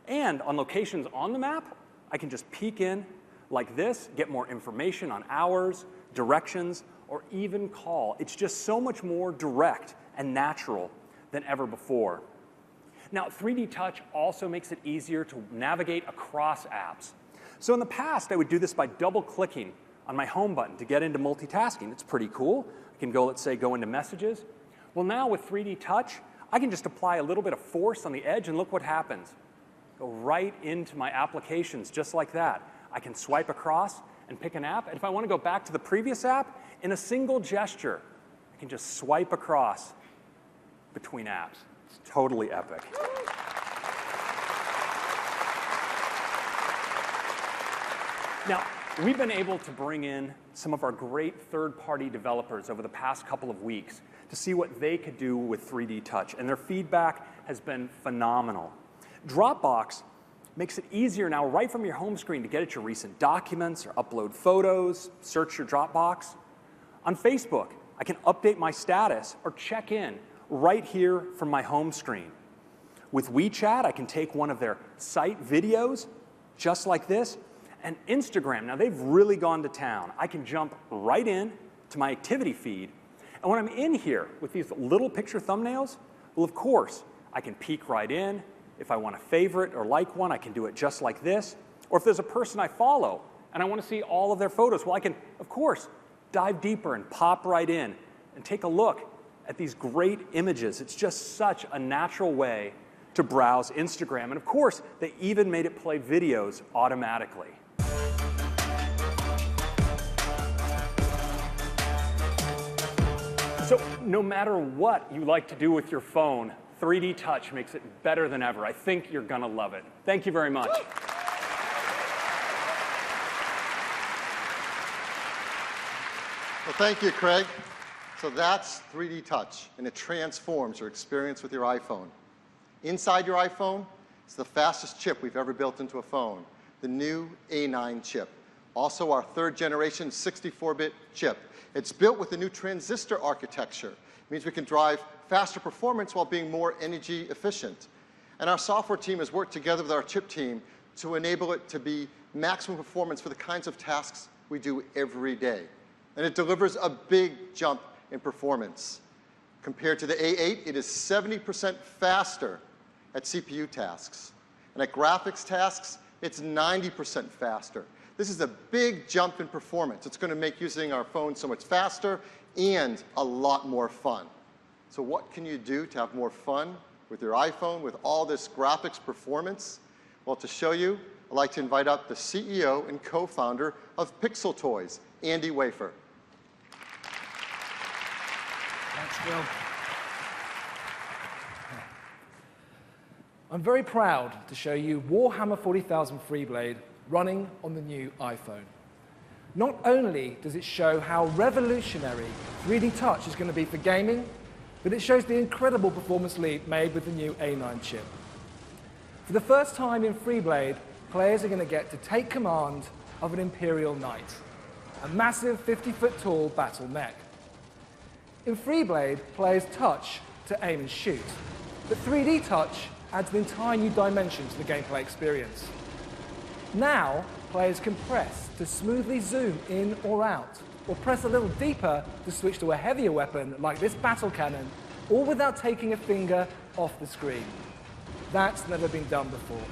And on locations on the map, I can just peek in like this, get more information on hours, directions, or even call. It's just so much more direct and natural than ever before. Now, 3D Touch also makes it easier to navigate across apps. So in the past, I would do this by double-clicking on my home button to get into multitasking. It's pretty cool. I can go, let's say, go into Messages. Well, now with 3D Touch, I can just apply a little bit of force on the edge, and look what happens. Go right into my applications, just like that. I can swipe across and pick an app, and if I want to go back to the previous app, in a single gesture, I can just swipe across between apps. It's totally epic. Now, we've been able to bring in some of our great third-party developers over the past couple of weeks to see what they could do with 3D Touch, and their feedback has been phenomenal. Dropbox makes it easier now right from your home screen to get at your recent documents or upload photos, search your Dropbox. On Facebook, I can update my status or check in right here from my home screen. With WeChat, I can take one of their site videos, just like this, and Instagram, now they've really gone to town. I can jump right in to my activity feed, and when I'm in here with these little picture thumbnails, well, of course, I can peek right in. If I want to favorite or like one, I can do it just like this. Or if there's a person I follow and I want to see all of their photos, well, I can, of course, dive deeper and pop right in and take a look at these great images. It's just such a natural way to browse Instagram. And of course, they even made it play videos automatically. So no matter what you like to do with your phone, 3D Touch makes it better than ever. I think you're going to love it. Thank you very much. Well, thank you, Craig. So that's 3D Touch, and it transforms your experience with your iPhone. Inside your iPhone is the fastest chip we've ever built into a phone, the new A9 chip. Also our third generation 64-bit chip. It's built with a new transistor architecture. It means we can drive faster performance while being more energy efficient. And our software team has worked together with our chip team to enable it to be maximum performance for the kinds of tasks we do every day. And it delivers a big jump in performance. Compared to the A8, it is 70% faster at CPU tasks. And at graphics tasks, it's 90% faster. This is a big jump in performance. It's going to make using our phone so much faster and a lot more fun. So what can you do to have more fun with your iPhone with all this graphics performance? Well, to show you, I'd like to invite up the CEO and co-founder of Pixel Toys, Andy Wafer. Thanks, Bill. I'm very proud to show you Warhammer 40,000 Freeblade running on the new iPhone. Not only does it show how revolutionary 3D Touch is going to be for gaming, but it shows the incredible performance leap made with the new A9 chip. For the first time in Freeblade, players are going to get to take command of an Imperial Knight, a massive 50-foot tall battle mech. In Freeblade, players touch to aim and shoot, but 3D Touch adds an entire new dimension to the gameplay experience. Now, players can press to smoothly zoom in or out, or press a little deeper to switch to a heavier weapon like this battle cannon, all without taking a finger off the screen. That's never been done before.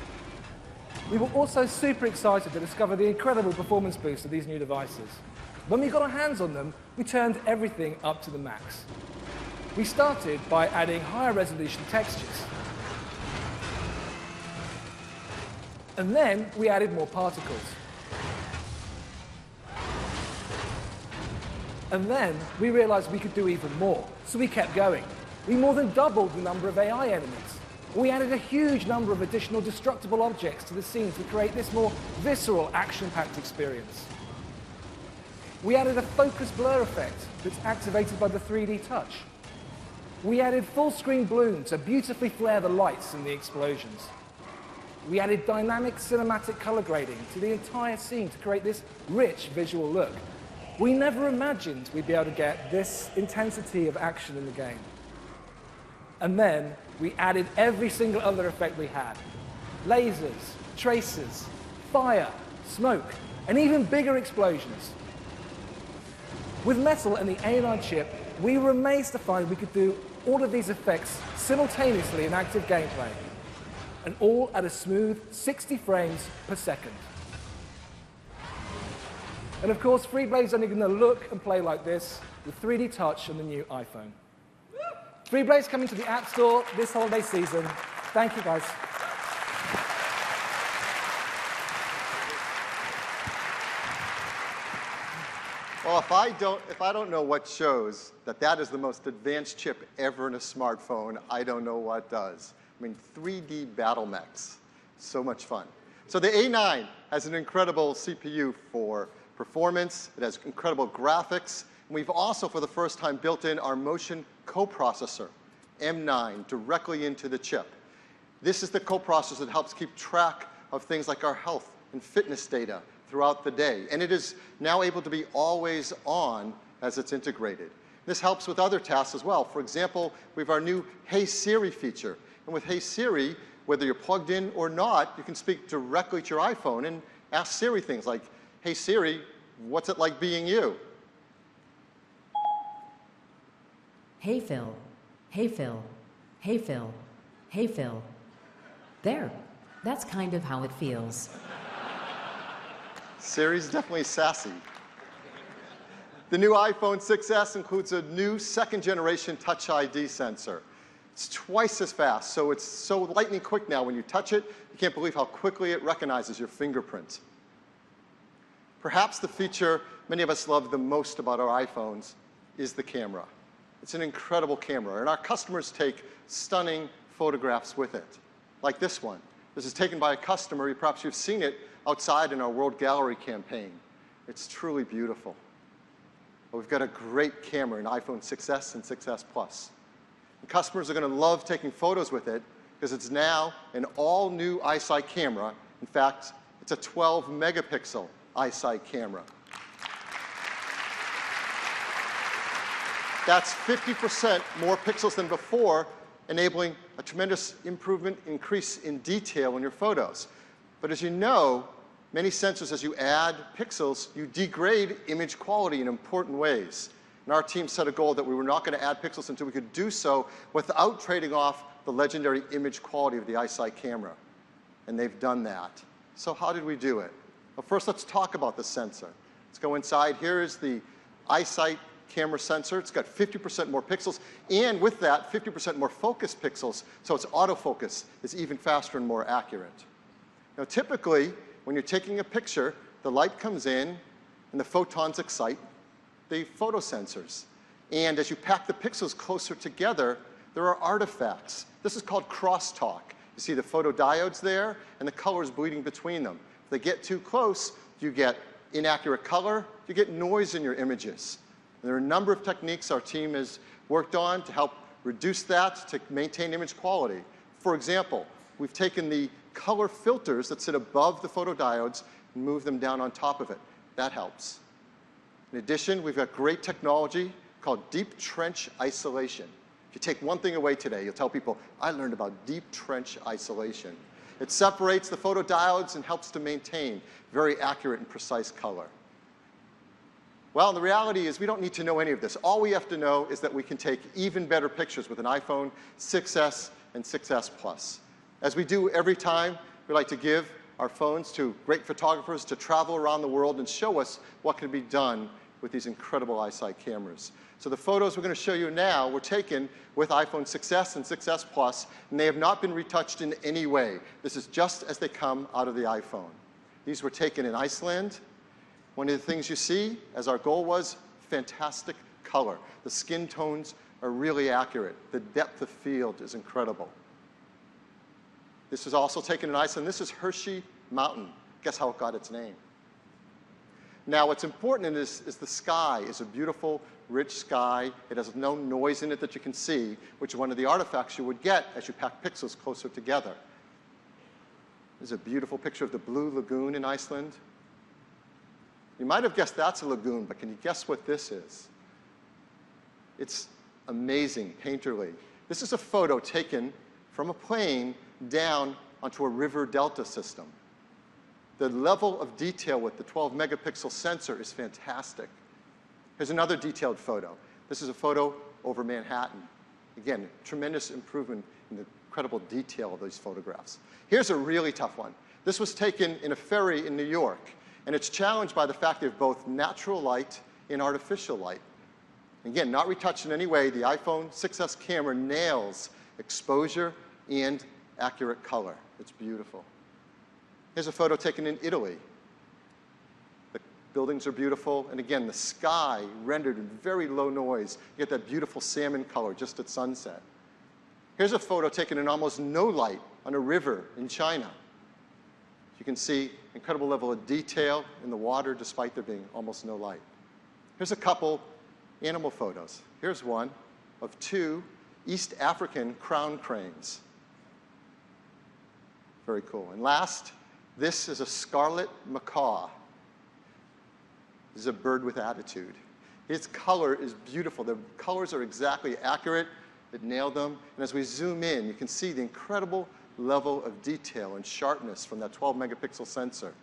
We were also super excited to discover the incredible performance boost of these new devices. When we got our hands on them, we turned everything up to the max. We started by adding higher resolution textures. And then we added more particles. And then we realized we could do even more, so we kept going. We more than doubled the number of AI enemies. We added a huge number of additional destructible objects to the scene to create this more visceral, action-packed experience. We added a focus blur effect that's activated by the 3D touch. We added full-screen bloom to beautifully flare the lights and the explosions. We added dynamic cinematic color grading to the entire scene to create this rich visual look. We never imagined we'd be able to get this intensity of action in the game. And then we added every single other effect we had. Lasers, tracers, fire, smoke, and even bigger explosions. With Metal and the A9 chip, we were amazed to find we could do all of these effects simultaneously in active gameplay, and all at a smooth 60 frames per second. And of course, FreeBlade's only going to look and play like this with 3D touch on the new iPhone. FreeBlade's coming to the App Store this holiday season. Thank you, guys. Well, if I don't know what shows that is the most advanced chip ever in a smartphone, I don't know what does. I mean, 3D battle mechs. So much fun. So the A9 has an incredible CPU for performance. It has incredible graphics. And we've also, for the first time, built in our motion coprocessor, M9, directly into the chip. This is the coprocessor that helps keep track of things like our health and fitness data throughout the day. And it is now able to be always on as it's integrated. This helps with other tasks as well. For example, we have our new Hey Siri feature. And with Hey Siri, whether you're plugged in or not, you can speak directly to your iPhone and ask Siri things like, hey Siri, what's it like being you? Hey Phil, hey Phil, hey Phil, hey Phil. There, that's kind of how it feels. Siri's definitely sassy. The new iPhone 6s includes a new second-generation Touch ID sensor. It's twice as fast, so it's so lightning quick now. When you touch it, you can't believe how quickly it recognizes your fingerprint. Perhaps the feature many of us love the most about our iPhones is the camera. It's an incredible camera, and our customers take stunning photographs with it, like this one. This is taken by a customer. Perhaps you've seen it outside in our World Gallery campaign. It's truly beautiful. But we've got a great camera in iPhone 6s and 6s Plus. And customers are going to love taking photos with it because it's now an all-new iSight camera. In fact, it's a 12-megapixel iSight camera. That's 50% more pixels than before, enabling a tremendous increase in detail in your photos. But as you know, many sensors, as you add pixels, you degrade image quality in important ways. And our team set a goal that we were not going to add pixels until we could do so without trading off the legendary image quality of the iSight camera. And they've done that. So how did we do it? Well, first, let's talk about the sensor. Let's go inside. Here is the iSight camera sensor. It's got 50% more pixels, and with that, 50% more focus pixels, so its autofocus is even faster and more accurate. Now, typically, when you're taking a picture, the light comes in, and the photons excite the photosensors. And as you pack the pixels closer together, there are artifacts. This is called crosstalk. You see the photodiodes there, and the colors bleeding between them. If they get too close, you get inaccurate color, you get noise in your images. And there are a number of techniques our team has worked on to help reduce that, to maintain image quality. For example, we've taken the color filters that sit above the photodiodes and moved them down on top of it. That helps. In addition, we've got great technology called deep trench isolation. If you take one thing away today, you'll tell people, I learned about deep trench isolation. It separates the photodiodes and helps to maintain very accurate and precise color. Well, the reality is we don't need to know any of this. All we have to know is that we can take even better pictures with an iPhone 6S and 6S Plus. As we do every time, we like to give our phones to great photographers to travel around the world and show us what can be done with these incredible eyesight cameras. So the photos we're going to show you now were taken with iPhone 6S and 6S Plus, and they have not been retouched in any way. This is just as they come out of the iPhone. These were taken in Iceland. One of the things you see, as our goal was, fantastic color. The skin tones are really accurate. The depth of field is incredible. This was also taken in Iceland. This is Hershey Mountain. Guess how it got its name? Now, what's important in this is the sky is a beautiful, rich sky. It has no noise in it that you can see, which is one of the artifacts you would get as you pack pixels closer together. There's a beautiful picture of the Blue Lagoon in Iceland. You might have guessed that's a lagoon, but can you guess what this is? It's amazing, painterly. This is a photo taken from a plane down onto a river delta system. The level of detail with the 12 megapixel sensor is fantastic. Here's another detailed photo. This is a photo over Manhattan. Again, tremendous improvement in the incredible detail of these photographs. Here's a really tough one. This was taken in a ferry in New York, and it's challenged by the fact they have both natural light and artificial light. Again, not retouched in any way, the iPhone 6S camera nails exposure and accurate color. It's beautiful. Here's a photo taken in Italy. The buildings are beautiful, and again, the sky rendered in very low noise. You get that beautiful salmon color just at sunset. Here's a photo taken in almost no light on a river in China. You can see incredible level of detail in the water despite there being almost no light. Here's a couple animal photos. Here's one of two East African crown cranes. Very cool. And last, this is a scarlet macaw. This is a bird with attitude. Its color is beautiful. The colors are exactly accurate. It nailed them. And as we zoom in, you can see the incredible level of detail and sharpness from that 12 megapixel sensor.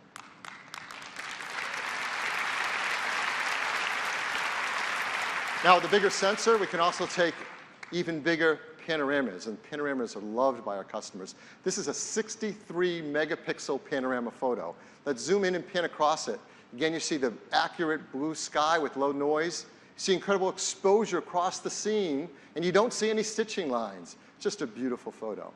Now, with the bigger sensor, we can also take even bigger panoramas, and panoramas are loved by our customers. This is a 63 megapixel panorama photo. Let's zoom in and pan across it. Again, you see the accurate blue sky with low noise. You see incredible exposure across the scene, and you don't see any stitching lines. Just a beautiful photo.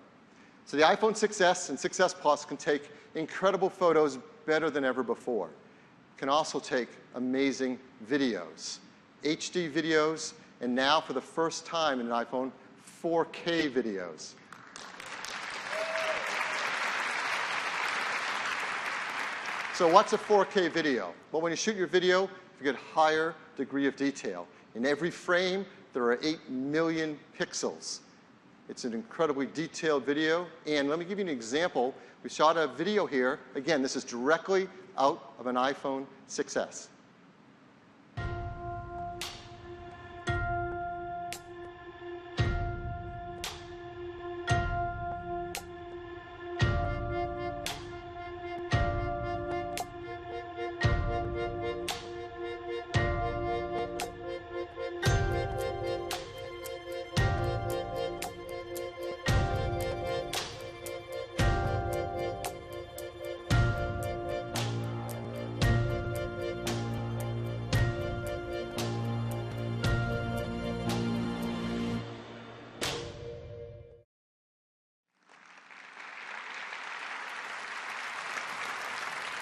So the iPhone 6S and 6S Plus can take incredible photos better than ever before. It can also take amazing videos, HD videos, and now for the first time in an iPhone, 4K videos. So what's a 4K video? Well, when you shoot your video, you get a higher degree of detail. In every frame, there are 8 million pixels. It's an incredibly detailed video. And let me give you an example. We shot a video here. Again, this is directly out of an iPhone 6S.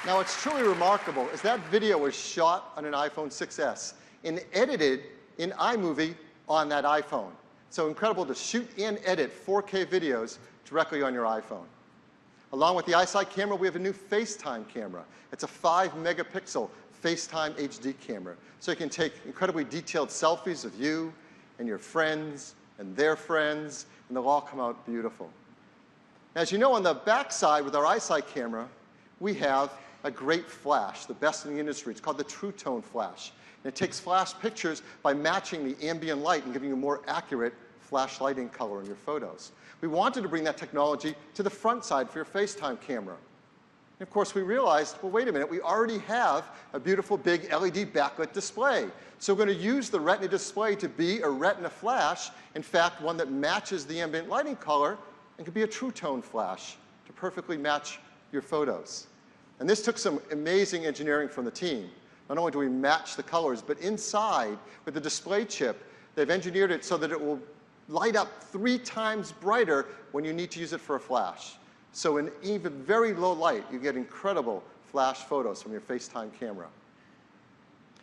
Now, what's truly remarkable is that video was shot on an iPhone 6S and edited in iMovie on that iPhone. So incredible to shoot and edit 4K videos directly on your iPhone. Along with the iSight camera, we have a new FaceTime camera. It's a 5 megapixel FaceTime HD camera. So you can take incredibly detailed selfies of you and your friends and their friends, and they'll all come out beautiful. As you know, on the back side with our iSight camera, we have a great flash, the best in the industry. It's called the True Tone Flash. And it takes flash pictures by matching the ambient light and giving you more accurate flashlighting color in your photos. We wanted to bring that technology to the front side for your FaceTime camera. And of course, we realized, well, wait a minute, we already have a beautiful big LED backlit display. So we're going to use the Retina display to be a Retina flash, in fact, one that matches the ambient lighting color and could be a true tone flash to perfectly match your photos. And this took some amazing engineering from the team. Not only do we match the colors, but inside, with the display chip, they've engineered it so that it will light up 3 times brighter when you need to use it for a flash. So in even very low light, you get incredible flash photos from your FaceTime camera.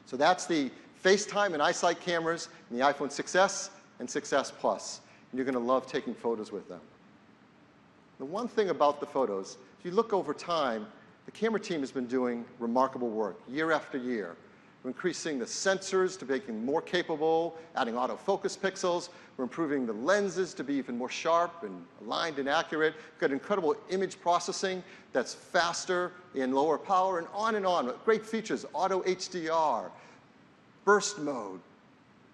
So that's the FaceTime and iSight cameras in the iPhone 6s and 6s Plus. And you're going to love taking photos with them. The one thing about the photos, if you look over time, the camera team has been doing remarkable work year after year. We're increasing the sensors to make them more capable, adding autofocus pixels. We're improving the lenses to be even more sharp and aligned and accurate. We've got incredible image processing that's faster and lower power, and on and on. Great features, auto HDR, burst mode,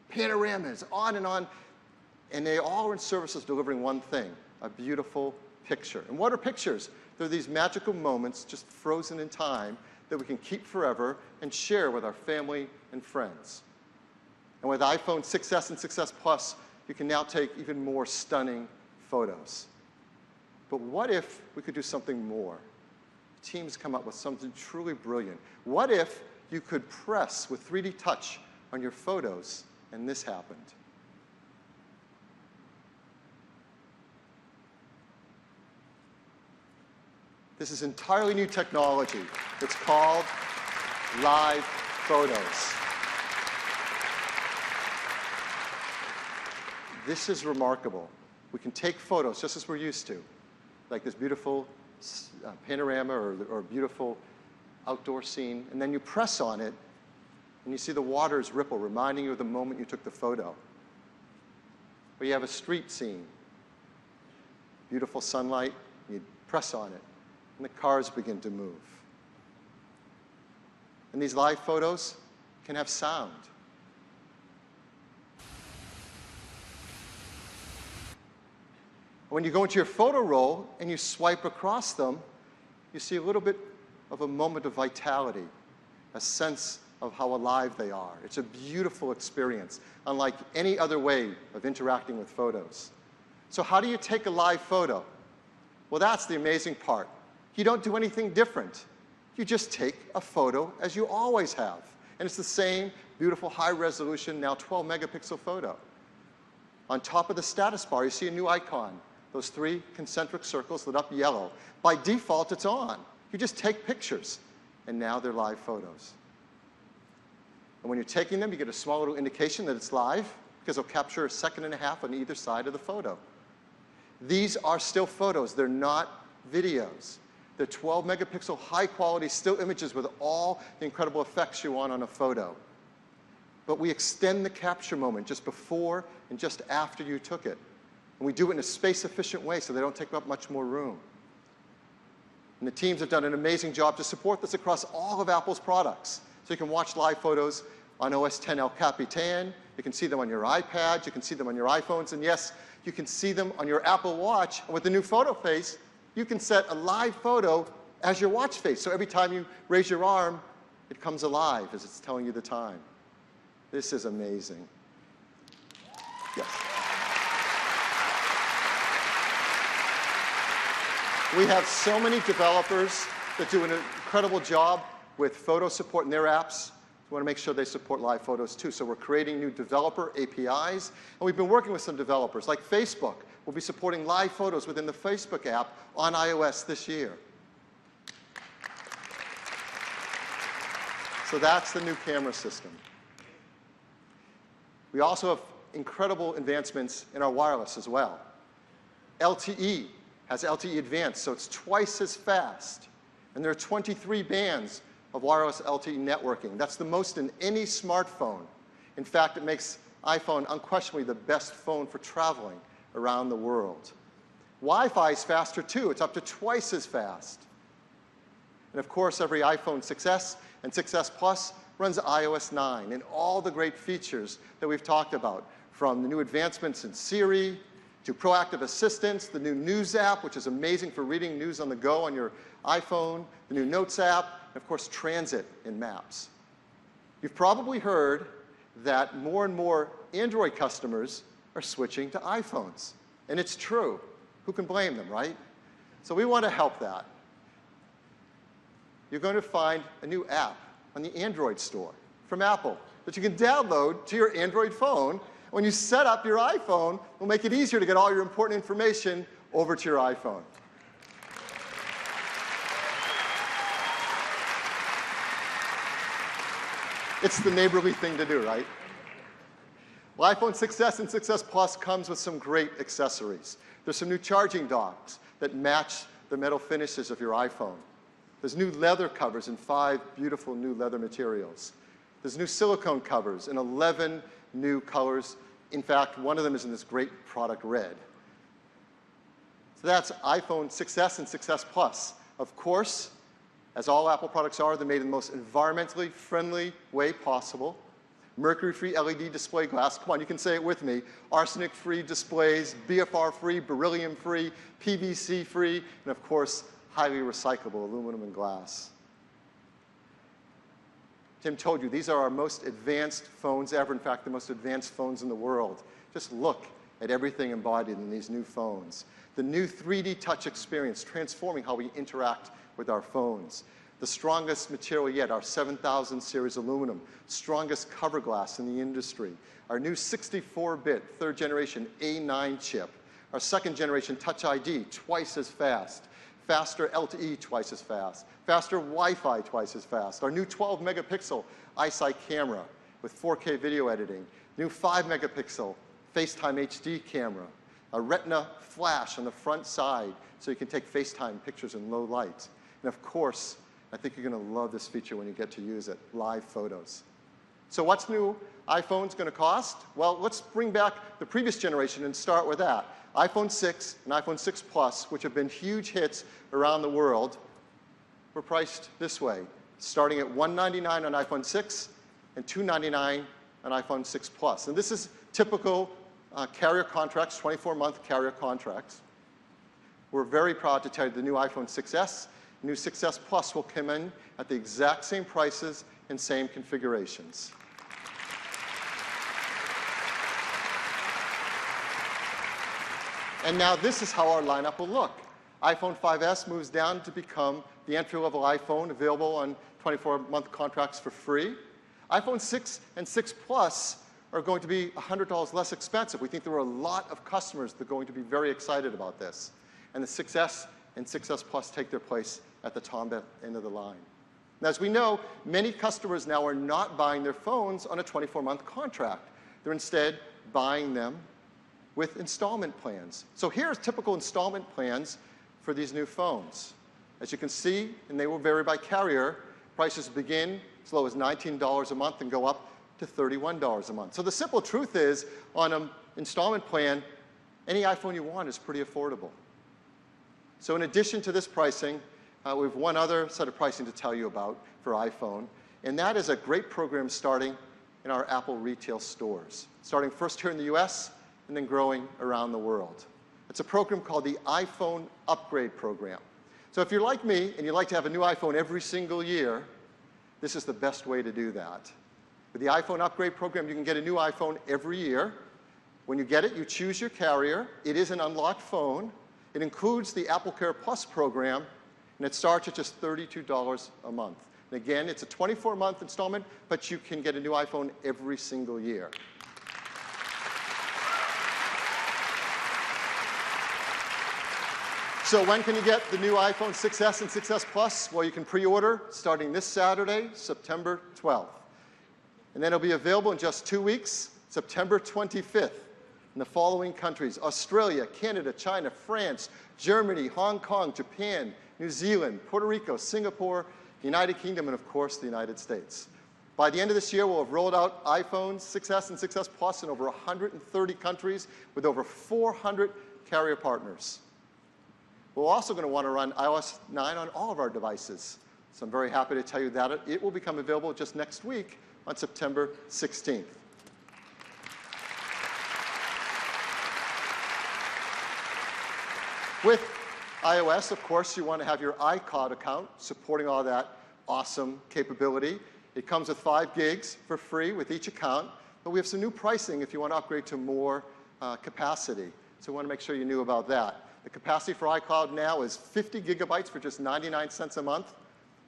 panoramas, on and on. And they all are in service of delivering one thing, a beautiful picture. And what are pictures? They're these magical moments just frozen in time that we can keep forever and share with our family and friends. And with iPhone 6s and 6s Plus, you can now take even more stunning photos. But what if we could do something more? The team's come up with something truly brilliant. What if you could press with 3D touch on your photos and this happened? This is entirely new technology. It's called live photos. This is remarkable. We can take photos just as we're used to, like this beautiful panorama or beautiful outdoor scene, and then you press on it, and you see the waters ripple, reminding you of the moment you took the photo. Or you have a street scene, beautiful sunlight, you press on it, and the cars begin to move. And these live photos can have sound. When you go into your photo roll and you swipe across them, you see a little bit of a moment of vitality, a sense of how alive they are. It's a beautiful experience, unlike any other way of interacting with photos. So how do you take a live photo? Well, that's the amazing part. You don't do anything different. You just take a photo as you always have. And it's the same beautiful high-resolution, now 12-megapixel photo. On top of the status bar, you see a new icon. Those 3 concentric circles lit up yellow. By default, it's on. You just take pictures, and now they're live photos. And when you're taking them, you get a small little indication that it's live, because it'll capture 1.5 seconds on either side of the photo. These are still photos. They're not videos. They're 12-megapixel, high-quality still images with all the incredible effects you want on a photo. But we extend the capture moment just before and just after you took it. And we do it in a space-efficient way so they don't take up much more room. And the teams have done an amazing job to support this across all of Apple's products. So you can watch live photos on OS X El Capitan. You can see them on your iPads. You can see them on your iPhones. And yes, you can see them on your Apple Watch. And with the new photo face, you can set a live photo as your watch face. So every time you raise your arm, it comes alive as it's telling you the time. This is amazing. Yes. We have so many developers that do an incredible job with photo support in their apps. We want to make sure they support live photos too. So we're creating new developer APIs. And we've been working with some developers, like Facebook. We'll be supporting live photos within the Facebook app on iOS this year. So that's the new camera system. We also have incredible advancements in our wireless as well. LTE has LTE Advanced, so it's twice as fast. And there are 23 bands of wireless LTE networking. That's the most in any smartphone. In fact, it makes iPhone unquestionably the best phone for traveling around the world. Wi-Fi is faster too. It's up to twice as fast. And of course, every iPhone 6s and 6s Plus runs iOS 9 and all the great features that we've talked about, from the new advancements in Siri to proactive assistance, the new News app, which is amazing for reading news on the go on your iPhone, the new Notes app, and of course, Transit and Maps. You've probably heard that more and more Android customers are switching to iPhones. And it's true. Who can blame them, right? So we want to help that. You're going to find a new app on the Android store from Apple that you can download to your Android phone. When you set up your iPhone, it'll make it easier to get all your important information over to your iPhone. It's the neighborly thing to do, right? Well, iPhone 6s and 6s Plus comes with some great accessories. There's some new charging docks that match the metal finishes of your iPhone. There's new leather covers in 5 beautiful new leather materials. There's new silicone covers in 11 new colors. In fact, one of them is in this great product red. So that's iPhone 6s and 6s Plus. Of course, as all Apple products are, they're made in the most environmentally friendly way possible. Mercury-free LED display glass. Come on, you can say it with me. Arsenic-free displays, BFR-free, beryllium-free, PVC-free, and of course, highly recyclable aluminum and glass. Tim told you, these are our most advanced phones ever. In fact, the most advanced phones in the world. Just look at everything embodied in these new phones. The new 3D touch experience, transforming how we interact with our phones. The strongest material yet, our 7000 series aluminum, strongest cover glass in the industry. Our new 64-bit, 3rd generation A9 chip. Our 2nd generation Touch ID, twice as fast. Faster LTE, twice as fast. Faster Wi-Fi, twice as fast. Our new 12-megapixel iSight camera with 4K video editing. New 5-megapixel FaceTime HD camera. A Retina flash on the front side so you can take FaceTime pictures in low light. And of course, I think you're going to love this feature when you get to use it, live photos. So what's new iPhone's going to cost? Well, let's bring back the previous generation and start with that. iPhone 6 and iPhone 6 Plus, which have been huge hits around the world, were priced this way, starting at $199 on iPhone 6 and $299 on iPhone 6 Plus. And this is typical carrier contracts, 24-month carrier contracts. We're very proud to tell you the new iPhone 6s, new 6s Plus will come in at the exact same prices and same configurations. And now this is how our lineup will look. iPhone 5s moves down to become the entry-level iPhone, available on 24-month contracts for free. iPhone 6 and 6 Plus are going to be $100 less expensive. We think there are a lot of customers that are going to be very excited about this. And the 6s and 6s Plus take their place at the top end of the line. Now, as we know, many customers now are not buying their phones on a 24-month contract. They're instead buying them with installment plans. So here's typical installment plans for these new phones. As you can see, and they will vary by carrier, prices begin as low as $19 a month and go up to $31 a month. So the simple truth is, on an installment plan, any iPhone you want is pretty affordable. So in addition to this pricing, we have one other set of pricing to tell you about for iPhone, and that is a great program starting in our Apple retail stores, starting first here in the US and then growing around the world. It's a program called the iPhone Upgrade Program. So if you're like me and you'd like to have a new iPhone every single year, this is the best way to do that. With the iPhone Upgrade Program, you can get a new iPhone every year. When you get it, you choose your carrier. It is an unlocked phone. It includes the AppleCare Plus program, and it starts at just $32 a month. And again, it's a 24-month installment, but you can get a new iPhone every single year. So when can you get the new iPhone 6s and 6s Plus? Well, you can pre-order starting this Saturday, September 12th. And then it'll be available in just 2 weeks, September 25th, in the following countries: Australia, Canada, China, France, Germany, Hong Kong, Japan, New Zealand, Puerto Rico, Singapore, the United Kingdom, and of course, the United States. By the end of this year, we'll have rolled out iPhones 6s and 6s Plus in over 130 countries with over 400 carrier partners. We're also going to want to run iOS 9 on all of our devices. So I'm very happy to tell you that it will become available just next week on September 16th. With iOS, of course, you want to have your iCloud account supporting all that awesome capability. It comes with 5 gigs for free with each account, but we have some new pricing if you want to upgrade to more capacity. So we want to make sure you knew about that. The capacity for iCloud now is 50 gigabytes for just 99 cents a month,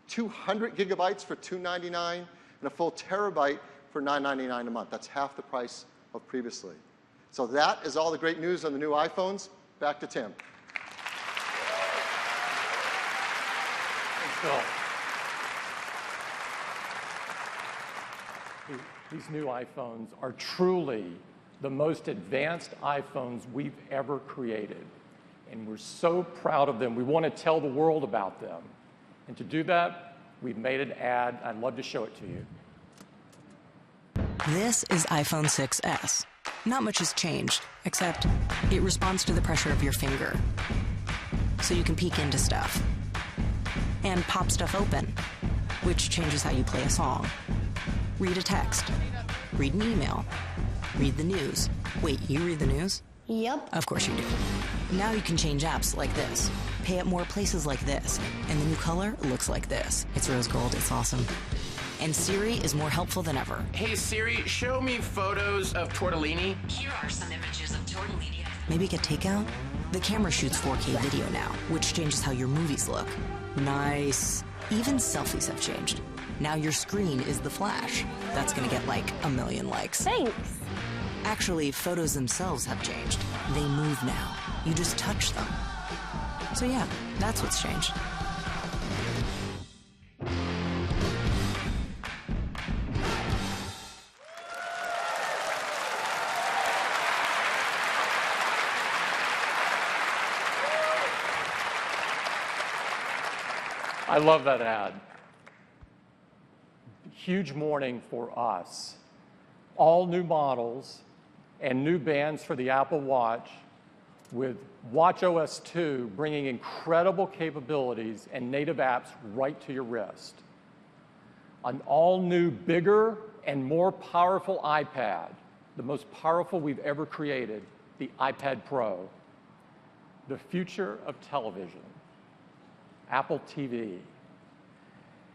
200 gigabytes for $2.99, and a full terabyte for $9.99 a month. That's half the price of previously. So that is all the great news on the new iPhones. Back to Tim. Thanks, Phil. These new iPhones are truly the most advanced iPhones we've ever created. And we're so proud of them. We want to tell the world about them. And to do that, we've made an ad. I'd love to show it to you. This is iPhone 6s. Not much has changed, except it responds to the pressure of your finger. So you can peek into stuff. And pop stuff open, which changes how you play a song. Read a text. Read an email. Read the news. Wait, you read the news? Yep. Of course you do. Now you can change apps like this, pay at more places like this, and the new color looks like this. It's rose gold, it's awesome. And Siri is more helpful than ever. Hey Siri, show me photos of tortellini. Here are some images of tortellini. Maybe get takeout? The camera shoots 4K video now, which changes how your movies look. Nice. Even selfies have changed. Now your screen is the flash. That's gonna get like 1 million likes. Thanks. Actually, photos themselves have changed. They move now. You just touch them. So yeah, that's what's changed. I love that ad. Huge morning for us. All new models and new bands for the Apple Watch, with watchOS 2 bringing incredible capabilities and native apps right to your wrist. An all-new, bigger and more powerful iPad, the most powerful we've ever created, the iPad Pro. The future of television, Apple TV.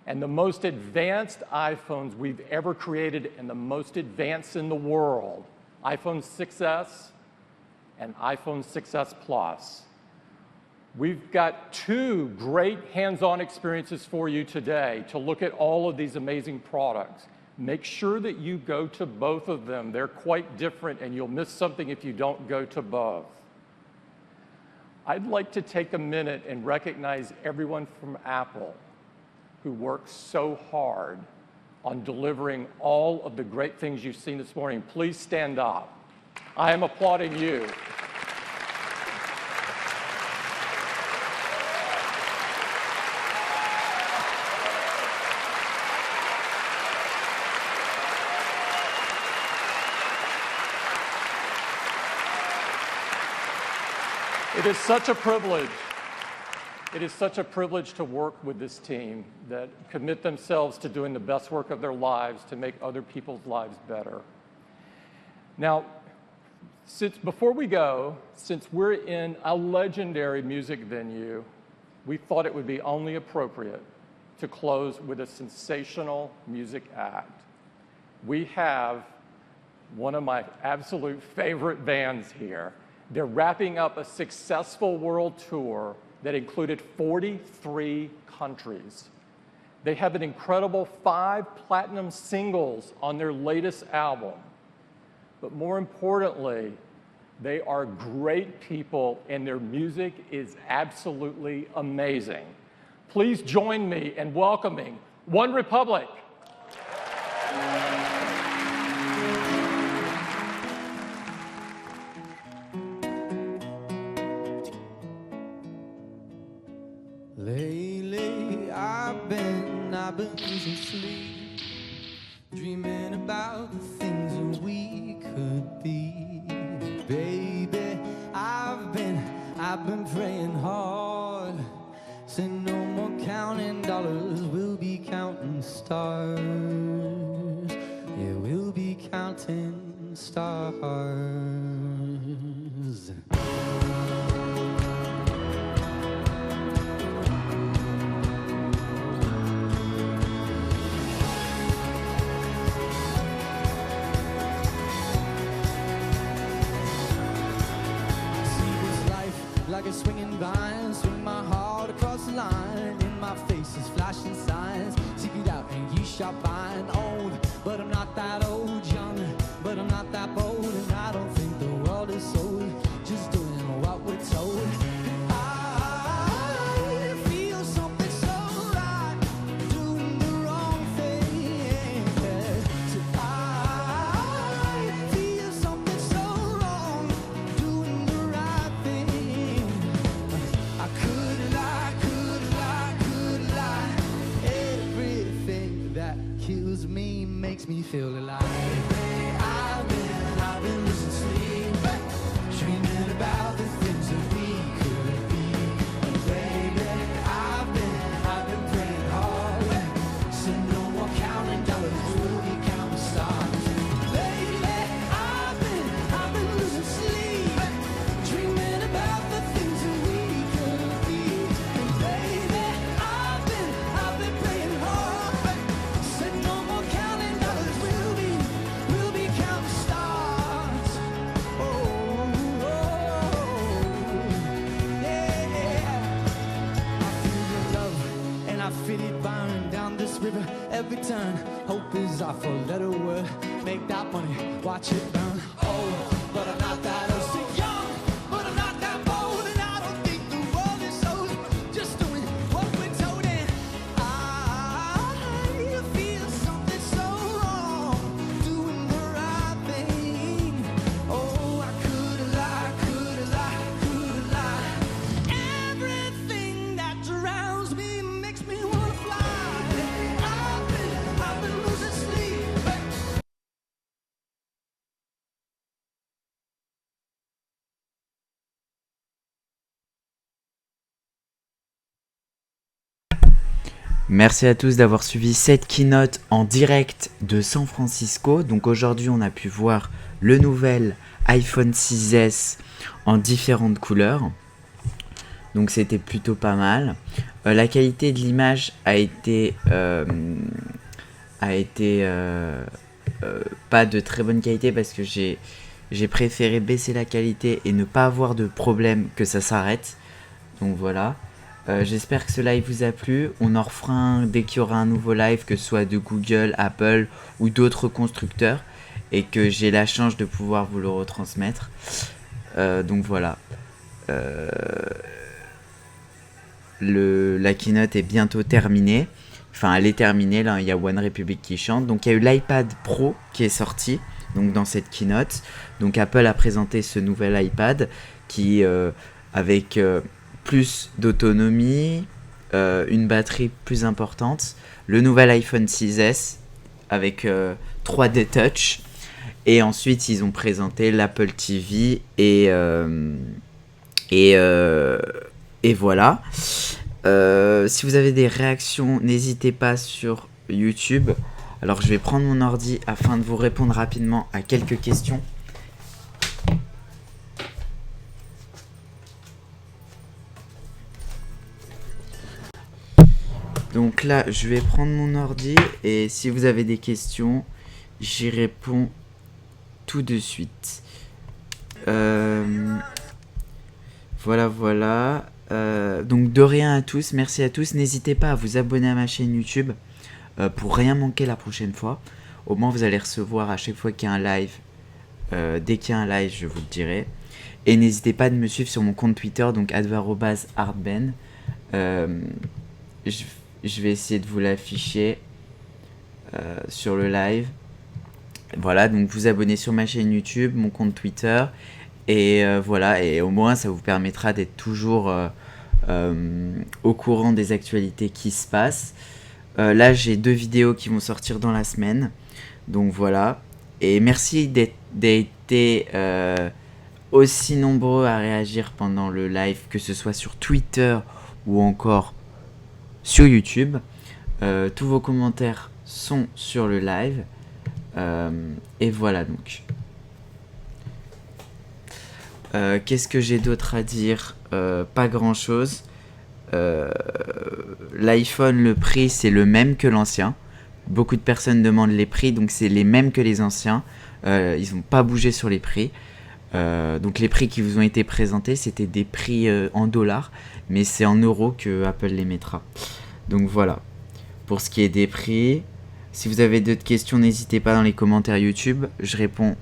And the most advanced iPhones we've ever created, and the most advanced in the world, iPhone 6s and iPhone 6s Plus. We've got 2 great hands-on experiences for you today to look at all of these amazing products. Make sure that you go to both of them. They're quite different, and you'll miss something if you don't go to both. I'd like to take a minute and recognize everyone from Apple who worked so hard on delivering all of the great things you've seen this morning. Please stand up. I am applauding you. It is such a privilege. It is such a privilege to work with this team that commit themselves to doing the best work of their lives to make other people's lives better. Now, before we go, since we're in a legendary music venue, we thought it would be only appropriate to close with a sensational music act. We have one of my absolute favorite bands here. They're wrapping up a successful world tour that included 43 countries. They have an incredible 5 platinum singles on their latest album. But more importantly, they are great people and their music is absolutely amazing. Please join me in welcoming One Republic. Lately, I've been losing sleep, dreaming about the things that we could be. Baby, I've been praying hard. Say no more counting dollars, we'll be counting stars. Yeah, we'll be counting stars. I'm not that old, young, but I'm not that bold, and I don't think the world is sold, just doing what we're told. I feel something so right, doing the wrong thing. So I feel something so wrong, doing the right thing. I could lie, could lie, could lie. Everything that kills me makes me feel alive. I've been losing sleep, dreaming about the things that we could be. And baby, I've been praying hard, so no more counting dollars, we'll be counting stars. Lately, I've been losing sleep, dreaming about the things that we could be. And baby, I've been praying hard, so no more counting dollars, we'll be counting stars. Oh, yeah. I feel your love, and I feel it burn down this river every turn. Hope is our four-letter word. Make that money, watch it burn. Oh, but I'm not that old. Still young, but I'm not that bold, and I don't think the world is sold. Just doing what we're told, and I feel something so wrong, doing the right thing. Oh, I could lie, could lie, could lie. Everything that surrounds me makes me wanna fly. I've been losing sleep. Merci à tous d'avoir suivi cette keynote en direct de San Francisco. Donc aujourd'hui, on a pu voir le nouvel iPhone 6S en différentes couleurs. Donc c'était plutôt pas mal. La qualité de l'image a été pas de très bonne qualité parce que j'ai préféré baisser la qualité et ne pas avoir de problème que ça s'arrête. Donc voilà. J'espère que ce live vous a plu. On en refera un dès qu'il y aura un nouveau live, que ce soit de Google, Apple ou d'autres constructeurs, et que j'ai la chance de pouvoir vous le retransmettre. Donc voilà. La keynote est bientôt terminée. Enfin, elle est terminée. Là, il y a One Republic qui chante. Donc, il y a eu l'iPad Pro qui est sorti donc, dans cette keynote. Donc, Apple a présenté ce nouvel iPad qui, avec plus d'autonomie, une batterie plus importante, le nouvel iPhone 6S avec 3D Touch, et ensuite ils ont présenté l'Apple TV et voilà. Si vous avez des réactions, n'hésitez pas sur YouTube. Alors je vais prendre mon ordi afin de vous répondre rapidement à quelques questions. Donc là, je vais prendre mon ordi et si vous avez des questions, j'y réponds tout de suite. Voilà. Donc de rien à tous, merci à tous. N'hésitez pas à vous abonner à ma chaîne YouTube pour rien manquer la prochaine fois. Au moins, vous allez recevoir à chaque fois qu'il y a un live. Dès qu'il y a un live, je vous le dirai. Et n'hésitez pas à me suivre sur mon compte Twitter, donc @artben. Je vais essayer de vous l'afficher sur le live. Voilà, donc vous abonnez sur ma chaîne YouTube, mon compte Twitter. Et voilà, et au moins ça vous permettra d'être toujours au courant des actualités qui se passent. Là, j'ai 2 vidéos qui vont sortir dans la semaine. Donc voilà. Et merci d'être aussi nombreux à réagir pendant le live, que ce soit sur Twitter ou encore sur YouTube. Tous vos commentaires sont sur le live. Et voilà donc. Qu'est-ce que j'ai d'autre à dire? Pas grand chose. L'iPhone, le prix c'est le même que l'ancien. Beaucoup de personnes demandent les prix, donc c'est les mêmes que les anciens. Ils n'ont pas bougé sur les prix. Donc les prix qui vous ont été présentés, c'était des prix en dollars, mais c'est en euros que Apple les mettra. Donc voilà. Pour ce qui est des prix, Si vous avez d'autres questions, n'hésitez pas dans les commentaires YouTube. Je réponds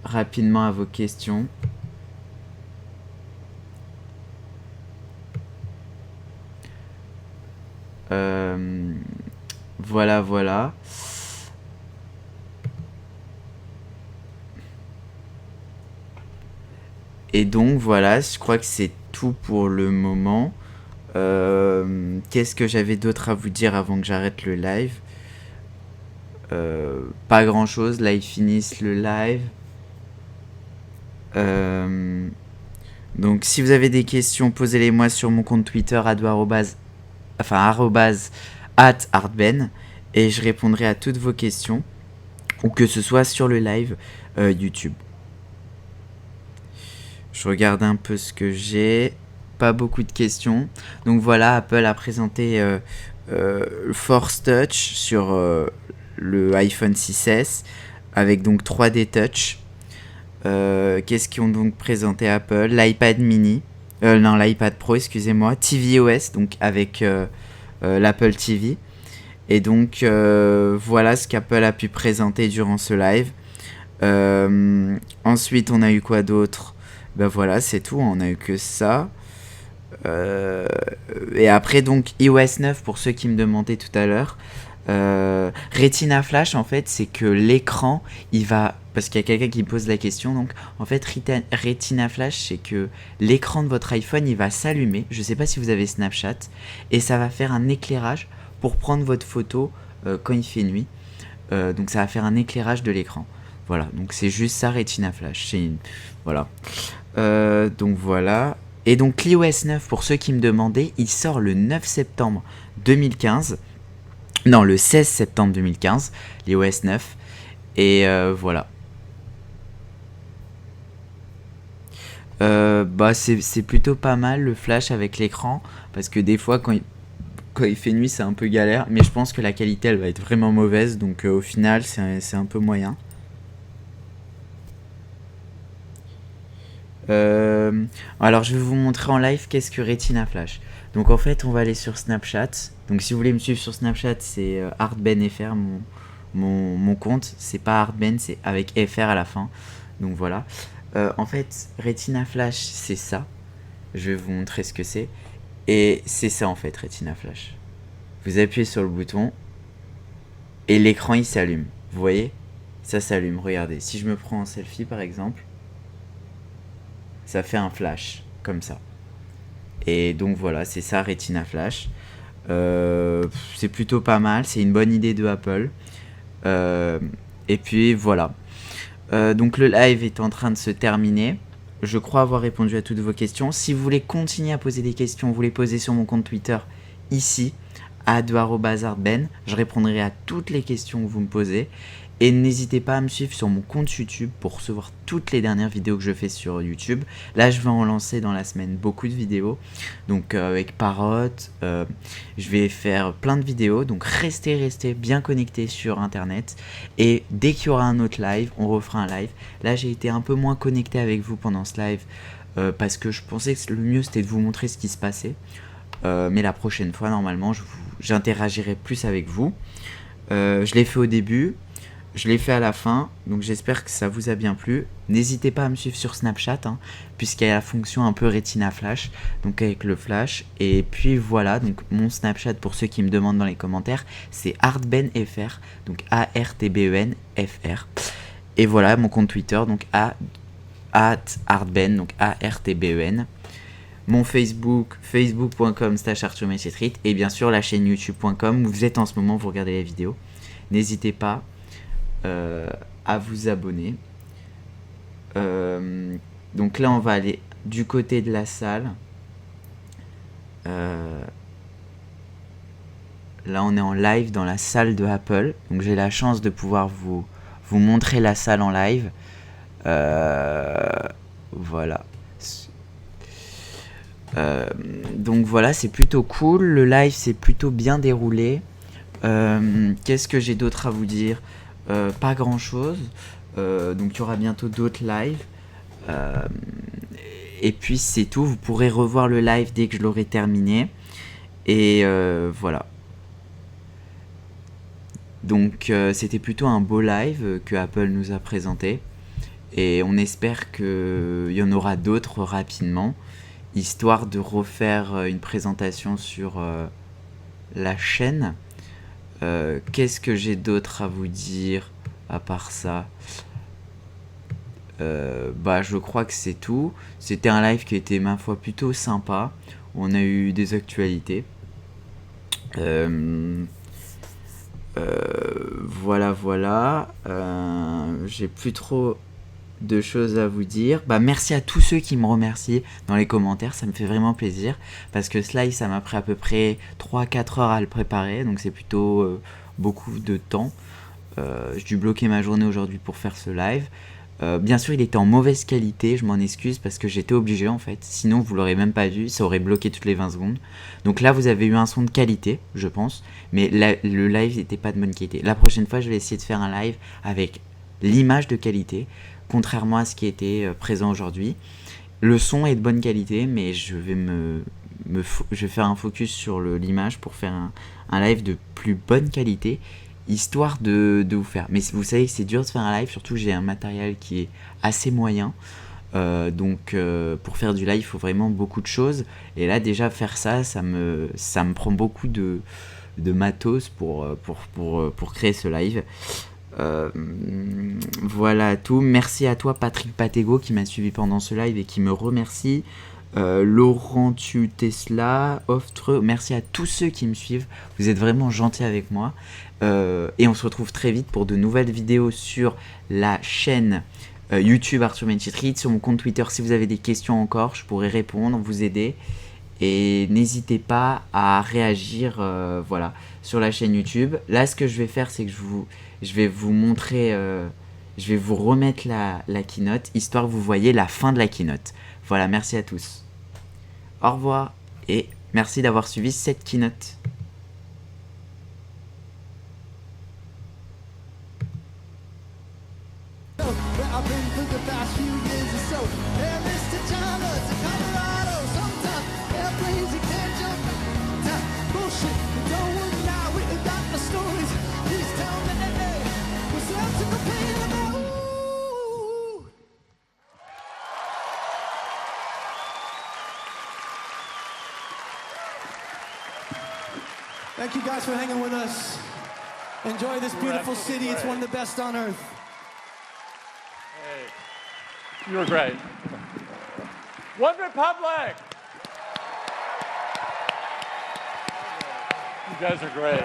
rapidement à vos questions. Voilà. Et donc voilà, je crois que c'est tout pour le moment. Qu'est-ce que j'avais d'autre à vous dire avant que j'arrête le live? Pas grand chose, là ils finissent le live. Donc si vous avez des questions, posez-les moi sur mon compte Twitter @artben et je répondrai à toutes vos questions, ou que ce soit sur le live YouTube. Je regarde un peu ce que j'ai. Pas beaucoup de questions. Donc voilà, Apple a présenté Force Touch sur le iPhone 6S avec donc 3D Touch. Qu'est-ce qu'ils ont donc présenté Apple? L'iPad mini. L'iPad Pro, excusez-moi. tvOS, donc avec l'Apple TV. Et donc voilà ce qu'Apple a pu présenter durant ce live. Ensuite, on a eu quoi d'autre? Ben voilà, c'est tout, on a eu que ça. Et après, donc, iOS 9, pour ceux qui me demandaient tout à l'heure. Retina Flash, en fait, c'est que l'écran, il va... Parce qu'il y a quelqu'un qui me pose la question, donc, en fait, Retina Flash, c'est que l'écran de votre iPhone, il va s'allumer. Je ne sais pas si vous avez Snapchat. Et ça va faire un éclairage pour prendre votre photo quand il fait nuit. Donc, ça va faire un éclairage de l'écran. Voilà, donc c'est juste ça, Retina Flash. Voilà. Donc voilà. Et donc l'iOS 9, pour ceux qui me demandaient, il sort le 9 septembre 2015. Non, le 16 septembre 2015, l'iOS 9. Et voilà. Bah c'est plutôt pas mal le flash avec l'écran. Parce que des fois, quand il fait nuit, c'est un peu galère. Mais je pense que la qualité, elle va être vraiment mauvaise. Donc au final, c'est un peu moyen. Alors je vais vous montrer en live qu'est-ce que Retina Flash. Donc en fait on va aller sur Snapchat. Donc si vous voulez me suivre sur Snapchat, c'est artbenfr mon compte. C'est pas artben, c'est avec fr à la fin. Donc voilà. En fait Retina Flash c'est ça. Je vais vous montrer ce que c'est. Et c'est ça en fait Retina Flash. Vous appuyez sur le bouton et l'écran il s'allume. Vous voyez? Ça s'allume, regardez. Si je me prends en selfie par exemple, ça fait un flash, comme ça. Et donc voilà, c'est ça, Retina Flash. C'est plutôt pas mal, c'est une bonne idée de Apple. Et puis voilà. Donc le live est en train de se terminer. Je crois avoir répondu à toutes vos questions. Si vous voulez continuer à poser des questions, vous les posez sur mon compte Twitter, ici, @artben. Je répondrai à toutes les questions que vous me posez. Et n'hésitez pas à me suivre sur mon compte YouTube pour recevoir toutes les dernières vidéos que je fais sur YouTube. Là, je vais en lancer dans la semaine beaucoup de vidéos. Donc avec Parrot, je vais faire plein de vidéos. Donc restez bien connectés sur Internet. Et dès qu'il y aura un autre live, on refera un live. Là, j'ai été un peu moins connecté avec vous pendant ce live parce que je pensais que le mieux, c'était de vous montrer ce qui se passait. Mais la prochaine fois, normalement, j'interagirai plus avec vous. Je l'ai fait au début. Je l'ai fait à la fin, donc j'espère que ça vous a bien plu. N'hésitez pas à me suivre sur Snapchat, puisqu'il y a la fonction un peu Retina Flash, donc avec le flash. Et puis voilà, donc mon Snapchat, pour ceux qui me demandent dans les commentaires, c'est artbenfr, donc ARTBENFR. Et voilà, mon compte Twitter, donc @artben, donc ARTBEN. Mon Facebook, facebook.com/arthurmessietrit. Et bien sûr la chaîne youtube.com où vous êtes en ce moment, vous regardez les vidéos. N'hésitez pas à vous abonner. Donc là on va aller du côté de la salle. Là on est en live dans la salle de Apple, donc j'ai la chance de pouvoir vous montrer la salle en live. Voilà. Donc voilà, c'est plutôt cool, le live s'est plutôt bien déroulé. Qu'est-ce que j'ai d'autre à vous dire? Pas grand chose. Donc il y aura bientôt d'autres lives. Et puis c'est tout, vous pourrez revoir le live dès que je l'aurai terminé. Et voilà. Donc c'était plutôt un beau live que Apple nous a présenté. Et on espère qu'il y en aura d'autres rapidement, histoire de refaire une présentation sur la chaîne. Qu'est-ce que j'ai d'autre à vous dire à part ça? Je crois que c'est tout. C'était un live qui était, ma foi, plutôt sympa. On a eu des actualités. Voilà. J'ai plus trop de choses à vous dire. Merci à tous ceux qui me remercient dans les commentaires, ça me fait vraiment plaisir parce que ce live ça m'a pris à peu près 3-4 heures à le préparer, donc c'est plutôt beaucoup de temps. J'ai dû bloquer ma journée aujourd'hui pour faire ce live. Bien sûr il était en mauvaise qualité, je m'en excuse parce que j'étais obligé en fait, sinon vous l'aurez même pas vu, ça aurait bloqué toutes les 20 secondes. Donc là vous avez eu un son de qualité je pense, mais le live n'était pas de bonne qualité. La prochaine fois je vais essayer de faire un live avec l'image de qualité, contrairement à ce qui était présent aujourd'hui. Le son est de bonne qualité, mais je vais faire un focus sur l'image pour faire un live de plus bonne qualité, histoire de vous faire. Mais vous savez que c'est dur de faire un live, surtout j'ai un matériel qui est assez moyen. Donc pour faire du live, il faut vraiment beaucoup de choses. Et là déjà faire ça me prend beaucoup de matos pour créer ce live. Voilà tout. Merci à toi Patrick Patego qui m'a suivi pendant ce live et qui me remercie. Laurent Tu Tesla, Oftre, merci à tous ceux qui me suivent. Vous êtes vraiment gentils avec moi. Et on se retrouve très vite pour de nouvelles vidéos sur la chaîne YouTube Arthur Main Street, sur mon compte Twitter. Si vous avez des questions encore, je pourrai répondre, vous aider. Et n'hésitez pas à réagir sur la chaîne YouTube. Là, ce que je vais faire, c'est que je vais vous montrer, je vais vous remettre la keynote, histoire que vous voyez la fin de la keynote. Voilà, merci à tous. Au revoir et merci d'avoir suivi cette keynote. Thank you guys for hanging with us. Enjoy this beautiful city. It's one of the best on earth. Hey, you were great. One Republic! You guys are great.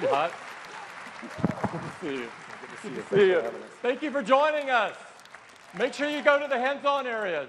You hot? Good to see you. Good to see you. Thank you for joining us. Make sure you go to the hands-on areas.